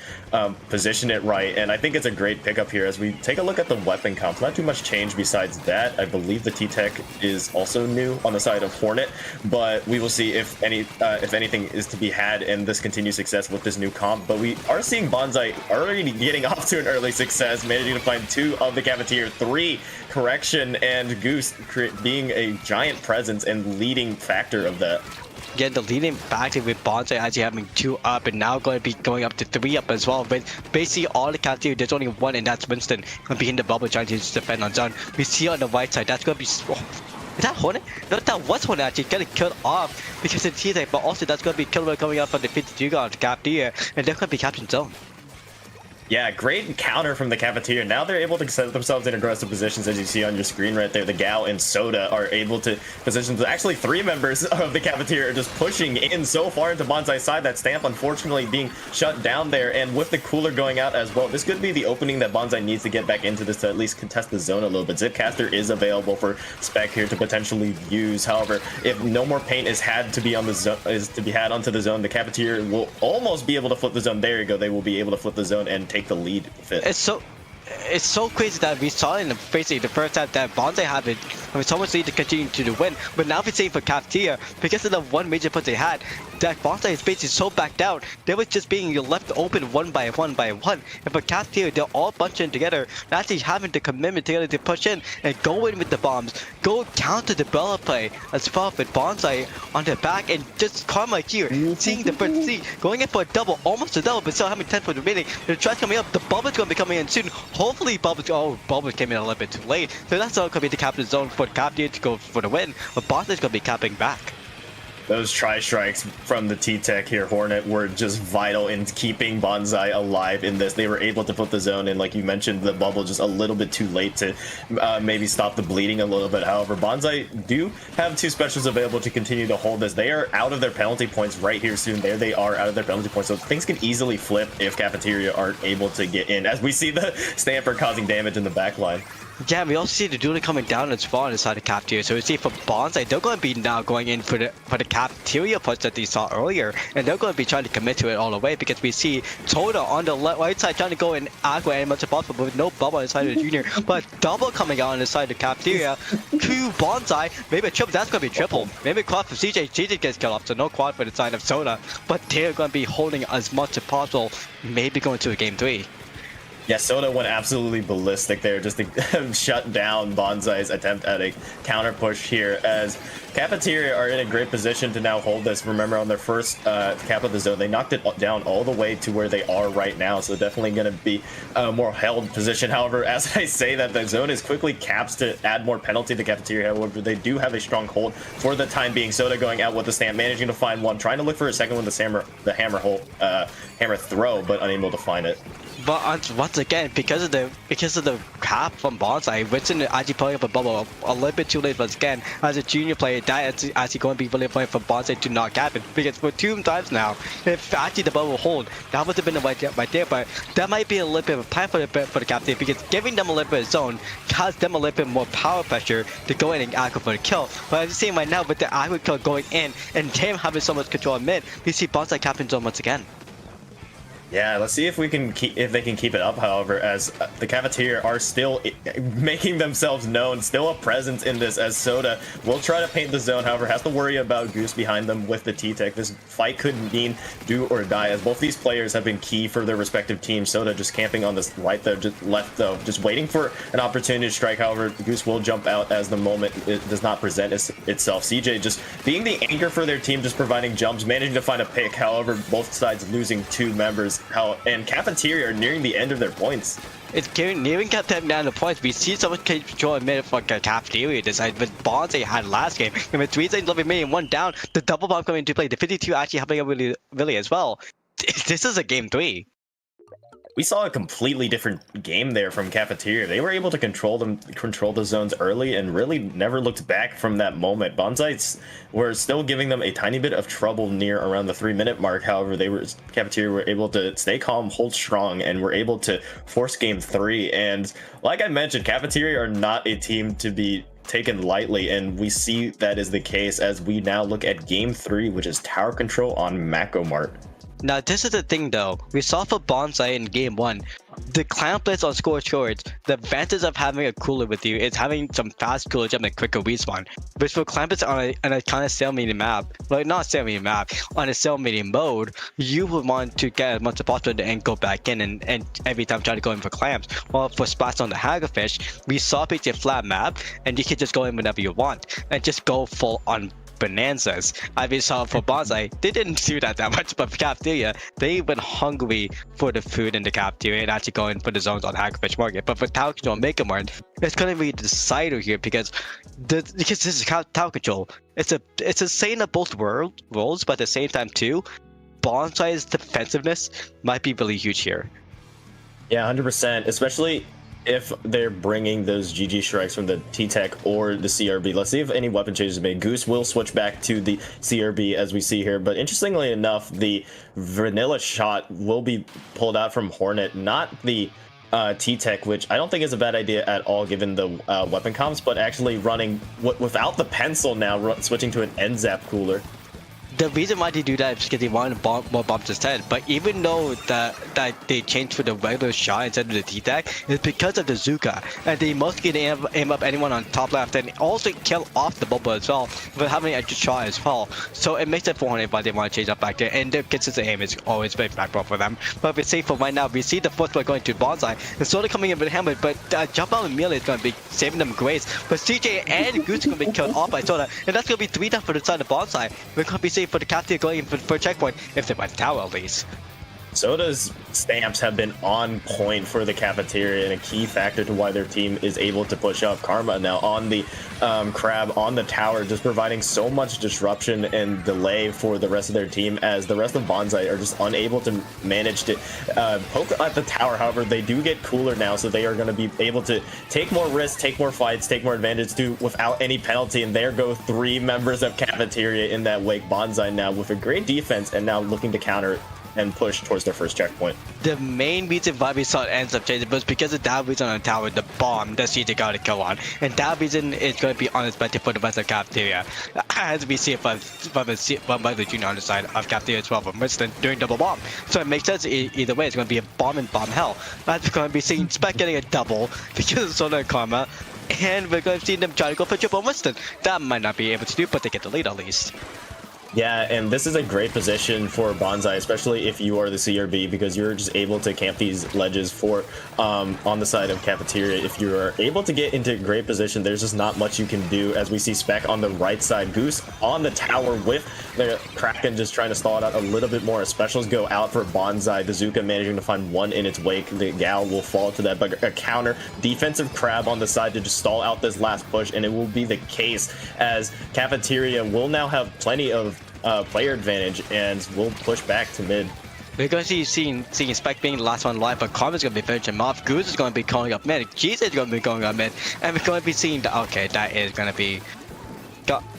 position it right. And I think it's a great pickup here as we take a look at the weapon comps. Not too much change besides that. I believe the T-Tech is also new on the side of Hornet, but we will see if anything is to be had in this continued success with this new comp. But we are seeing Bonsai already getting off to an early success, managing to find 2 of the Cafeteria, 3 correction, and Goose being a giant presence and leading factor of that. Yeah, the leading factor with Bonsai actually having 2 up and now going to be going up to 3 up as well. But basically all the Cafeteria, there's only 1, and that's Winston going to be in the bubble trying to defend on zone. We see on the right side, that's going to be... Oh, is that Hornet? No, that was Hornet actually getting killed off because of the T-Tech, but also that's going to be killer coming up from the 52 on the Cafeteria, and they're going to be capturing zone. Yeah, great counter from the Cafeteria. Now they're able to set themselves in aggressive positions, as you see on your screen right there. The Gal and Soda are able to position. Actually, 3 members of the Cafeteria are just pushing in so far into Bonsai's side. That Stamp, unfortunately, being shut down there. And with the Cooler going out as well, this could be the opening that Bonsai needs to get back into this to at least contest the zone a little bit. Zipcaster is available for Spec here to potentially use. However, if no more paint is had to be on the zone, is to be had onto the zone, the Cafeteria will almost be able to flip the zone. There you go. They will be able to flip the zone and take the lead with it. It's so crazy that we saw in basically the first half that Bonsai had it so much lead to continue to win, but now we're seeing for Cafeteria, because of the one major push they had, that Bonsai is basically so backed out, they were just being left open one by one by one. And for Cafeteria, they're all bunching together, and actually having the commitment together to push in and go in with the bombs, go counter the Bella play as well with Bonsai on the back, and just Karma here, seeing the first C, going in for a double, almost a double, but still having 10 for the remaining. The tries coming up, the Bubble's going to be coming in soon. Hopefully Bubble came in a little bit too late, so that's all going to be the captain zone for Cafeteria to go for the win, but Bonsai's going to be capping back. Those tri-strikes from the T-Tech here, Hornet, were just vital in keeping Bonsai alive in this. They were able to put the zone in, like you mentioned, the bubble just a little bit too late to maybe stop the bleeding a little bit. However, Bonsai do have 2 specials available to continue to hold this. They are out of their penalty points right here soon. There they are out of their penalty points, so things can easily flip if Cafeteria aren't able to get in, as we see the Stamper causing damage in the back line. Yeah, we also see the dueling coming down and spawn inside the Cafeteria. So we see for Bonsai, they're going to be now going in for the Cafeteria push that they saw earlier, and they're going to be trying to commit to it all the way, because we see Toda on the right side trying to go in aggro as much as possible, but with no bubble inside of the junior, but double coming out on the side of the Cafeteria to Bonsai. Maybe a triple, that's going to be triple. Maybe a quad for CJ. CJ gets killed off, so no quad for the side of Soda, but they're going to be holding as much as possible, maybe going to a game 3. Yeah, Soda went absolutely ballistic there just to shut down Bonsai's attempt at a counter push here, as Cafeteria are in a great position to now hold this. Remember, on their first cap of the zone, they knocked it down all the way to where they are right now, so definitely going to be a more held position. However, as I say that, the zone is quickly caps to add more penalty to Cafeteria. However, they do have a strong hold for the time being. Soda going out with the Stamp, managing to find one, trying to look for a second with the hammer throw, but unable to find it. But once again, because of the cap from Bonsai, Winston actually pulling up a bubble a little bit too late once again. As a junior player, that is actually going to be really important for Bonsai to not cap it, because for 2 times now, if actually the bubble will hold, that would have been the right there, but that might be a little bit of a plan for the Cafeteria, because giving them a little bit of zone has them a little bit more power pressure to go in and aggro for the kill. But as you see right now, with the aggro kill going in and him having so much control in mid, we see Bonsai capping zone once again. Yeah, let's see if we can they can keep it up. However, as the Cafeteria are still making themselves known, still a presence in this. As Soda will try to paint the zone, however, has to worry about Goose behind them with the T-Tech. This fight could mean do or die, as both these players have been key for their respective teams. Soda just camping on this right though, just left though, just waiting for an opportunity to strike. However, Goose will jump out as the moment it does not present itself. CJ just being the anchor for their team, just providing jumps, managing to find a pick. However, both sides losing 2 members. And Cafeteria are nearing the end of their points. It's nearing cut them down the points. We see someone control a minute for Cafeteria this side, but bonsai had last game. And with 3 seconds left remaining, 1 down, the double bomb coming into play. The 52 actually helping out really as well. This is a game 3. We saw a completely different game there from Cafeteria. They were able to control the zones early and really never looked back from that moment. Bonsai were still giving them a tiny bit of trouble near around the 3-minute mark. However, Cafeteria were able to stay calm, hold strong, and were able to force game 3. And like I mentioned, Cafeteria are not a team to be taken lightly, and we see that is the case as we now look at game 3, which is tower control on Macomart. Now this is the thing though, we saw for Bonsai in game 1, the clown plays on score shorts, the advantage of having a cooler with you is having some fast cooler jump and quicker respawn. Which for clown plays on a kind of stalemate map, well not stalemate map, on a stalemate mode, you would want to get as much as possible and go back in and every time try to go in for clamps. While for Splats on the Haggerfish, we saw it's a flat map and you can just go in whenever you want and just go full on bonanzas. I saw for Bonsai, they didn't do that much, but for Cafeteria, they went hungry for the food in the Cafeteria and actually going for the zones on Hagfish Market. But for Tower Control and Macomart, it's going to be the decider here because this is Tower Control. It's a saying of both worlds, but at the same time too, Bonsai's defensiveness might be really huge here. Yeah, 100%, especially if they're bringing those GG strikes from the T-Tech or the CRB. Let's see if any weapon changes are made. Goose will switch back to the CRB as we see here, but interestingly enough, the vanilla shot will be pulled out from Hornet, not the T-Tech, which I don't think is a bad idea at all given the weapon comps, but actually running without the pencil now, switching to an NZAP cooler. The reason why they do that is because they want more bombs instead. But even though that they changed for the regular shot instead of the T-Tech, it's because of the Zuka. And they mostly can aim up anyone on top left and also kill off the bubble as well, but having a shot as well. So it makes it 400 why they want to change up back there. And their consistent aim is always very backbone for them. But we're safe for right now. We see the first one going to Bonsai. It's slowly coming in with Hammer, but jump out and melee is going to be saving them grace. But CJ and Goose are going to be killed off by Soda. And that's going to be 3 down for the side of Bonsai. We're going to be safe for the Cafeteria going in for a checkpoint if they buy the tower at least. Soda's stamps have been on point for the Cafeteria and a key factor to why their team is able to push up. Karma now on the crab on the tower, just providing so much disruption and delay for the rest of their team, as the rest of Bonsai are just unable to manage to poke at the tower. However, they do get cooler now, so they are going to be able to take more risks, take more fights, take more advantage without any penalty. And there go 3 members of Cafeteria in that wake. Bonsai now with a great defense and now looking to counter and push towards their first checkpoint. The main reason why we saw it ends up changing was because of that reason on the tower, the bomb that CJ got to kill on. And that reason is going to be unexpected for the rest of Cafeteria. As we see it from the junior on the side of Cafeteria as well, from Winston doing double bomb. So it makes sense either way, it's going to be a bomb and bomb hell. That's going to be seeing Spec getting a double because of Solar and Karma. And we're going to see them try to go for triple Winston. That might not be able to do, but they get the lead at least. Yeah, and this is a great position for Bonsai, especially if you are the CRB, because you're just able to camp these ledges for on the side of Cafeteria. If you are able to get into great position, there's just not much you can do, as we see Spec on the right side. Goose on the tower with the Kraken just trying to stall it out a little bit more. Specials go out for Bonsai. The Zuka managing to find one in its wake. The Gal will fall to that, but a counter defensive crab on the side to just stall out this last push, and it will be the case as Cafeteria will now have plenty of player advantage and will push back to mid. We're going to see seeing Spec being the last one live, but Karma's going to be finishing him off. Goose is going to be calling up mid. Jeez is going to be going up mid, and we're going to be seeing the, okay, that is going to be.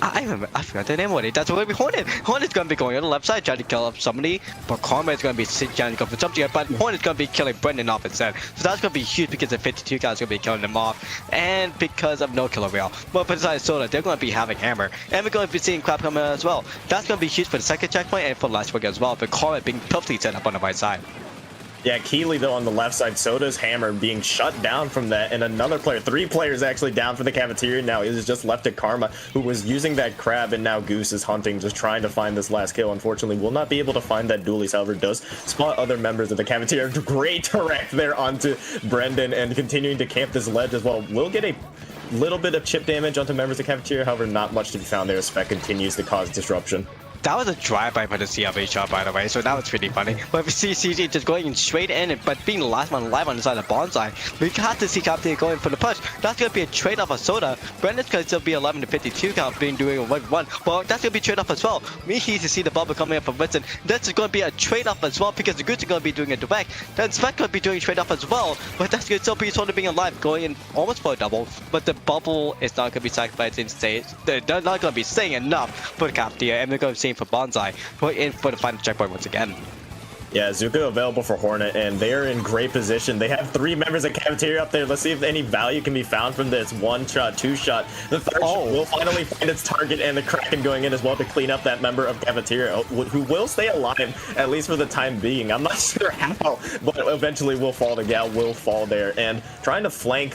I forgot the name already. That's going to be Hornet. Hornet's going to be going on the left side trying to kill up somebody, but Karma is going to be trying to go for something, but Hornet's going to be killing Brendan off instead. So that's going to be huge because the 52 guys are going to be killing them off, and because of no killer rail. But besides Soda, they're going to be having Hammer, and we're going to be seeing Crab coming out as well. That's going to be huge for the second checkpoint and for the last one as well, but Karma being perfectly set up on the right side. Yeah, Keeley, though, on the left side, Soda's hammer being shut down from that, and another player, 3 players actually down for the Cafeteria now. It is just left to Karma, who was using that crab, and now Goose is hunting, just trying to find this last kill. Unfortunately, will not be able to find that dualies, however, does spot other members of the Cafeteria. Great direct there onto Brendan, and continuing to camp this ledge as well. Will get a little bit of chip damage onto members of the Cafeteria, however, not much to be found there as Spec continues to cause disruption. That was a drive-by for the CRV shot, by the way, so that was pretty funny. But we see CG just going in straight in, but being the last one alive on the side of Bonsai, we have to see Cafeteria going for the push. That's going to be a trade-off of Soda. Brendan's going to still be 11 to 52 count, being doing a 1-1. Well, that's going to be a trade-off as well. We need to see the bubble coming up from Vincent. That's going to be a trade-off as well, because the Goose is going to be doing a direct. Then Spec going to be doing a trade-off as well, but that's going to still be Soda being alive, going in almost for a double. But the bubble is not going to be sacrificed in stage. They're not going to be saying enough for the Cafeteria, and we're going to see for Bonsai. We're in for the final checkpoint once again. Yeah, Zuko available for Hornet, and they are in great position. They have 3 members of Cafeteria up there. Let's see if any value can be found from this 1-shot, 2-shot. The 3rd shot will finally find its target, and the Kraken going in as well to clean up that member of Cafeteria, who will stay alive, at least for the time being. I'm not sure how, but eventually will fall. The gal will fall there, and trying to flank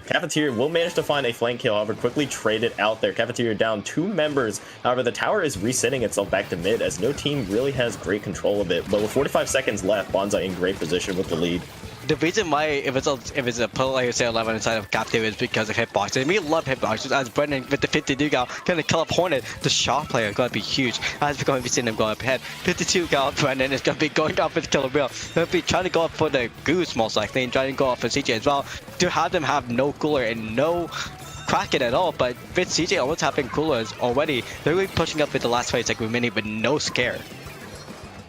Cafeteria will manage to find a flank kill, however, quickly traded out there. Cafeteria down 2 members. However, the tower is resetting itself back to mid as no team really has great control of it. But with 45 seconds left, Bonsai in great position with the lead. The reason why if it's a player say 11 inside of Cafeteria is because of hitboxes. We love hitboxes, as Brendan with the 52 gal gonna kill up Hornet. The shot player gonna be huge, as we're going to be seeing him go up ahead. 52 gal Brendan is gonna be going up with killer wheel. Gonna be trying to go up for the Goose most likely, and trying to go up for CJ as well. To have them have no cooler and no Kraken at all, but with CJ almost having coolers already, they're really pushing up with the last 20 second remaining with no scare.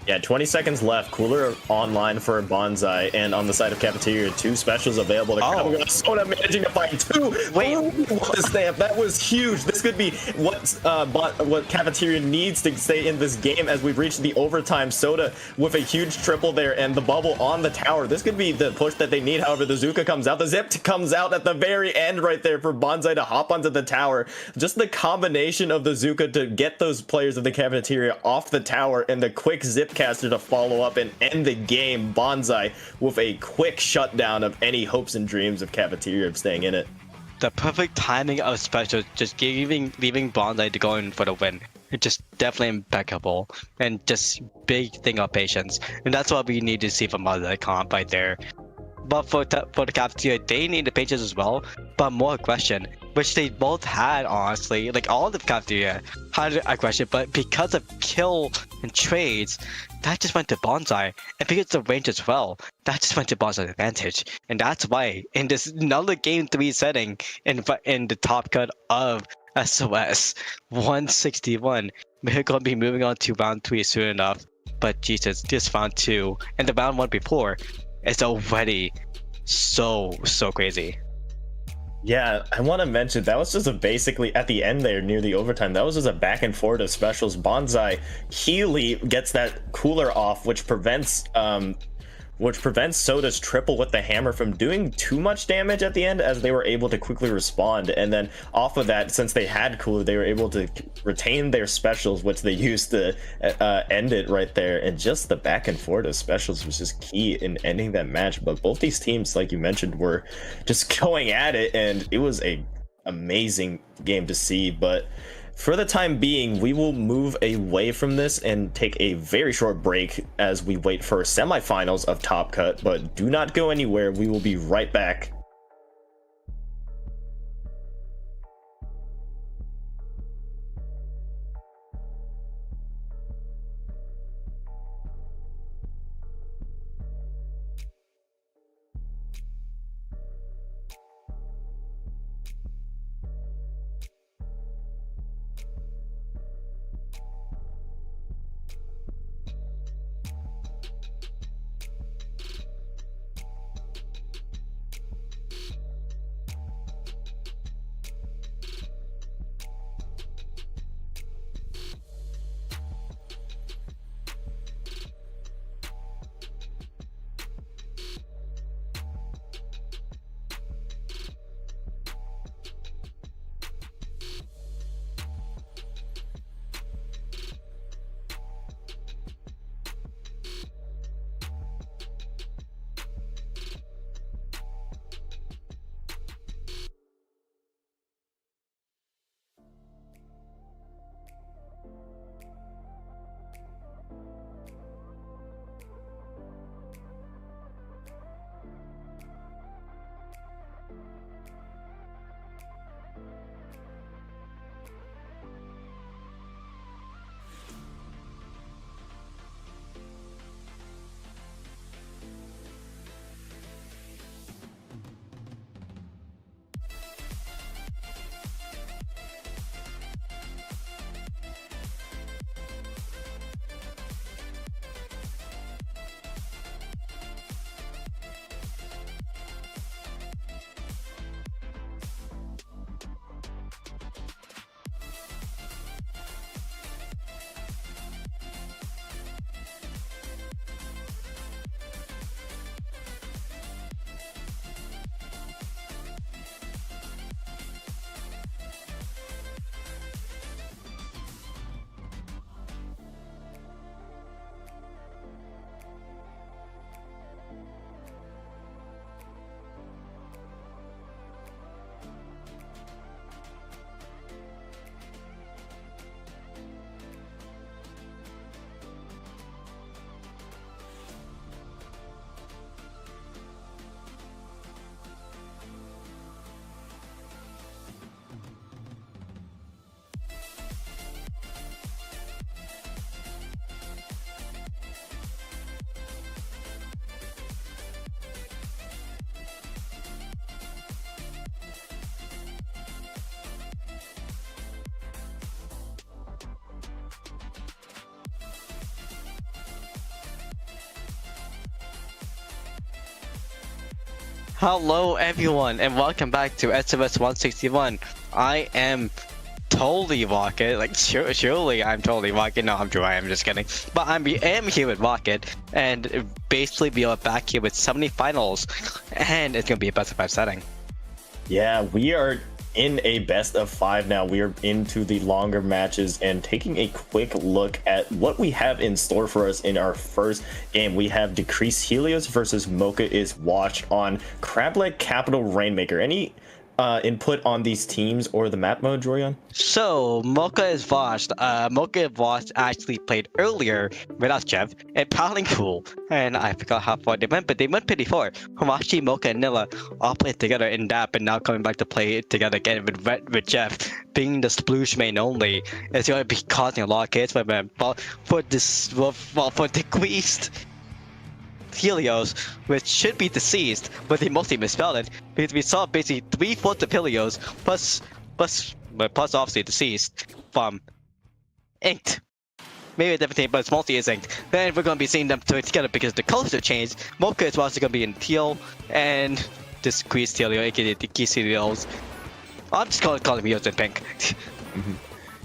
Yeah, 20 seconds left. Cooler online for Bonsai, and on the side of Cafeteria, 2 specials available. The Soda managing to find 2. Wait, what a stamp! That was huge. This could be what Cafeteria needs to stay in this game as we've reached the overtime. Soda with a huge triple there, and the bubble on the tower. This could be the push that they need. However, the Zuka comes out. The Zip comes out at the very end right there for Bonsai to hop onto the tower. Just the combination of the Zuka to get those players of the Cafeteria off the tower, and the quick Zip caster to follow up and end the game. Bonsai with a quick shutdown of any hopes and dreams of Cafeteria of staying in it. The perfect timing of special, just leaving Bonsai to go in for the win. It's just definitely impeccable, and just big thing of patience, and that's what we need to see from Bonsai comp right there. But for the Cafeteria, they need the patience as well, but more aggression, which they both had, honestly. Like, all of the Cafeteria had aggression, but because of kill and trades, that just went to Bonsai. And because of range as well, that just went to Bonsai's advantage. And that's why, in this another Game 3 setting, in the top cut of SOS 161, we're going to be moving on to round 3 soon enough. But Jesus, this round 2, and the round 1 before, it's already so crazy. Yeah, I want to mention that was just a basically at the end there near the overtime. That was just a back and forth of specials. Bonsai Healy gets that cooler off, which prevents Soda's triple with the hammer from doing too much damage at the end, as they were able to quickly respond. And then off of that, since they had cooler, they were able to retain their specials, which they used to end it right there. And just the back and forth of specials was just key in ending that match. But both these teams, like you mentioned, were just going at it, and it was a amazing game to see. But for the time being, we will move away from this and take a very short break as we wait for semifinals of Top Cut, but do not go anywhere. We will be right back. Hello everyone and welcome back to SMS 161. I am totally Rocket, like surely I'm totally Rocket. No, I'm Joy, I'm just kidding. But I am here with Rocket, and basically we are back here with semi-finals, and it's gonna be a best of 5 setting. Yeah, we are in a best of 5 now. We are into the longer matches and taking a quick look at what we have in store for us in our first game. We have Decreased Helios versus Mocha is Washed on Crableg Capital Rainmaker. Any input on these teams or the map mode, Jorian? So Mocha is Washed. Mocha is Washed actually played earlier with us, Jeff, and Prowling Pool, and I forgot how far they went, but they went pretty far. Hamashi, Mocha, and Nilla all played together in that, but now coming back to play together again with Jeff, being the sploosh main only, it's going to be causing a lot of chaos for them. But for Decreased Helios, which should be deceased, but they mostly misspelled it because we saw basically 3/4 of Helios plus obviously deceased from Inked. Maybe a different thing, but it's mostly is Inked. Then we're gonna be seeing them together because the colors have changed. Mocha is also gonna be in teal and Decreased Helio, aka Decreased Helios. I'm just gonna call them Helios in pink.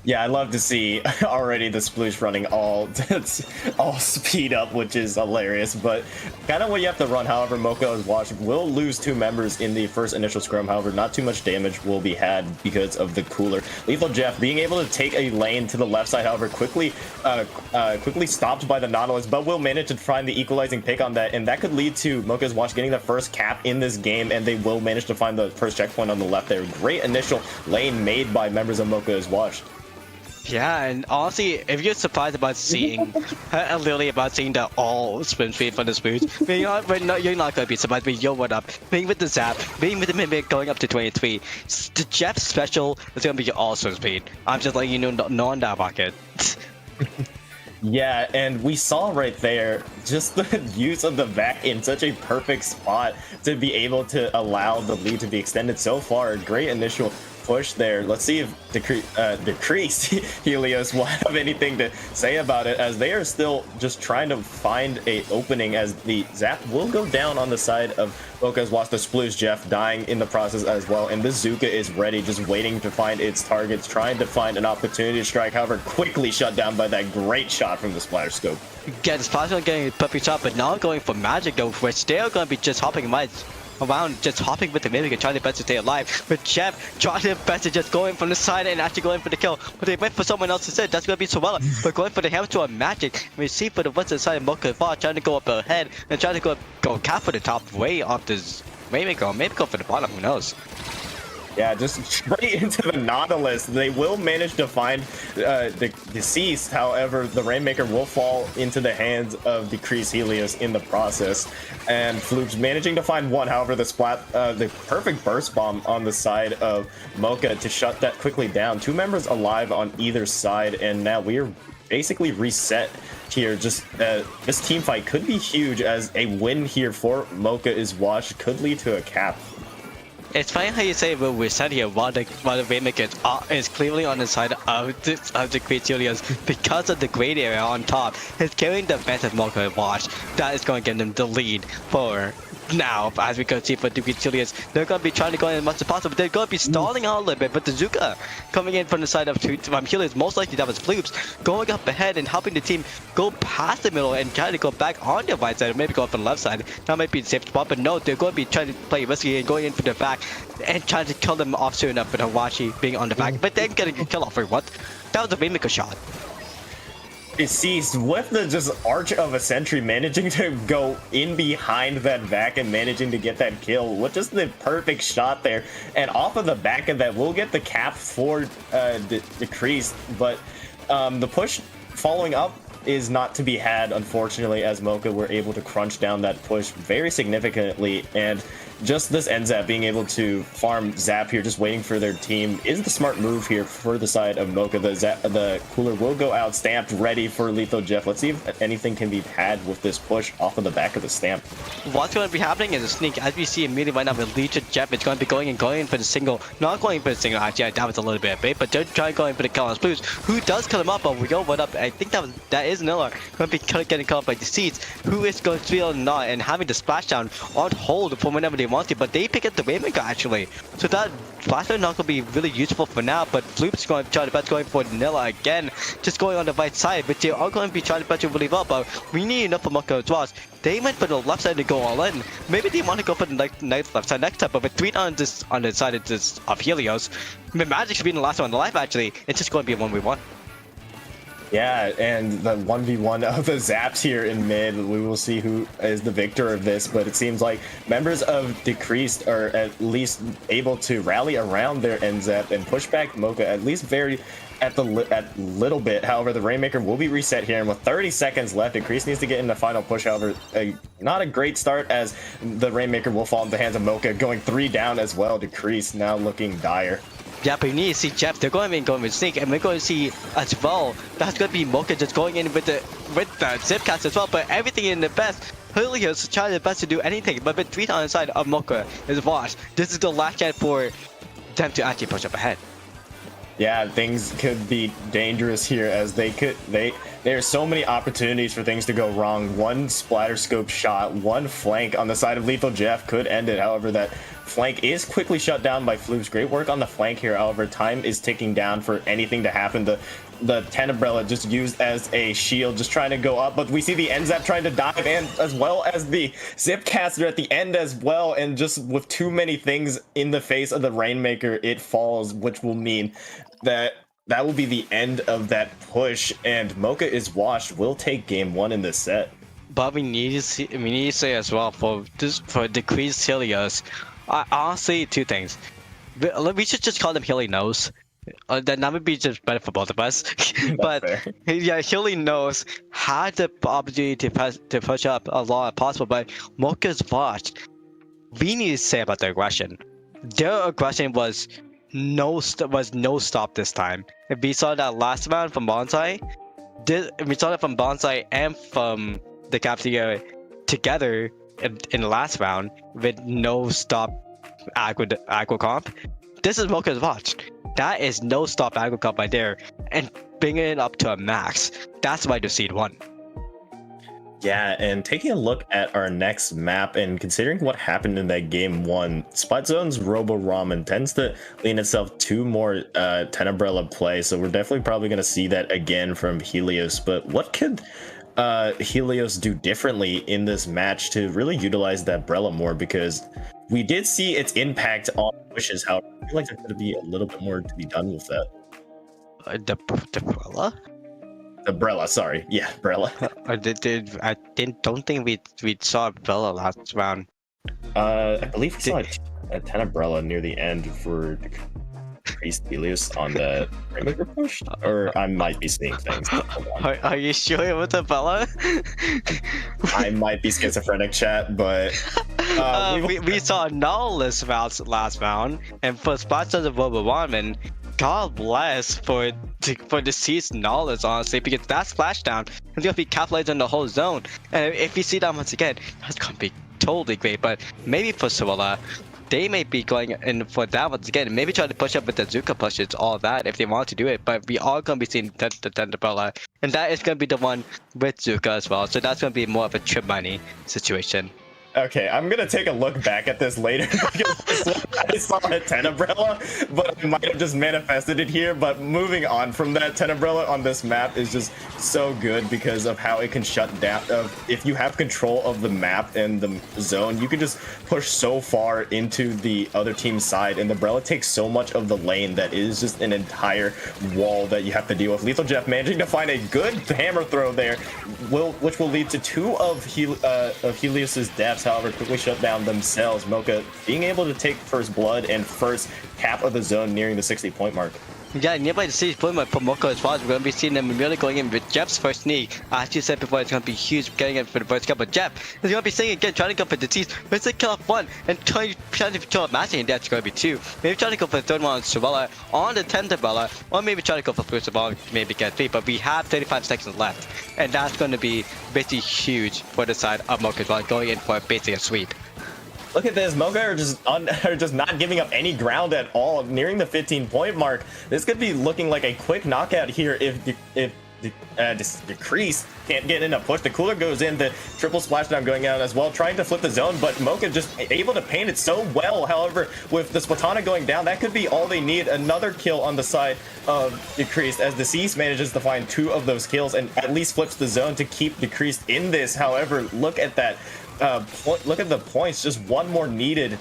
Yeah, I love to see already the sploosh running all speed up, which is hilarious. But kind of what you have to run. However, Mocha is Washed will lose 2 members in the first initial scrum. However, not too much damage will be had because of the cooler. Lethal Jeff being able to take a lane to the left side, however, quickly stopped by the Nautilus, but will manage to find the equalizing pick on that, and that could lead to Mocha is Washed getting the first cap in this game, and they will manage to find the first checkpoint on the left there. Great initial lane made by members of Mocha is Washed. Yeah, and honestly, if you're surprised about seeing, literally about seeing the all sprint speed from the Sploosh, you're not gonna be surprised with what up. Being with the Zap, being with the Mimic going up to 23, the Jeff special is gonna be your all sprint speed. I'm just letting you know on that bucket. Yeah, and we saw right there just the use of the back in such a perfect spot to be able to allow the lead to be extended so far. Great initial push there. Let's see if Decreased Helios will have anything to say about it, as they are still just trying to find a opening, as the Zap will go down on the side of Mocha is Washed. The Sploosh Jeff dying in the process as well, and this Zuka is ready, just waiting to find its targets, trying to find an opportunity to strike, however quickly shut down by that great shot from the Splatter Scope. Yeah, it's possible getting a puppy shot, but now going for Magic though, which they're gonna be just hopping around, just hopping with the Mimic and trying their best to stay alive. But Jeff trying their best to just go in from the side and actually go in for the kill. But they went for someone else instead. That's going to be Sorella. But going for the hamster on Magic. We see for the west side of Mocha Far trying to go up ahead and trying to go cap for the top way off this Rainmaker, or maybe go for the bottom, who knows. Yeah, just straight into the Nautilus. They will manage to find the deceased. However, the Rainmaker will fall into the hands of Decreased Helios in the process. And Floop's managing to find one. However, the perfect burst bomb on the side of Mocha to shut that quickly down. 2 members alive on either side, and now we are basically reset here. Just this team fight could be huge, as a win here for Mocha is Washed could lead to a cap. It's funny how you say we're set here while the Rainmaker is clearly on the side of the Decreased Helios because of the great area on top. It's carrying the best of Mocha Watch. That is going to give them the lead for now. As we can see for Decreased Helios, they're going to be trying to go in as much as possible. They're going to be stalling out a little bit, but the Zuka coming in from the side of Helios, most likely that was Floops, going up ahead and helping the team go past the middle and trying to go back on the right side, or maybe go up on the left side. That might be the safe spot, but no, they're going to be trying to play risky and going in for the back and trying to kill them off soon enough with Hawashi being on the back, but then getting a kill off for what? That was a Rainmaker shot. Deceased with the just arch of a sentry, managing to go in behind that back and managing to get that kill with just the perfect shot there. And off of the back of that, we'll get the cap for Decreased, but the push following up is not to be had, unfortunately, as Mocha were able to crunch down that push very significantly. And just this end Zap being able to farm Zap here, just waiting for their team, is the smart move here for the side of Mocha. The cooler will go out, stamped, ready for Lethal Jeff. Let's see if anything can be had with this push off of the back of the stamp. What's going to be happening is a sneak, as we see immediately right now with Lethal Jeff. It's going to be going for the single, not going for the single, actually, that was a little bit bait, but they're trying going for the kill on Sploosh, who does cut him up, but we go what up. I think that is Nilla going to be getting caught by Deceased, who is going to feel not and having the splashdown on hold for whenever they they want to, but they pick up the Rainmaker actually. So that flashlight not gonna be really useful for now, but Floop's going to try the best going for Vanilla again, just going on the right side, but they are going to be trying to bet really well, but we need enough for Mocha as well. They went for the left side to go all in. Maybe they want to go for the next left side next time, but with 3 on the side of Helios, Magic should be in the last one alive actually. It's just going to be a 1v1. Yeah, and the 1v1 of the Zaps here in mid, we will see who is the victor of this, but it seems like members of Decreased are at least able to rally around their NZAP and push back Mocha at least at little bit. However, the Rainmaker will be reset here, and with 30 seconds left, Decreased needs to get in the final push. However, not a great start, as the Rainmaker will fall into the hands of Mocha, going 3 down as well. Decreased now looking dire. Yeah, but you need to see Jeff. They're going with Snake, and we're going to see as well. That's going to be Mocha just going in with the Zipcast as well. But everything in the best. Helios trying their best to do anything, but with 3 on the side of Mocha is watched. This is the last chance for them to actually push up ahead. Yeah, things could be dangerous here, as there are so many opportunities for things to go wrong. One splatter scope shot, one flank on the side of Lethal Jeff could end it. However, that flank is quickly shut down by Floops. Great work on the flank here. However, time is ticking down for anything to happen. The 10 umbrella just used as a shield, just trying to go up, but we see the NZAP trying to dive in, as well as the Zipcaster at the end as well, and just with too many things in the face of the Rainmaker, it falls, which will mean that will be the end of that push, and Mocha is washed. Will take game 1 in this set. But we need to say as well for Decreased Helios, honestly 2 things. We should just call them Hilly Nose. That would be just better for both of us. But yeah, Hilly Nose had the opportunity to push up a lot as possible, but Mocha's watched. We need to say about their aggression. Their aggression was no stop this time. If we saw that last round from Bonsai, we saw that from Bonsai and from the Cafeteria together in the last round with no stop aggro comp. This is Mocha's watch. That is no stop aggro comp right there, and bringing it up to a max. That's why the seed won. Yeah, and taking a look at our next map and considering what happened in that game 1, Spot Zone's Robo Ramen tends to lean itself to more 10 umbrella play, so we're definitely probably going to see that again from Helios. But what could Helios do differently in this match to really utilize that umbrella more? Because we did see its impact on pushes. However, I feel like there could be a little bit more to be done with that. The umbrella? Umbrella, sorry. Yeah, umbrella. I don't think we saw umbrella last round. I believe we saw a 10 umbrella near the end for Decreased Helios on the Rainmaker push, or I might be seeing things. Are you sure it was umbrella? I might be schizophrenic, chat, but we saw Nulless last round, and for spots of the Robo Ramen, God bless for the Seas Nulless, honestly, because that splashdown is gonna be capitalized on the whole zone, and if you see that once again, that's gonna be totally great. But maybe for Sorella, they may be going in for that once again. Maybe try to push up with the Zuka pushes, all that, if they want to do it. But we are going to be seeing the Tenderella, and that is going to be the one with Zuka as well. So that's going to be more of a trip money situation. Okay, I'm gonna take a look back at this later because I saw a 10 umbrella, but I might have just manifested it here. But moving on from that, 10 umbrella on this map is just so good because of how it can shut down. If you have control of the map and the zone, you can just push so far into the other team's side, and the umbrella takes so much of the lane that it is just an entire wall that you have to deal with. Lethal Jeff managing to find a good hammer throw there, which will lead to 2 of Helios's deaths. However, quickly shut down themselves. Mocha being able to take first blood and first cap of the zone, nearing the 60-point mark. Yeah, nearby the 60-point mark for Mocha as well. We're going to be seeing them really going in with Jeff's first sneak. As you said before, it's going to be huge getting in for the first kill. But Jeff is going to be seeing again, trying to go for the T's. Let's kill off 1 and trying to kill off matching, and that's going to be 2. Maybe trying to go for the 3rd one on Sorella, on the 10th umbrella, or maybe try to go for first of all, maybe get 3. But we have 35 seconds left, and that's going to be basically huge for the side of Mocha as well, going in for basically a sweep. Look at this, Mocha are just not giving up any ground at all, nearing the 15-point mark. This could be looking like a quick knockout here if Decrease can't get in a push. The cooler goes in, the triple splashdown going out as well, trying to flip the zone, but Mocha just able to paint it so well. However, with the Splatana going down, that could be all they need. Another kill on the side of Decreased as Deceased manages to find 2 of those kills and at least flips the zone to keep Decreased in this. However, look at that. Look at the points, just 1 more needed.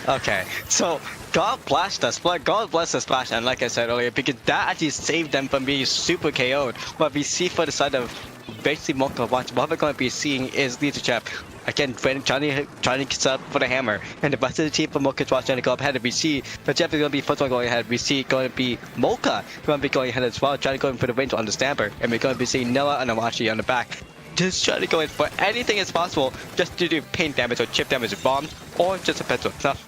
Okay, so God bless the splash, and like I said earlier, because that actually saved them from being super KO'd. What we see for the side of basically Mocha, what we're going to be seeing is leadership. Again, trying to get up for the hammer, and the rest of the team from Mocha is trying to go up ahead. And we see that Jeff is going to be first one going ahead. We see going to be Mocha going to be going ahead as well, trying to go in for the range on the stamper, and we're going to be seeing Noah and Awashi on the back. Just trying to go in for anything as possible, just to do paint damage or chip damage with bombs, or just a pencil stuff.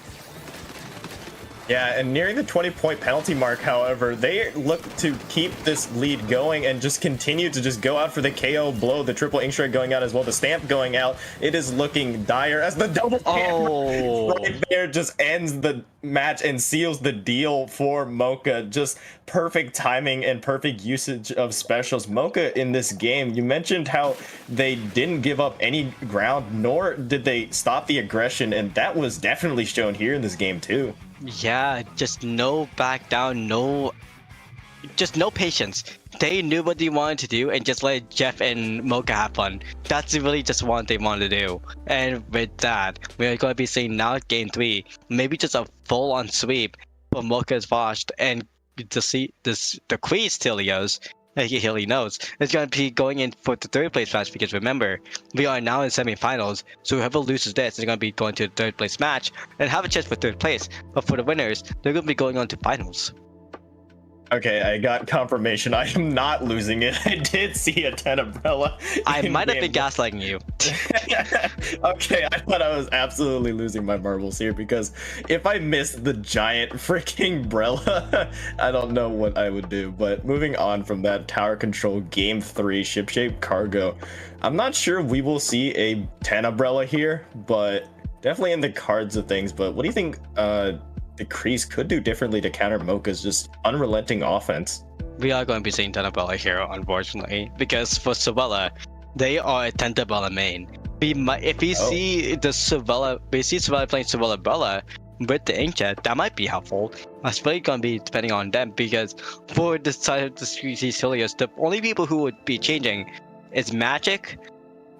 Yeah, and nearing the 20-point penalty mark, however, they look to keep this lead going and just continue to just go out for the KO blow. The triple ink strike going out as well, the stamp going out. It is looking dire as the double hammer right there just ends the match and seals the deal for Mocha. Just perfect timing and perfect usage of specials. Mocha in this game, you mentioned how they didn't give up any ground, nor did they stop the aggression, and that was definitely shown here in this game too. Yeah, just no back down, just no patience. They knew what they wanted to do and just let Jeff and Mocha have fun. That's really just what they wanted to do. And with that, we're going to be seeing now game 3, maybe just a full-on sweep for Mocha's washed, and to see the Queen's Helios, he knows, is going to be going in for the 3rd place match, because remember, we are now in semi-finals, so whoever loses this is going to be going to the 3rd place match and have a chance for 3rd place. But for the winners, they're going to be going on to finals. Okay, I got confirmation. I am not losing it. I did see a 10 umbrella. I might have been gaslighting you. Okay, I thought I was absolutely losing my marbles here, because if I missed the giant freaking umbrella, I don't know what I would do. But moving on from that, tower control game 3, ship-shaped cargo. I'm not sure we will see a 10 umbrella here, but definitely in the cards of things. But what do you think Decrease could do differently to counter Mocha's just unrelenting offense? We are going to be seeing Tenabella here, unfortunately, because for Savella, they are a Tentabella main. If we see the Savella, playing Savella Bella with the Inkjet, that might be helpful. That's really going to be depending on them, because for the side of the species Helios, the only people who would be changing is Magic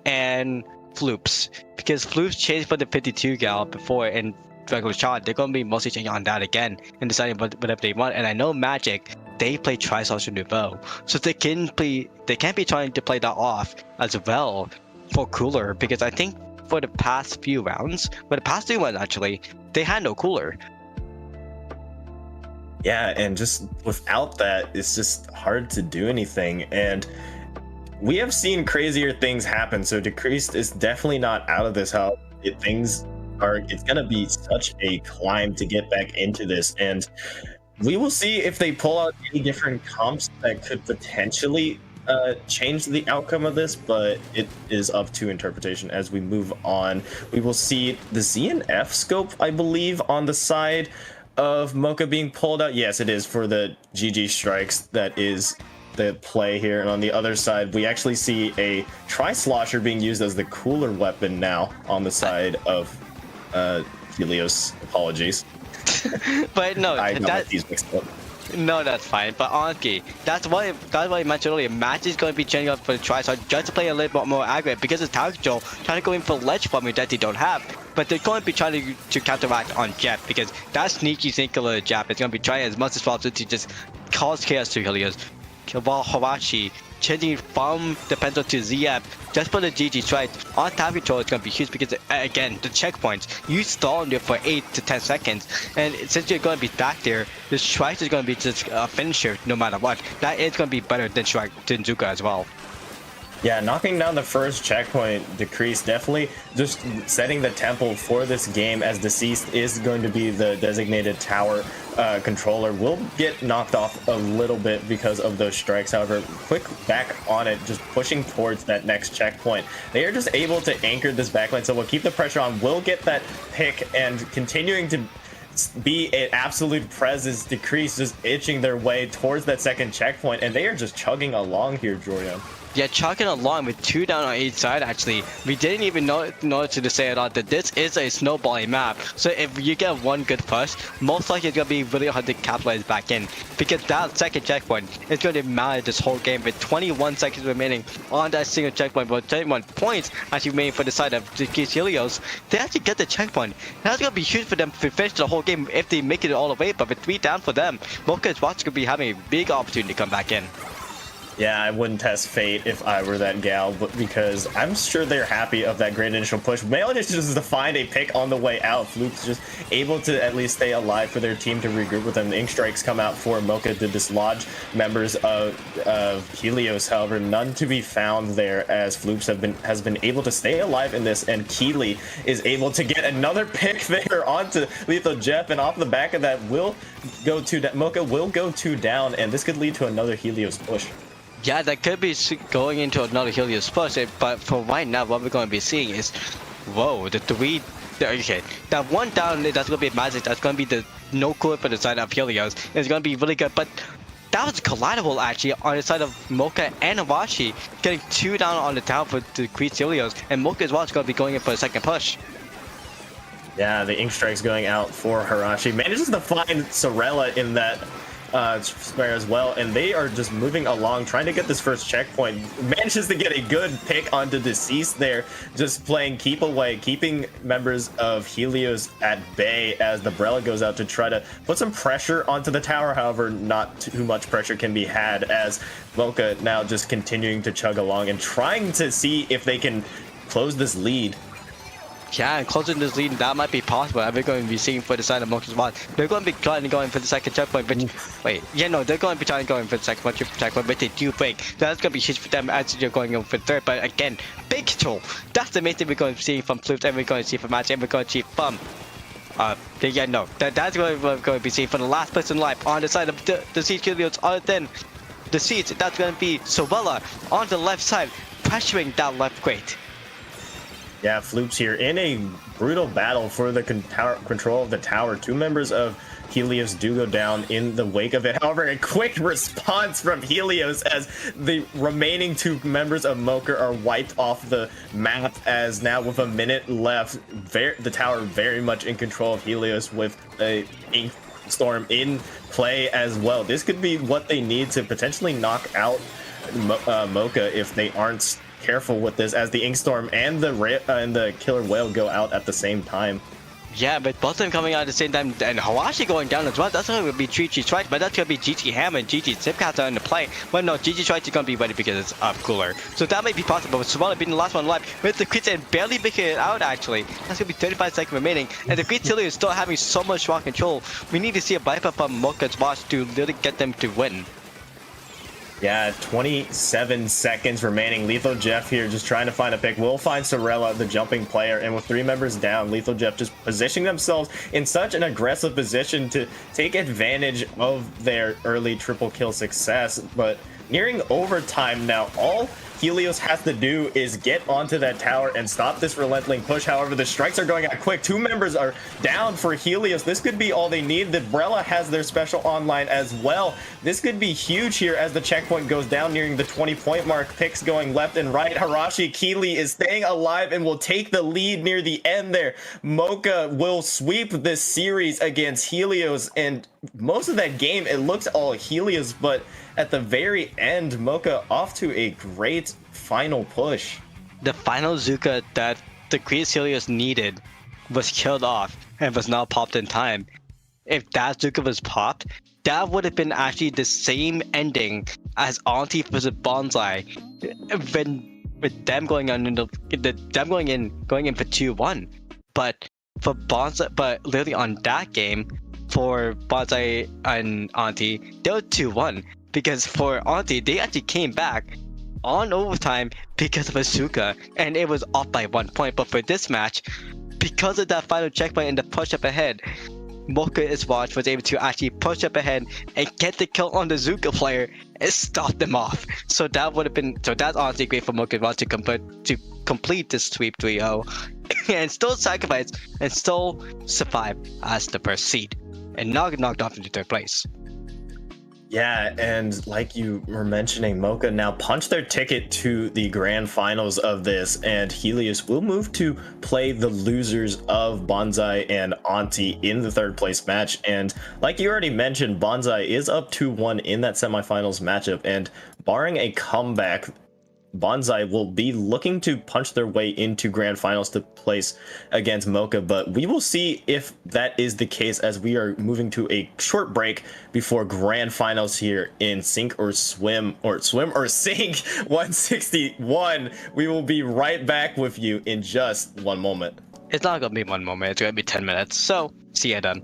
and Floops, because Floops changed for the 52 gal before and regular shot. They're going to be mostly changing on that again and deciding whatever they want. And I know Magic, they play Tri-Social Nouveau, so they can't be trying to play that off as well for cooler, because I think for the past few rounds, for the past 2 rounds actually, they had no cooler. Yeah, and just without that, it's just hard to do anything. And we have seen crazier things happen, so Decreased is definitely not out of this. How it's gonna be such a climb to get back into this, and we will see if they pull out any different comps that could potentially change the outcome of this, but it is up to interpretation. As we move on, we will see the Z and F scope, I believe, on the side of Mocha being pulled out. Yes, it is for the GG strikes. That is the play here. And on the other side, we actually see a Tri-Slosher being used as the cooler weapon now on the side of Helios. Apologies. But no, No, that's fine. But honestly, that's why I mentioned earlier. Match is going to be changing up for the try, so just to play a little bit more aggro, because it's tower control, trying to go in for ledge farming that they don't have. But they're going to be trying to counteract on Jet, because that sneaky singular jab is going to be trying as much as possible to just cause chaos to Helios. While Hawashi changing from the pencil to ZF just for the GG strike on tower control is going to be huge, because again, the checkpoints, you stall there for 8 to 10 seconds, and since you're going to be back there, the strike is going to be just a finisher no matter what. That is going to be better than Zuka as well. Yeah, knocking down the first checkpoint, Decrease, definitely just setting the tempo for this game, as Deceased is going to be the designated tower controller. Will get knocked off a little bit because of those strikes. However, quick back on it, just pushing towards that next checkpoint. They are just able to anchor this backline, so we'll keep the pressure on. We'll get that pick and continuing to be an absolute presence decrease, just itching their way towards that second checkpoint, and they are just chugging along here, Jordan. Yeah, chugging along with 2 down on each side. Actually, we didn't even know to say at all that this is a snowballing map. So if you get one good push, most likely it's gonna be really hard to capitalize back in, because that second checkpoint is going to matter this whole game. With 21 seconds remaining on that single checkpoint, but 21 points actually remaining for the side of the Helios, they actually get the checkpoint. That's gonna be huge for them to finish the whole game if they make it all the way. But with 3 down for them, Mocha's watch could be having a big opportunity to come back in. Yeah, I wouldn't test fate if I were that gal, but because I'm sure they're happy of that great initial push. Mainly just to find a pick on the way out. Floop's just able to at least stay alive for their team to regroup with them. The Ink Strikes come out for Mocha to dislodge members of Helios. However, none to be found there, as Floops has been able to stay alive in this, and Keeley is able to get another pick there onto Lethal Jeff, and off the back of that Mocha will go 2 down, and this could lead to another Helios push. Yeah, that could be going into another Helios push, but for right now, what we're going to be seeing is, whoa, okay, that 1 down, that's going to be magic. That's going to be the no cooler for the side of Helios. It's going to be really good, but that was collidable actually on the side of Mocha and Awashi, getting 2 down on the tower for the Queen's Helios, and Mocha as well is going to be going in for a second push. Yeah, the Ink Strike's going out for Harashi. Manages to find Sorella in that spare as well, and they are just moving along trying to get this first checkpoint. Manages to get a good pick onto Deceased there, just playing keep away, keeping members of Helios at bay as the Brella goes out to try to put some pressure onto the tower. However, not too much pressure can be had, as Mocha now just continuing to chug along and trying to see if they can close this lead. Yeah, and closing this lead, that might be possible. We're going to be seeing for the side of Mocha's watch. They're going to be trying to go in for the second checkpoint, but they're going to be trying to go in for the second checkpoint, but they do break. That's going to be huge for them as they're going in for third. But again, big control. That's the main thing we're going to see from Flute, and we're going to see from Match, and we're going to see from that's what we're going to be seeing for the last person alive on the side of the Siege Helios. Other than the Siege, that's going to be Sorella on the left side, pressuring that left crate. Yeah, Floops here in a brutal battle for the control of the tower. 2 members of Helios do go down in the wake of it. However, a quick response from Helios as the remaining 2 members of Mocha are wiped off the map, as now with a minute left, the tower very much in control of Helios with a Ink Storm in play as well. This could be what they need to potentially knock out Mocha if they aren't careful with this, as the Inkstorm and the Killer Whale go out at the same time. Yeah, but both of them coming out at the same time, and Hawashi going down as well. That's going to be GG Strike, but that's going to be GG Hammer and GG Zipcats in the play. But no, GG Strike is going to be ready because it's up cooler. So that may be possible, but Sorella being the last one alive with the crits and barely making it out actually. That's going to be 35 seconds remaining, and the Great Tilly is still having so much strong control. We need to see a wipe up from Mocha's watch to really get them to win. Yeah, 27 seconds remaining. Lethal Jeff here just trying to find a pick. Will find Sorella, the jumping player, and with 3 members down, Lethal Jeff just positioning themselves in such an aggressive position to take advantage of their early triple kill success. But nearing overtime now, all Helios has to do is get onto that tower and stop this relentless push. However, the strikes are going out quick. 2 members are down for Helios. This could be all they need. The Brella has their special online as well. This could be huge here as the checkpoint goes down nearing the 20-point mark. Picks going left and right. Harashi Keeley is staying alive and will take the lead near the end there. Mocha will sweep this series against Helios, and most of that game it looks all Helios, but at the very end, Mocha off to a great final push. The final Zuka that the Queen Helios needed was killed off and was not popped in time. If that Zuka was popped, that would have been actually the same ending as Auntie versus Bonsai, with them going on going in for 2-1. But for Bonsai, but literally on that game, for Bonsai and Auntie, they were 2-1. Because for Auntie, they actually came back on overtime because of Asuka, and it was off by 1 point. But for this match, because of that final checkpoint and the push up ahead, Mocha is watched was able to actually push up ahead and get the kill on the Zuka player and stop them off. So that would have been, so that's honestly great for Mocha to complete this sweep 3-0 and still sacrifice and still survive as the first seed and not get knocked off into third place. Yeah, and like you were mentioning, Mocha now punched their ticket to the grand finals of this, and Helios will move to play the losers of Bonsai and Auntie in the third place match. And like you already mentioned, Bonsai is up 2-1 in that semifinals matchup, and barring a comeback, Bonsai will be looking to punch their way into grand finals to place against Mocha, but we will see if that is the case as we are moving to a short break before grand finals here in Sink or Swim, or Swim or Sink 161. We will be right back with you in just one moment. It's not gonna be 1 moment, it's gonna be 10 minutes. So, see ya then.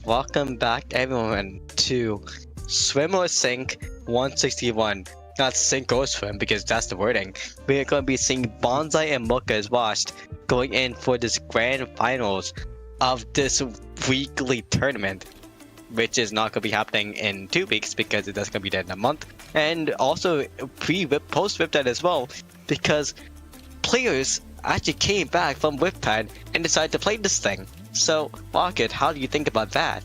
welcome back everyone to Swim or Sink 161. Not sink or swim because that's the wording. We're going to be seeing Bonsai and Mocha is Washed going in for this grand finals of this weekly tournament, which is not going to be happening in 2 weeks because that's going to be dead in a month, and also post Riptide as well, because players actually came back from Riptide and decided to play this thing. So, Rocket, how do you think about that?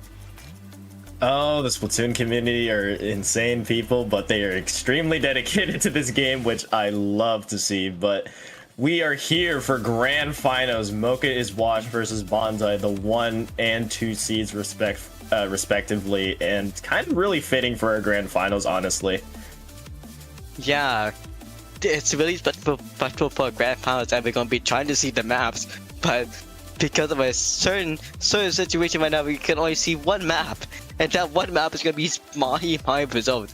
Oh, the Splatoon community are insane people, but they are extremely dedicated to this game, which I love to see. But we are here for grand finals. Mocha is Washed versus Bonsai, the 1 and 2 seeds respectively, and kind of really fitting for our grand finals, honestly. Yeah, it's really special for grand finals, and we're going to be trying to see the maps, but because of a certain situation right now, we can only see one map, and that one map is going to be Mahi Mahi Resort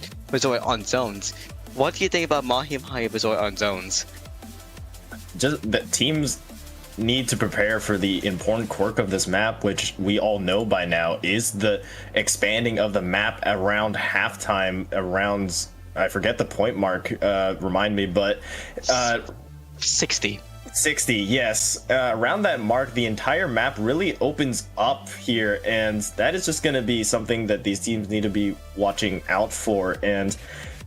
on Zones. What do you think about Mahi Mahi Resort on Zones? Just that teams need to prepare for the important quirk of this map, which we all know by now is the expanding of the map around halftime, around, I forget the point mark, remind me, but 60, yes. Around that mark, the entire map really opens up here, and that is just going to be something that these teams need to be watching out for. And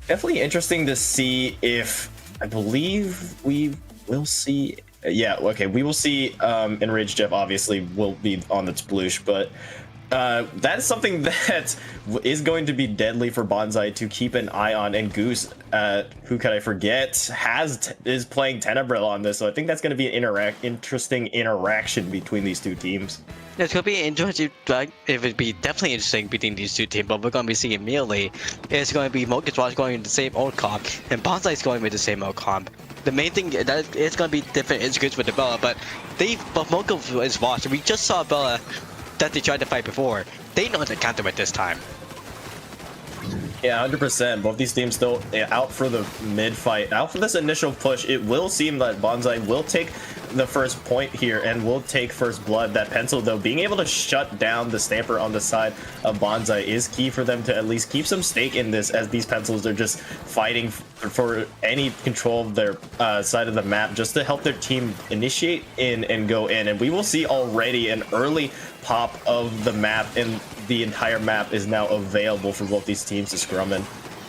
definitely interesting to see if, I believe we will see, we will see Enraged Jeff obviously will be on the Sploosh, but that is something that is going to be deadly for Bonsai to keep an eye on. And Goose, who could I forget, is playing Tenebril on this, so I think that's going to be an interesting interaction between these two teams. It's going to be interesting. It would be definitely interesting between these two teams, but we're going to be seeing immediately it's going to be Mocha's Watch going with the same old comp, and Bonsai is going with the same old comp. The main thing that it's going to be different is Goose with the Bella, but Mocha is Watch. We just saw Bella that they tried to fight before. They know how to counter it this time. Yeah, 100%. Both these teams still out for the mid fight. Out for this initial push. It will seem that Bonsai will take the first point here and will take first blood. That pencil, though, being able to shut down the Stamper on the side of Bonsai is key for them to at least keep some stake in this, as these pencils are just fighting for any control of their side of the map, just to help their team initiate in and go in. And we will see already an early pop of the map, and the entire map is now available for both these teams to scrum in.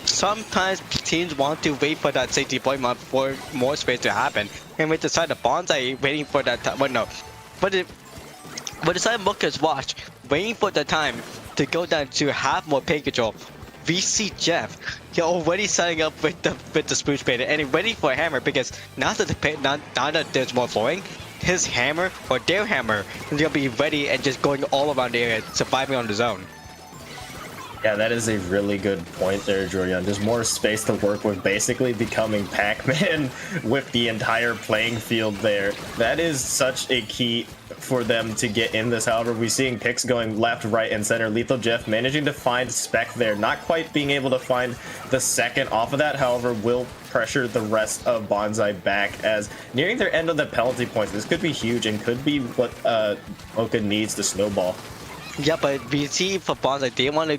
Sometimes teams want to wait for that safety point mark for more space to happen, and with the side of Bonsai waiting for that time. Well, no, but the side of Mocha's Watch waiting for the time to go down to have more paint control. We see Jeff already setting up with the Sploosh painter and ready for a hammer, because now that there's more flowing, his hammer or their hammer is gonna be ready and just going all around the area, surviving on the zone. Yeah, that is a really good point there, Jordan. There's more space to work with, basically becoming Pac-Man with the entire playing field there. That is such a key for them to get in this. However, we're seeing picks going left, right, and center. Lethal Jeff managing to find Spec there, not quite being able to find the second off of that. However, will pressure the rest of Bonsai back, as nearing their end of the penalty points. This could be huge and could be what Mocha needs to snowball. Yeah, but we see for Bonsai, they want to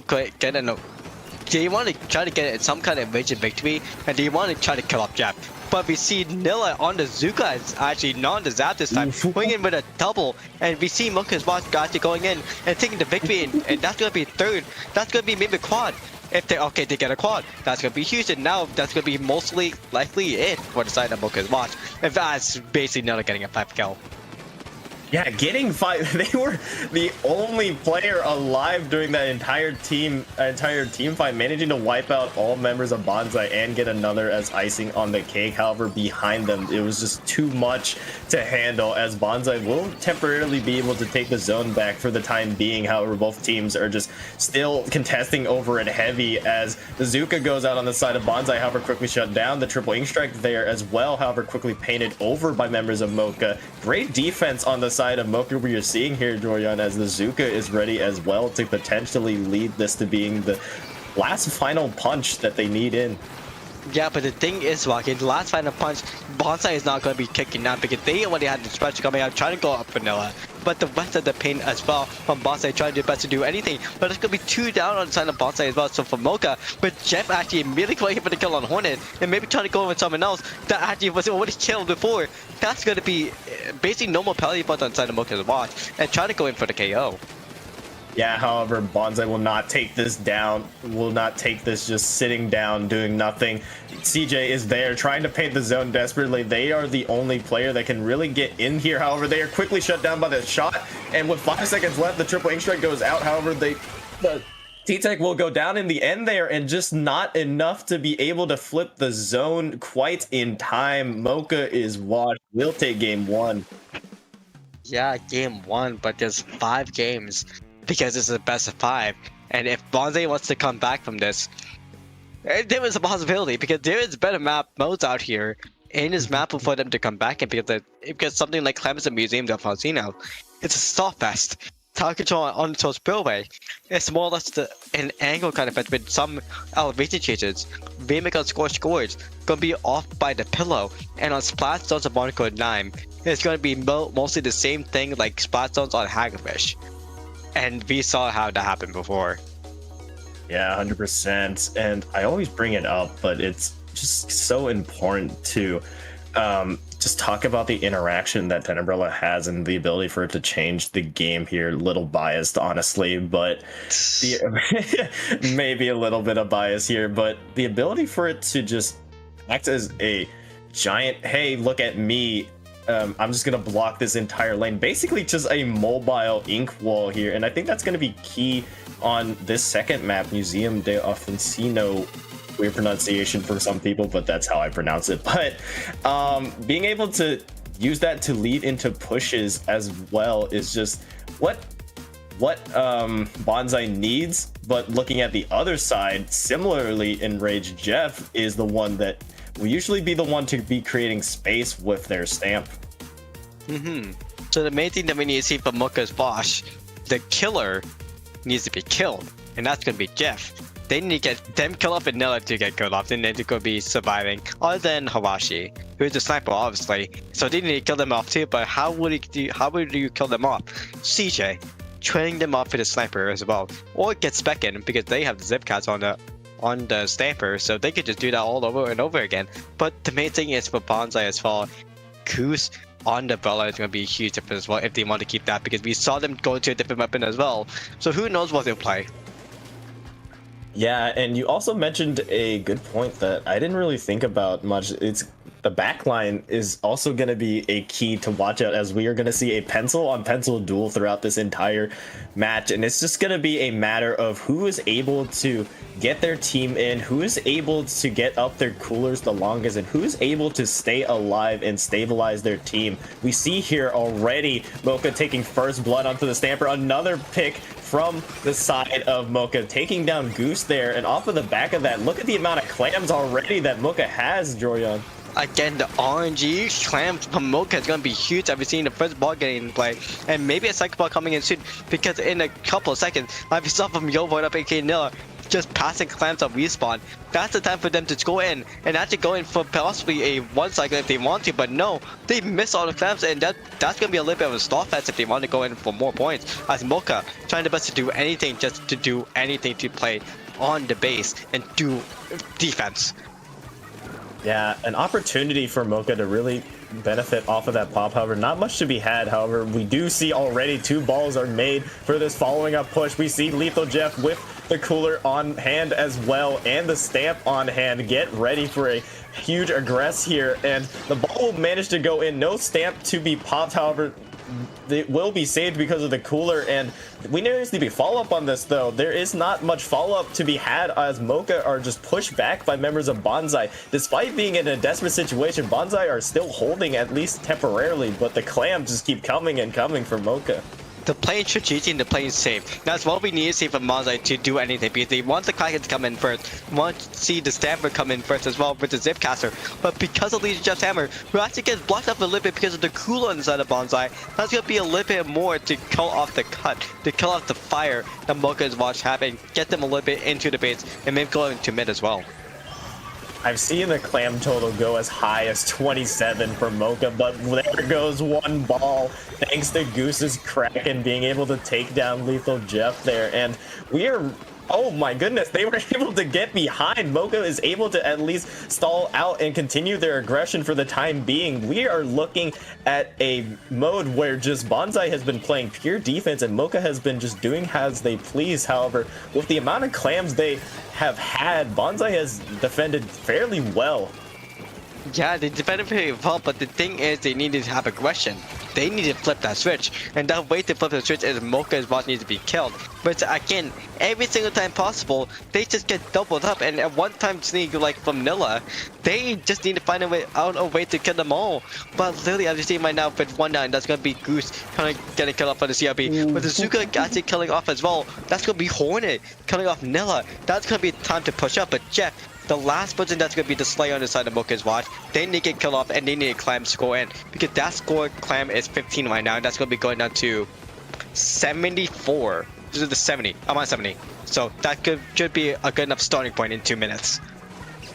they want to try to get some kind of major victory, and they want to try to kill off Jeff. But we see Nilla on the Zuka is actually not on the Zap this time, going in with a double, and we see Mocha's Watch actually going in and taking the victory, and that's going to be third. That's going to be maybe quad. If they get a quad, that's going to be huge, and now that's going to be mostly likely it for the side of Mocha's Watch. And that's basically Nilla getting a 5 kill. Yeah, getting 5. They were the only player alive during that entire team fight, managing to wipe out all members of Bonsai and get another as icing on the cake. However, behind them, it was just too much to handle, as Bonsai will temporarily be able to take the zone back for the time being. However, both teams are just still contesting over it heavy, as the Zuka goes out on the side of Bonsai, however, quickly shut down. The triple ink strike there as well, however, quickly painted over by members of Mocha. Great defense on the side of Mocha we are seeing here, Jordan, as the Zuka is ready as well to potentially lead this to being the last final punch that they need in. Yeah, but the thing is, Rocky, the last final punch, Bonsai is not going to be kicking out because they already had the special coming out trying to go up vanilla. but the rest of the pain as well from bonsai trying their best to do anything. But it's gonna be 2 down on the side of bonsai as well. So for Mocha, but Jeff actually immediately going for the kill on Hornet and maybe trying to go with someone else that actually was already killed before. That's gonna be basically no more penalty points on the side of Mocha's watch and trying to go in for the KO. Yeah, however, Bonsai will not take this down, will not take this just sitting down, doing nothing. CJ is there trying to paint the zone desperately. They are the only player that can really get in here. However, they are quickly shut down by the shot. And with 5 seconds left, the triple ink strike goes out. However, the T-Tech will go down in the end there, and just not enough to be able to flip the zone quite in time. Mocha is washed. We'll take game 1. Yeah, game 1, but there's 5 games. Because it's a best of 5, and if Bonsai wants to come back from this, there is a possibility because there is better map modes out here in this map for them to come back in because something like Clemson Museum of Falsino, it's a stop fest. Tower control on the spillway. It's more or less an angle kind of fest with some elevation changes. Remake on Scorched Gorge gonna be off by the pillow, and on Splat Zones of Monaco 9, it's gonna be mostly the same thing like Splat Zones on Hagfish. And we saw how that happened before. Yeah, 100%. And I always bring it up, but it's just so important to just talk about the interaction that Tenebrella has and the ability for it to change the game here. Little biased, honestly, but maybe a little bit of bias here, but the ability for it to just act as a giant, hey, look at me. I'm just going to block this entire lane. Basically just a mobile ink wall here. And I think that's going to be key on this second map, Museum de Offensino. Weird pronunciation for some people, but that's how I pronounce it. But being able to use that to lead into pushes as well is just what Bonsai needs. But looking at the other side, similarly, Enraged Jeff is the one that will usually be the one to be creating space with their stamp. So the main thing that we need to see from Mocha's Bosch, the killer needs to be killed, and that's gonna be Jeff. They need to get them killed off Vanilla to get killed off, and then they're gonna be surviving. Other than Hawashi, who's a sniper, obviously. So they need to kill them off too. But how would you kill them off? CJ, training them off with a sniper as well, or get spec in because they have the zip cats on the stamper, so they could just do that all over and over again. But the main thing is for Bonsai as well, Goose on the Bella is going to be a huge difference as well if they want to keep that, because we saw them go to a different weapon as well. So who knows what they'll play. Yeah, and you also mentioned a good point that I didn't really think about much. It's the backline is also going to be a key to watch out, as we are going to see a pencil on pencil duel throughout this entire match, and it's just going to be a matter of who is able to get their team in, who is able to get up their coolers the longest, and who is able to stay alive and stabilize their team. We see here already Mocha taking first blood onto the stamper, another pick from the side of Mocha, taking down Goose there, and off of the back of that, look at the amount of clams already that Mocha has, Joryan. Again, the RNG clam from Mocha is going to be huge. I've seen the first ball getting in play, and maybe a second ball coming in soon, because in a couple of seconds, like we saw from Yo up AK Nilla, just passing clams on respawn. That's the time for them to go in and actually go in for possibly a one cycle if they want to, but no, they miss all the clams, and that's going to be a little bit of a stall fest if they want to go in for more points, as Mocha trying their best to do anything, just to do anything to play on the base and do defense. Yeah, an opportunity for Mocha to really benefit off of that pop. However, not much to be had. However, we do see already 2 balls are made for this following up push. We see Lethal Jeff with the cooler on hand as well, and the stamp on hand. Get ready for a huge aggress here, and the ball will manage to go in. No stamp to be popped, however, it will be saved because of the cooler, and we need to be follow-up on this, though. There is not much follow-up to be had, as Mocha are just pushed back by members of Bonsai. Despite being in a desperate situation, Bonsai are still holding, at least temporarily, but the clams just keep coming and coming for Mocha. The playing strategy and the playing safe. That's what we need to see from Bonsai to do anything, because they want the Kraken to come in first, want to see the Stamper come in first as well with the Zipcaster. But because of Legion Jeff's hammer, who actually gets blocked up a little bit because of the cooler inside of Bonsai, that's going to be a little bit more to kill off the cut, to kill off the fire that Mocha is watched having, get them a little bit into the base, and maybe go into mid as well. I've seen the clam total go as high as 27 for Mocha, but there goes one ball thanks to Goose's crack and being able to take down Lethal Jeff there. And we are... Oh my goodness, they were able to get behind. Mocha is able to at least stall out and continue their aggression for the time being. We are looking at a mode where just Bonsai has been playing pure defense and Mocha has been just doing as they please. However, with the amount of clams they have had, Bonsai has defended fairly well. Yeah, they defended very well, but the thing is they need to have aggression. They need to flip that switch, and that way to flip the switch is Mocha's bot needs to be killed. But again, every single time possible, they just get doubled up, and at one time sneak like from Nilla, they just need to find a way to kill them all. But literally, as you see right now, with 1-9, that's gonna be Goose kind of getting killed off by the CRB. But the Zuka actually killing off as well. That's gonna be Hornet killing off Nilla. That's gonna be time to push up. But Jeff, the last person that's going to be the Slayer on the side of Mocha's watch, they need to get killed off and they need a clam score in. Because that score clam is 15 right now, and that's going to be going down to 74. This is the 70. I'm on 70. So that should be a good enough starting point in 2 minutes.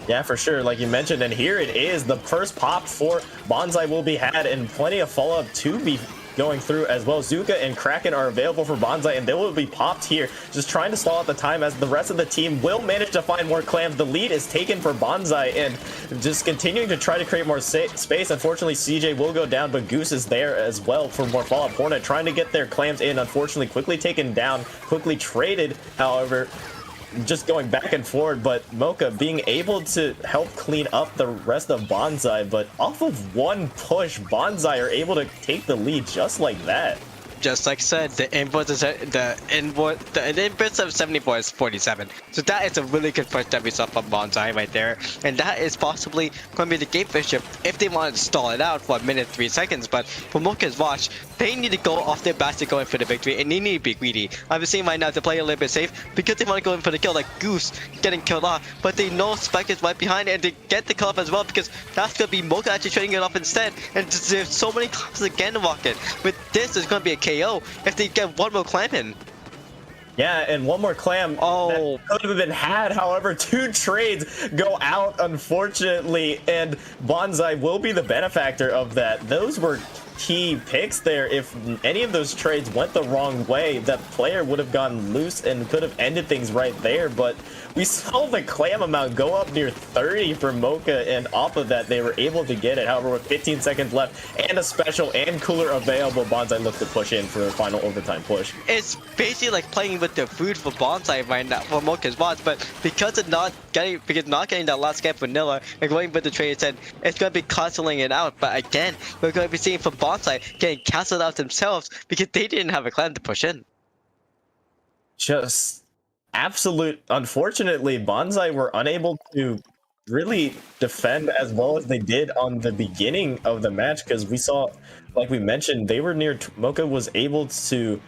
Yeah, for sure, like you mentioned, and here it is. The first pop for Bonsai will be had, and plenty of follow-up to be going through as well. Zuka and Kraken are available for Bonsai, and they will be popped here, just trying to stall out the time as the rest of the team will manage to find more clams. The lead is taken for Bonsai, and just continuing to try to create more space. Unfortunately, CJ will go down, but Goose is there as well for more follow-up. Hornet trying to get their clams in, unfortunately quickly taken down, quickly traded, however, just going back and forward, but Mocha being able to help clean up the rest of Bonsai, but off of one push, Bonsai are able to take the lead just like that. Just like I said, the inputs of 74 is 47. So that is a really good push that we saw from Bonsai right there. And that is possibly going to be the game fisher if they want to stall it out for 1:03. But for Mocha's watch, they need to go off their bats to go in for the victory, and they need to be greedy. I'm seeing right now to play a little bit safe because they want to go in for the kill, like Goose getting killed off. But they know Spike is right behind, and they get the kill off as well because that's going to be Mocha actually trading it off instead. And there's so many clams again to walk in. But this is going to be a KO if they get one more clam in. Yeah, and one more clam that could have been had. However, 2 trades go out, unfortunately, and Bonsai will be the benefactor of that. Those were key picks there. If any of those trades went the wrong way, that player would have gone loose and could have ended things right there. But we saw the clam amount go up near 30 for Mocha, and off of that, they were able to get it. However, with 15 seconds left and a special and cooler available, Bonsai looked to push in for the final overtime push. It's basically like playing with the food for Bonsai right now for Mocha's watch, but because not getting that last scam vanilla and going with the trade instead, it's going to be canceling it out. But again, we're going to be seeing for Bonsai getting cancelled out themselves because they didn't have a clan to push in. Just absolute, unfortunately, Bonsai were unable to really defend as well as they did on the beginning of the match, because we saw, like we mentioned, they were near, Mocha was able to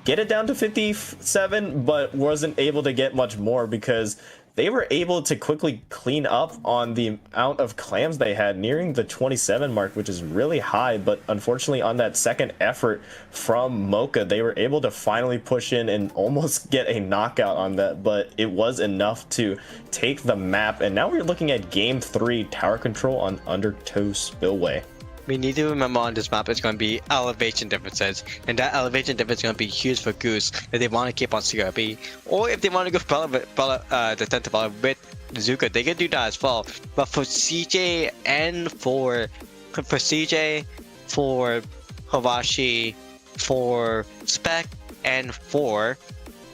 get it down to 57, but wasn't able to get much more because they were able to quickly clean up on the amount of clams they had, nearing the 27 mark, which is really high. But unfortunately, on that second effort from Mocha, they were able to finally push in and almost get a knockout on that, but it was enough to take the map. And now we're looking at game 3 tower control on Undertow Spillway. We need to remember on this map it's going to be elevation differences, and that elevation difference is going to be huge for Goose if they want to keep on CRB, or if they want to go for the center ball with Zuka, they can do that as well. But for CJ and for CJ, for Hawashi, for Spec, and for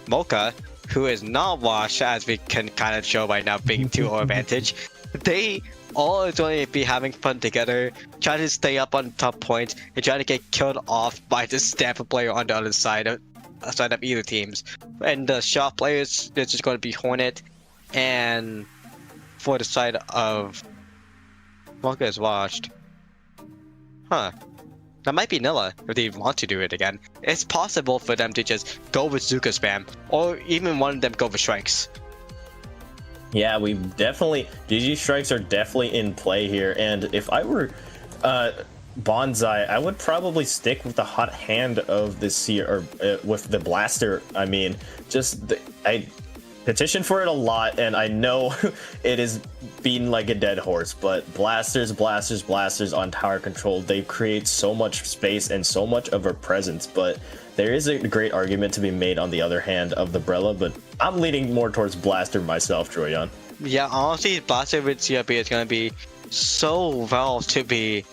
Mocha, who is not washed, as we can kind of show right now, being 2-0 advantage, they all is going to be having fun together, trying to stay up on top points and trying to get killed off by the Stamper player on the other side of either teams. And the shot players, it's just going to be Hornet, and for the side of Mocha is washed. That might be Nilla if they want to do it again. It's possible for them to just go with Zuka spam, or even one of them go with strikes. Yeah, we definitely, GG strikes are definitely in play here, and if I were Bonsai, I would probably stick with the hot hand of the sea, or with the blaster. I mean, just petitioned for it a lot, and I know it is beaten like a dead horse, but blasters on tower control, they create so much space and so much of a presence, but there is a great argument to be made on the other hand of the Brella, but I'm leaning more towards blaster myself, Troyan. Yeah, honestly, blaster with CRB is gonna be so well to be.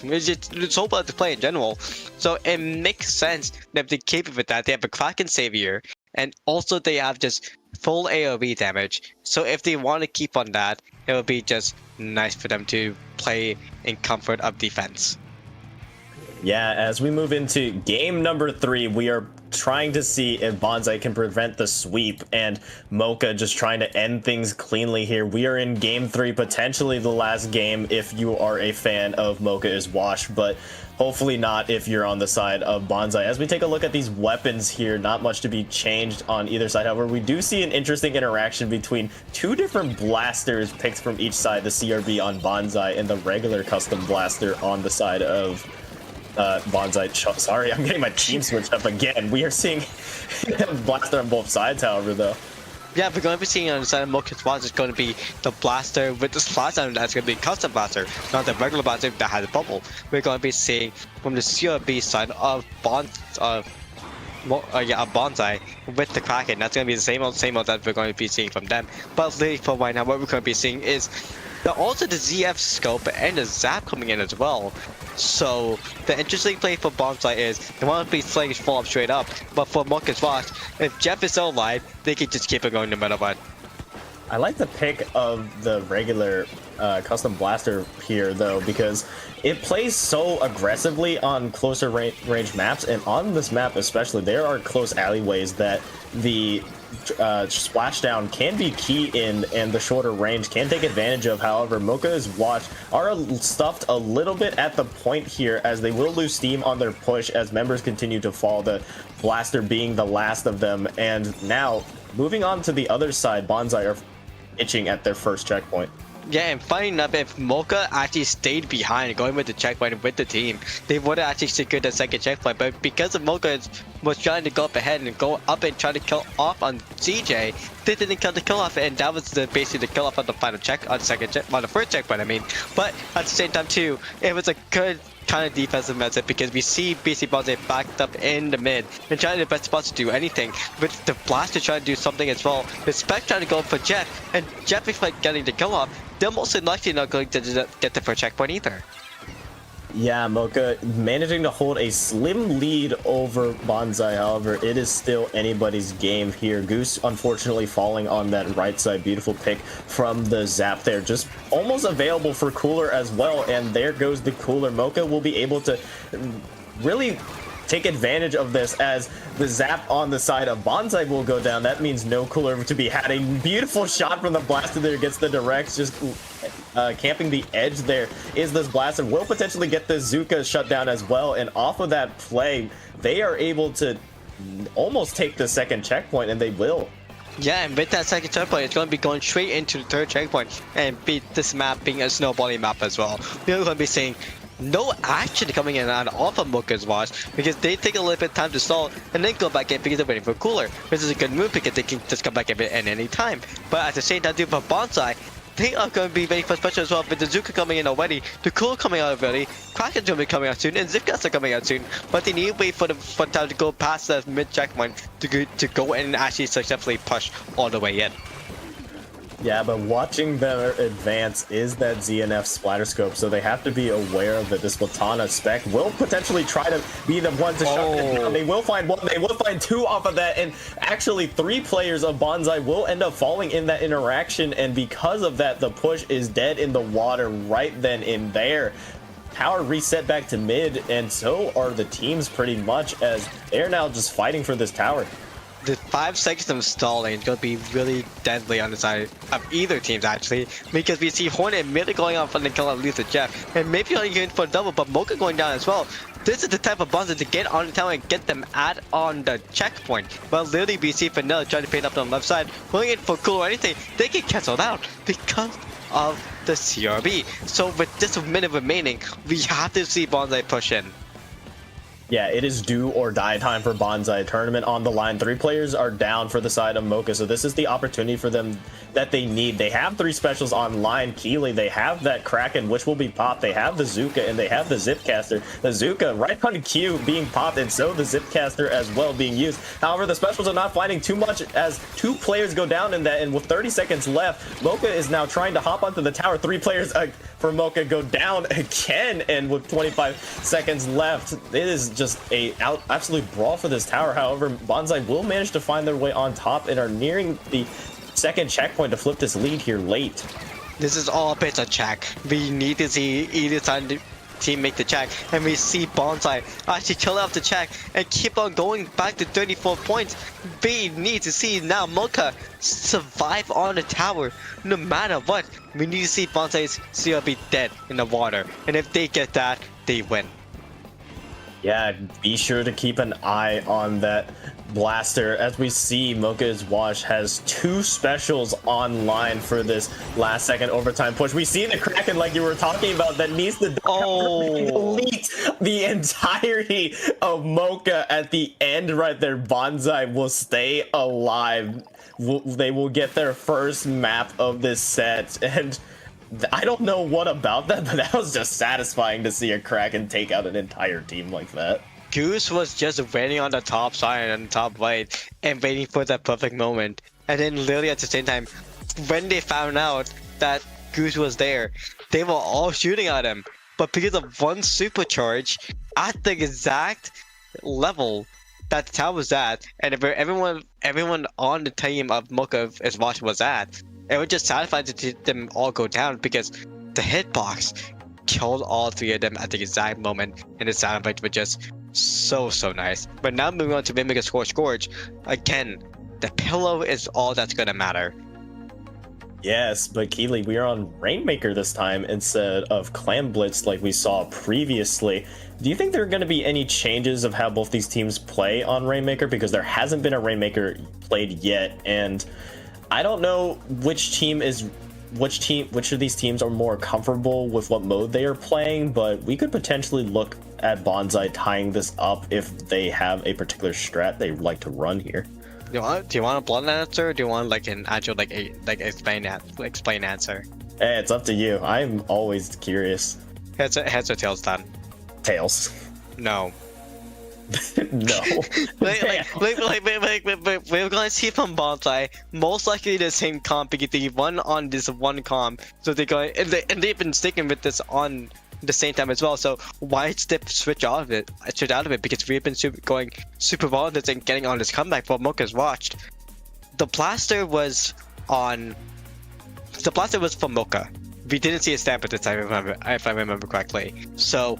It's so well to play in general, so it makes sense that they keep it with that. They have a Kraken Savior, and also they have just full AoE damage. So if they want to keep on that, it would be just nice for them to play in comfort of defense. Yeah, as we move into game number 3, we are trying to see if Bonsai can prevent the sweep, and Mocha just trying to end things cleanly here. We are in game 3, potentially the last game if you are a fan of Mocha is Washed, but hopefully not if you're on the side of Bonsai. As we take a look at these weapons here, not much to be changed on either side. However, we do see an interesting interaction between 2 different blasters picked from each side, the CRB on Bonsai and the regular custom blaster on the side of Bonsai. Sorry, I'm getting my team switched up again. We are seeing blaster on both sides, however, though. Yeah, we're going to be seeing on the side of Mocha's Watch is going to be the blaster with the splash down. That's going to be custom blaster, not the regular blaster that has a bubble. We're going to be seeing from the CRB side of Bonsai with the Kraken. That's going to be the same old that we're going to be seeing from them. But literally for right now, what we're going to be seeing is also the ZF scope and the Zap coming in as well. So the interesting play for Bonsai is they want to be playing full up straight up, but for Mocha's Watch, if Jeff is so live, they can just keep it going no matter what. I like the pick of the regular custom blaster here though, because it plays so aggressively on closer range maps, and on this map especially, there are close alleyways that the splashdown can be key in, and the shorter range can take advantage of. However, Mocha's Watch are stuffed a little bit at the point here, as they will lose steam on their push as members continue to fall, the blaster being the last of them. And now moving on to the other side, Bonsai are itching at their first checkpoint. Yeah, and funny enough, if Mocha actually stayed behind, going with the checkpoint with the team, they would have actually secured the second checkpoint. But because of Mocha was trying to go up ahead and go up and try to kill off on CJ, they didn't kill the kill off, and that was basically the kill off on the final check on the first checkpoint. I mean, but at the same time too, it was a good kind of defensive method, because we see BC Bonsai backed up in the mid and trying their best spots to do anything, with the blaster trying to do something as well, the Spec trying to go for Jeff, and Jeff is like getting the kill off. They're most likely not going to get the first checkpoint either. Yeah, Mocha managing to hold a slim lead over Bonsai. However, it is still anybody's game here. Goose unfortunately falling on that right side. Beautiful pick from the Zap there, just almost available for Cooler as well, and there goes the Cooler. Mocha will be able to really take advantage of this, as the Zap on the side of Bonsai will go down. That means no Cooler to be had. A beautiful shot from the blaster there, gets the direct, just camping the edge there is this blaster. Will potentially get the Zuka shut down as well, and off of that play, they are able to almost take the second checkpoint, and they will. Yeah, and with that second checkpoint, it's going to be going straight into the third checkpoint, and beat this map being a snowballing map as well. We're going to be seeing no action coming in and off of Mocha's Watch, because they take a little bit of time to stall and then go back in because they're waiting for Cooler, which is a good move because they can just come back in at any time. But at the same time, for Bonsai, they are going to be waiting for special as well, with the Zuka coming in already, the Cooler coming out already, Kraken's going to be coming out soon, and Zipcats are coming out soon. But they need to wait for time to go past the mid checkpoint to go in and actually successfully push all the way in. Yeah, but watching them advance is that ZNF splatter scope, so they have to be aware of that. This Latana spec will potentially try to be the one to shut it down. They will find one, they will find 2 off of that, and actually 3 players of Bonsai will end up falling in that interaction, and because of that, the push is dead in the water right then and there. Power reset back to mid, and so are the teams pretty much, as they're now just fighting for this tower. The 5 seconds of stalling is going to be really deadly on the side of either teams, actually, because we see Hornet immediately going off on the kill of Luther Jeff, and maybe only going for a double, but Mocha going down as well. This is the type of Bonsai to get on the tower and get them on the checkpoint. But literally, BC Vanilla trying to paint up on the left side, going in for cool or anything, they get cancelled out because of the CRB. So with just a minute remaining, we have to see Bonsai push in. Yeah, it is do or die time for Bonsai. Tournament on the line. 3 players are down for the side of Mocha, so this is the opportunity for them that they need. They have 3 specials online. Keeley, they have that Kraken, which will be popped. They have the Zuka, and they have the Zipcaster. The Zuka right on cue being popped, and so the Zipcaster as well being used. However, the specials are not finding too much as 2 players go down in that, and with 30 seconds left, Mocha is now trying to hop onto the tower. 3 players for Mocha go down again, and with 25 seconds left, it is just a absolute brawl for this tower. However, Bonsai will manage to find their way on top and are nearing the second checkpoint to flip this lead here late. This is all based on check. We need to see either side team make the check, and we see Bonsai actually kill off the check and keep on going back to 34 points. We need to see now Mocha survive on the tower no matter what. We need to see Bonsai's CLB dead in the water, and if they get that, they win. Yeah, be sure to keep an eye on that blaster. As we see, Mocha's Wash has 2 specials online for this last second overtime push. We see the Kraken, like you were talking about, that needs to delete the entirety of Mocha at the end right there. Bonsai will stay alive. They will get their first map of this set, and I don't know what about that, but that was just satisfying to see a Kraken take out an entire team like that. Goose was just waiting on the top side and top right and waiting for that perfect moment. And then literally at the same time, when they found out that Goose was there, they were all shooting at him. But because of one supercharge at the exact level that the tower was at, and where everyone on the team of Mocha is watching was at, it was just satisfying to see them all go down because the hitbox killed all 3 of them at the exact moment, and the sound effects were just so nice. But now moving on to Mimic Scourge. Again, the pillow is all that's gonna matter. Yes, but Keeley, we are on Rainmaker this time instead of Clam Blitz like we saw previously. Do you think there are going to be any changes of how both these teams play on Rainmaker? Because there hasn't been a Rainmaker played yet, and I don't know which of these teams are more comfortable with what mode they are playing, but we could potentially look at Bonsai tying this up if they have a particular strat they like to run here. Do you want a blunt answer, or do you want like an actual explain answer? Hey, it's up to you. I'm always curious. Heads or tails done? Tails. No. No. We're gonna see from Bonsai most likely the same comp because they run on this one comp, so they're going and they've been sticking with this on the same time as well. So why switch out of it? Because we've been going super well on this and getting on this comeback for Mocha's watched. The blaster was from Mocha. We didn't see a stamp at this time, if I remember correctly. So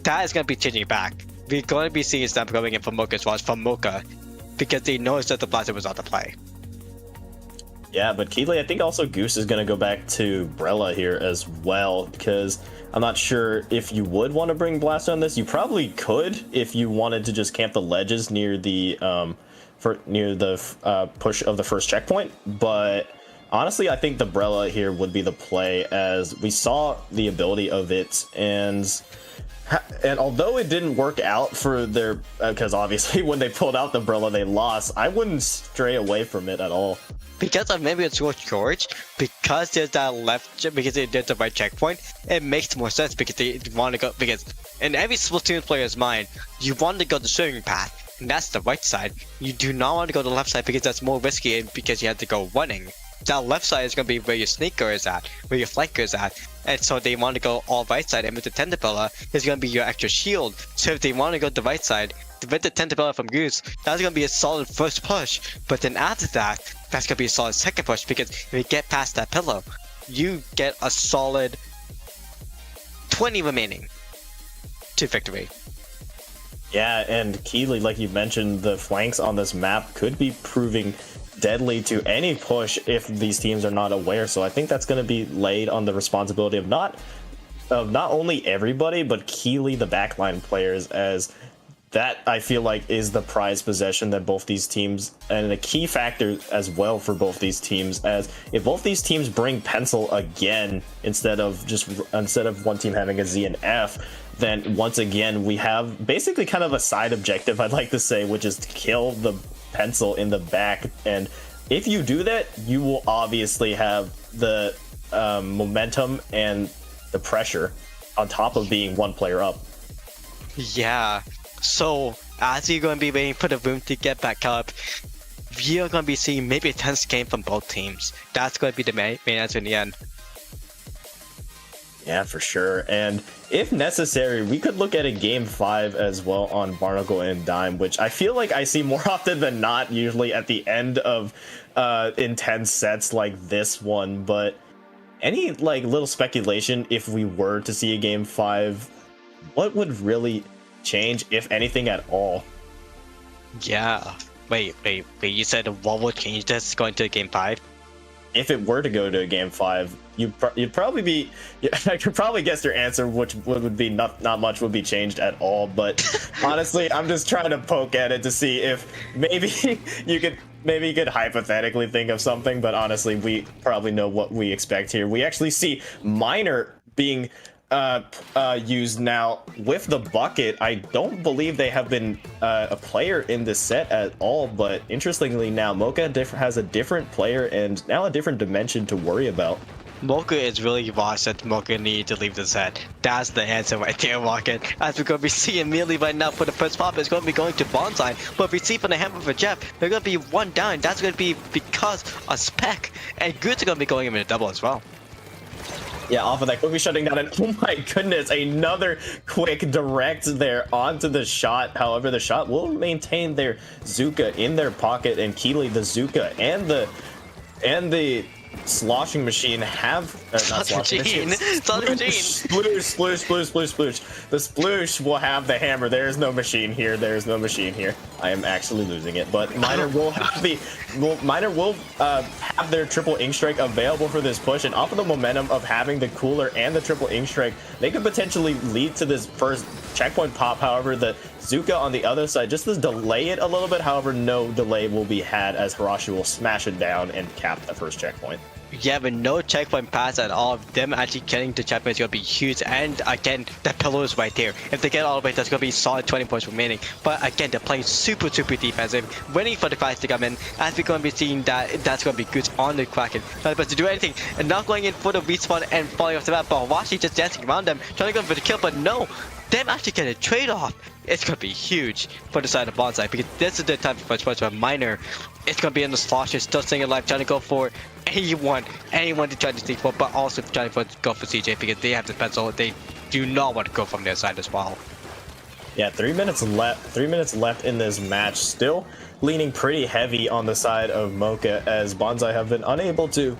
that is gonna be changing back. We're going to be seeing stamp going in from Mocha's watch from Mocha because they noticed that the blaster was out to play. Yeah, but Keeley, I think also Goose is going to go back to Brella here as well, because I'm not sure if you would want to bring Blaster on this. You probably could if you wanted to just camp the ledges near the push of the first checkpoint, but honestly, I think the Brella here would be the play, as we saw the ability of it, and although it didn't work out for their, because obviously when they pulled out the Brella they lost, I wouldn't stray away from it at all. Because of maybe it's George, because there's that because there's the right checkpoint, it makes more sense because they want to go, because in every Splatoon player's mind, you want to go the swimming path, and that's the right side. You do not want to go to the left side because that's more risky and because you have to go running. That left side is going to be where your sneaker is at, where your flanker is at, and so they want to go all right side, and with the Tentapella is going to be your extra shield. So if they want to go the right side, with the Tentapella from Goose, that's going to be a solid first push, but then after that, that's going to be a solid second push, because if you get past that pillow, you get a solid 20 remaining to victory. Yeah, and Keeley, like you mentioned, the flanks on this map could be proving deadly to any push if these teams are not aware. So I think that's going to be laid on the responsibility of not only everybody, but Keeley, the backline players, as that I feel like is the prized possession that both these teams, and a key factor as well for both these teams, as if both these teams bring pencil again instead of one team having a Z and F, then once again we have basically kind of a side objective, I'd like to say, which is to kill the pencil in the back. And if you do that, you will obviously have the momentum and the pressure on top of being one player up. Yeah. So as you're going to be waiting for the room to get back up, we are going to be seeing maybe a tense game from both teams. That's going to be the main answer in the end. Yeah, for sure. And if necessary, we could look at a game 5 as well on Barnacle and Dime, which I feel like I see more often than not, usually at the end of intense sets like this one. But any like little speculation, if we were to see a game 5, what would really change, if anything at all? Yeah. Wait. You said what would change this going to game 5? If it were to go to a game 5, you'd probably be. I could probably guess your answer, which would be not much would be changed at all. But honestly, I'm just trying to poke at it to see if maybe you could hypothetically think of something. But honestly, we probably know what we expect here. We actually see Miner being used now with the bucket. I don't believe they have been a player in this set at all, but interestingly now Mocha has a different player and now a different dimension to worry about. Mocha is really lost that Mocha need to leave the set. That's the answer right there, Rocket. As we're going to be seeing immediately right now for the first pop, it's going to be going to Bonsai. But if we see from the hammer for Jeff, they're going to be one down. That's going to be because of Spec. And Goods are going to be going in a double as well. Yeah, off of that, quickly shutting down, and oh my goodness, another quick direct there onto the shot. However, the shot will maintain their Zuka in their pocket, and Keely, the Zuka, and the sloshing machine have not sloshing machine. Sploosh. The sploosh will have the hammer. There is no machine here. There is no machine here. I am actually losing it, but Miner will have have their triple ink strike available for this push, and off of the momentum of having the cooler and the triple ink strike, they could potentially lead to this first checkpoint pop. However, the Zuka on the other side just to delay it a little bit. However, no delay will be had as Hirashi will smash it down and cap the first checkpoint. Yeah, but no checkpoint pass at all. Them actually getting the checkpoint is going to be huge. And again, that pillow is right there. If they get all the way, that's going to be solid 20 points remaining. But again, they're playing super defensive, waiting for the fights to come in. As we're going to be seeing that's going to be good on the Kraken. Not able to do anything, and not going in for the respawn and falling off the map. But Washi just dancing around them, trying to go for the kill, but no. Them actually get a trade-off. It's going to be huge for the side of Bonsai, because this is the time for a Miner. It's going to be in the slosher, still staying alive, trying to go for anyone to try to sneak for, but also trying to go for CJ, because they have the pencil. They do not want to go from their side as well. Yeah, 3 minutes left. 3 minutes left in this match. Still leaning pretty heavy on the side of Mocha, as Bonsai have been unable to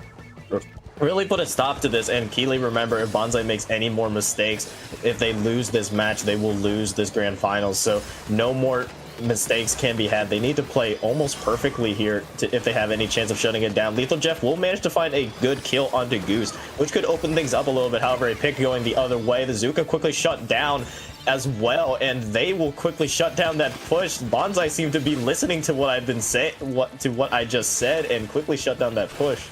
really put a stop to this. And Keely, remember, if Bonsai makes any more mistakes, if they lose this match, they will lose this grand finals. So no more mistakes can be had. They need to play almost perfectly here if they have any chance of shutting it down. Lethal Jeff will manage to find a good kill onto Goose, which could open things up a little bit. However, a pick going the other way. The Zuka quickly shut down as well, and they will quickly shut down that push. Bonsai seem to be listening to what I've been saying, what I just said, and quickly shut down that push.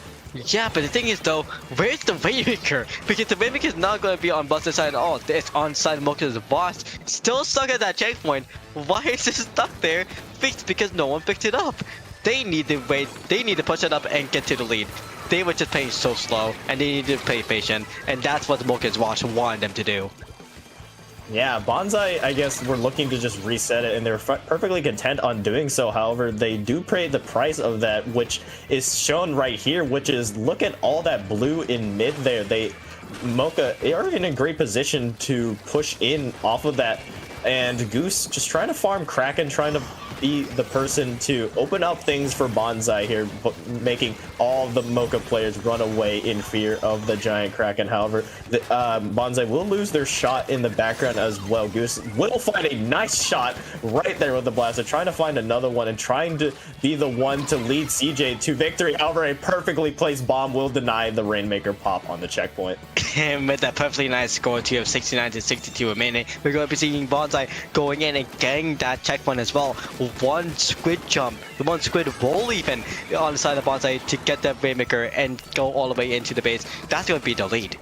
Yeah, but the thing is though, where's the Waymaker? Because the Waymaker is not going to be on Bonsai's side at all. It's on side Mocha's boss. Still stuck at that checkpoint. Why is it stuck there? Fixed because no one picked it up. They need to wait. They need to push it up and get to the lead. They were just playing so slow, and they need to play patient. And that's what Mocha's boss wanted them to do. Yeah, Bonsai, I guess, were looking to just reset it, and they're perfectly content on doing so. However, they do pay the price of that, which is shown right here, which is, look at all that blue in mid there. Mocha, they are in a great position to push in off of that, and Goose just trying to farm Kraken, trying to be the person to open up things for Bonsai here, making all the Mocha players run away in fear of the giant Kraken. However, Bonsai will lose their shot in the background as well. Goose will find a nice shot right there with the blaster, trying to find another one and trying to be the one to lead CJ to victory. However, a perfectly placed bomb will deny the Rainmaker pop on the checkpoint. And with that perfectly nice score to have 69 to 62 remaining, we're going to be seeing Bonsai going in and getting that checkpoint as well. One squid jump, one squid roll even on the side of Bonsai to get that Rainmaker and go all the way into the base. That's going to be the lead.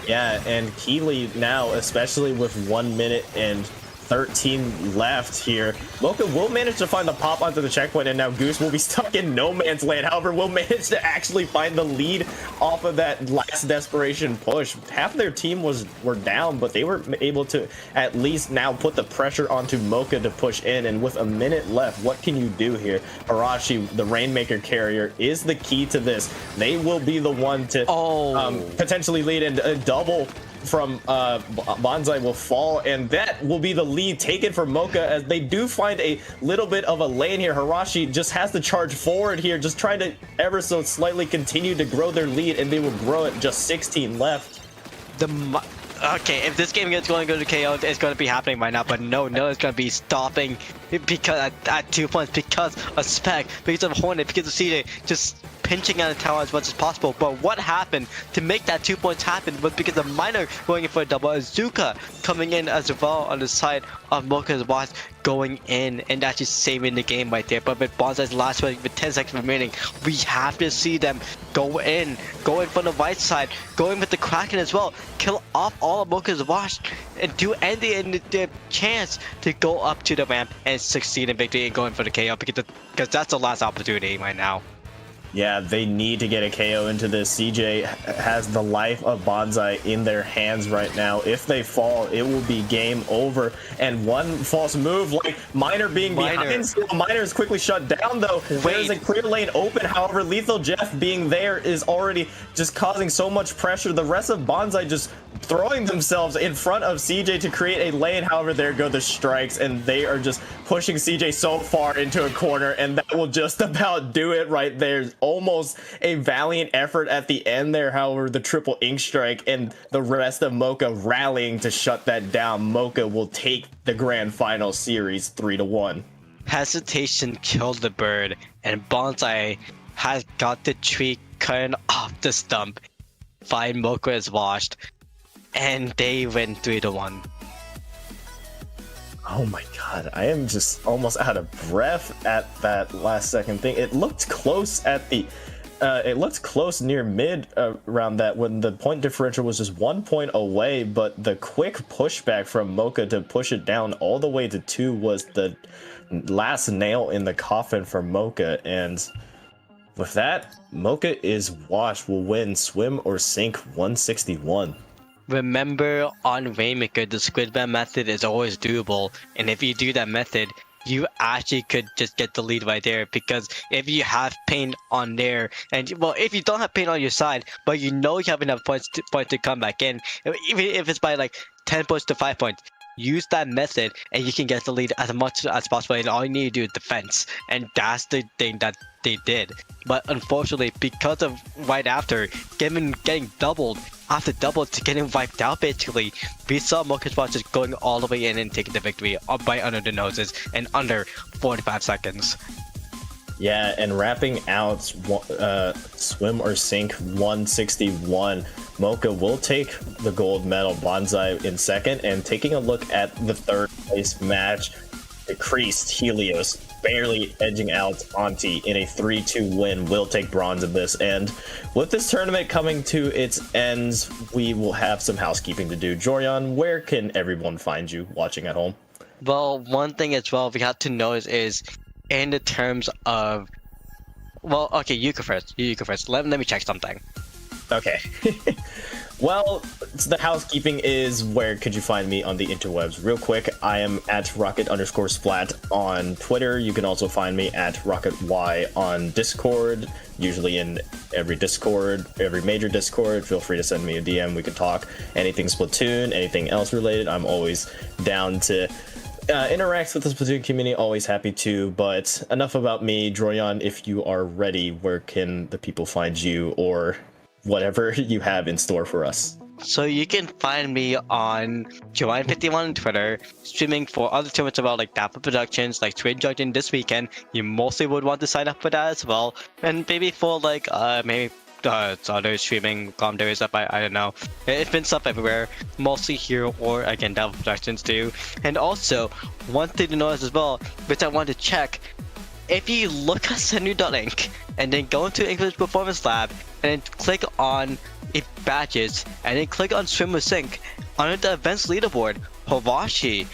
Yeah, and Keeley now, especially with 1 minute and 13 left here, Mocha will manage to find the pop onto the checkpoint, and now Goose will be stuck in no man's land. However, will manage to actually find the lead off of that last desperation push. Half of their team were down, but they were able to at least now put the pressure onto Mocha to push in. And with a minute left, what can you do here? Harashi, the Rainmaker carrier, is the key to this. They will be the one to potentially lead, and a double from Bonsai will fall, and that will be the lead taken for Mocha, as they do find a little bit of a lane here. Harashi just has to charge forward here, just trying to ever so slightly continue to grow their lead, and they will grow it. Just 16 left. Okay, if this game is going to go to KO, it's going to be happening right now, but no, it's going to be stopping because at 2 points, because of Spec, because of Hornet, because of CJ, just pinching out the tower as much as possible. But what happened to make that 2 points happen was because of Miner going in for a double, Azuka coming in as well on the side of Mocha's boss going in and actually saving the game right there. But with Bonsai's last one, with 10 seconds remaining, we have to see them go in from the right side, go in with the Kraken as well, kill off all of Mocha's boss, and do end the chance to go up to the ramp and succeed in victory and going for the KO, because that's the last opportunity right now. Yeah, they need to get a KO into this. CJ has the life of Bonsai in their hands right now. If they fall, it will be game over. And one false move, like Miner being behind, so Miner is quickly shut down though. There's a clear lane open. However, Lethal Jeff being there is already just causing so much pressure. The rest of Bonsai just throwing themselves in front of CJ to create a lane. However, there go the strikes, and they are just pushing CJ so far into a corner, and that will just about do it right there. Almost a valiant effort at the end there. However, the triple ink strike and the rest of Mocha rallying to shut that down. Mocha will take the grand final series 3-1. Hesitation killed the bird, and Bonsai has got the tree cut off the stump. Fine, Mocha is washed, and they win 3-1. Oh my god, I am just almost out of breath at that last second thing. It looked close at the it looked close near mid around that, when the point differential was just 1 point away, but the quick pushback from Mocha to push it down all the way to 2 was the last nail in the coffin for Mocha. And with that, Mocha is washed. Will win swim or sink 161. Remember, on Rainmaker, the Squidman method is always doable, and if you do that method, you actually could just get the lead right there, because if you have paint on there, and well, if you don't have paint on your side, but you know you have enough points to come back in, even if it's by like 10 points to 5 points, use that method and you can get the lead as much as possible, and all you need to do is defense, and that's the thing that they did. But unfortunately, because of right after getting doubled after double to getting wiped out, basically, we saw Mocha's Watch just going all the way in and taking the victory right under the noses in under 45 seconds. Yeah, and wrapping out swim or sink 161, Mocha will take the gold medal, Bonsai in second, and taking a look at the third place match, decreased Helios barely edging out Auntie in a 3-2 win, will take bronze in this. And with this tournament coming to its ends, we will have some housekeeping to do. Jorian, where can everyone find you watching at home? Well, one thing as well we have to know is in the terms of, well, okay, you go first. Let me check something. Okay. Well, the housekeeping is, where could you find me on the interwebs? Real quick, I am at rocket_splat on Twitter. You can also find me at RocketY on Discord, usually in every Discord, every major Discord. Feel free to send me a DM. We can talk anything Splatoon, anything else related. I'm always down to interact with the Splatoon community, always happy to. But enough about me. Droyan, if you are ready, where can the people find you, or whatever you have in store for us? So you can find me on Joanne51 on Twitter, streaming for other tournaments about like Dapper Productions, like Twin Junction this weekend. You mostly would want to sign up for that as well, and maybe for like maybe other streaming commentators up. I don't know. It's been stuff everywhere, mostly here or again Dapper Productions too. And also one thing to notice as well, which I want to check, if you look at Senu.Inc and then go into English Performance Lab and then click on badges and then click on Swimmer Sync, under the events leaderboard, Hawashi,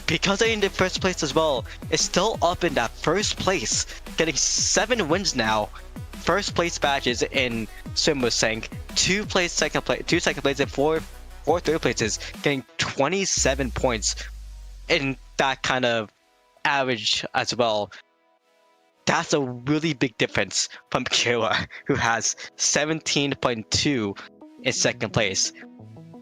because they're in the first place as well, is still up in that first place, getting 7 wins now. First place badges in Swimmer Sync, 2 second place, and 4 third places, getting 27 points in that kind of average as well. That's a really big difference from Kira, who has 17.2 in second place.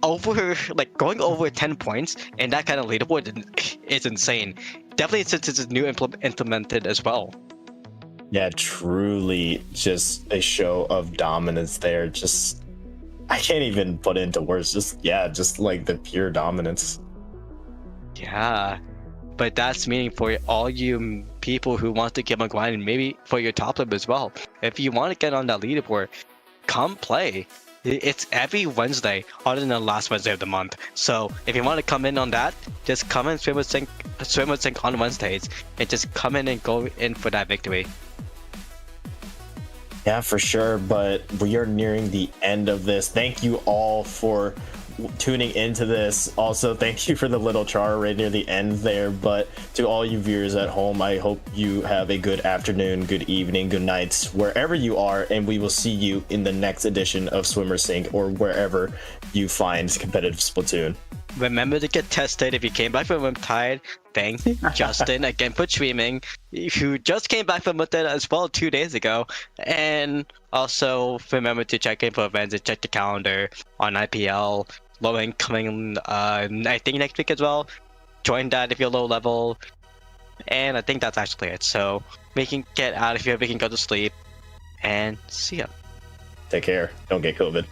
Going over 10 points in that kind of leaderboard is insane. Definitely since it's new implemented as well. Yeah, truly just a show of dominance there. Just, I can't even put it into words. Just like the pure dominance. Yeah, but that's meaning for all you people who want to get a grind, and maybe for your top lane as well. If you want to get on that leaderboard, come play. It's every Wednesday, other than the last Wednesday of the month. So if you want to come in on that, just come in Swimmer Sync on Wednesdays, and just come in and go in for that victory. Yeah, for sure. But we are nearing the end of this. Thank you all for tuning into this. Also, thank you for the little char right near the end there. But to all you viewers at home, I hope you have a good afternoon, good evening, good nights, wherever you are, and we will see you in the next edition of Swimmer Sync or wherever you find competitive Splatoon. Remember to get tested if you came back from Riptide. Thanks Justin again for streaming, who just came back from Riptide as well 2 days ago. And also remember to check in for events and check the calendar on IPL. Low end coming I think next week as well. Join that if you're low level. And I think that's actually it. So we can get out of here, we can go to sleep, and see ya. Take care. Don't get COVID.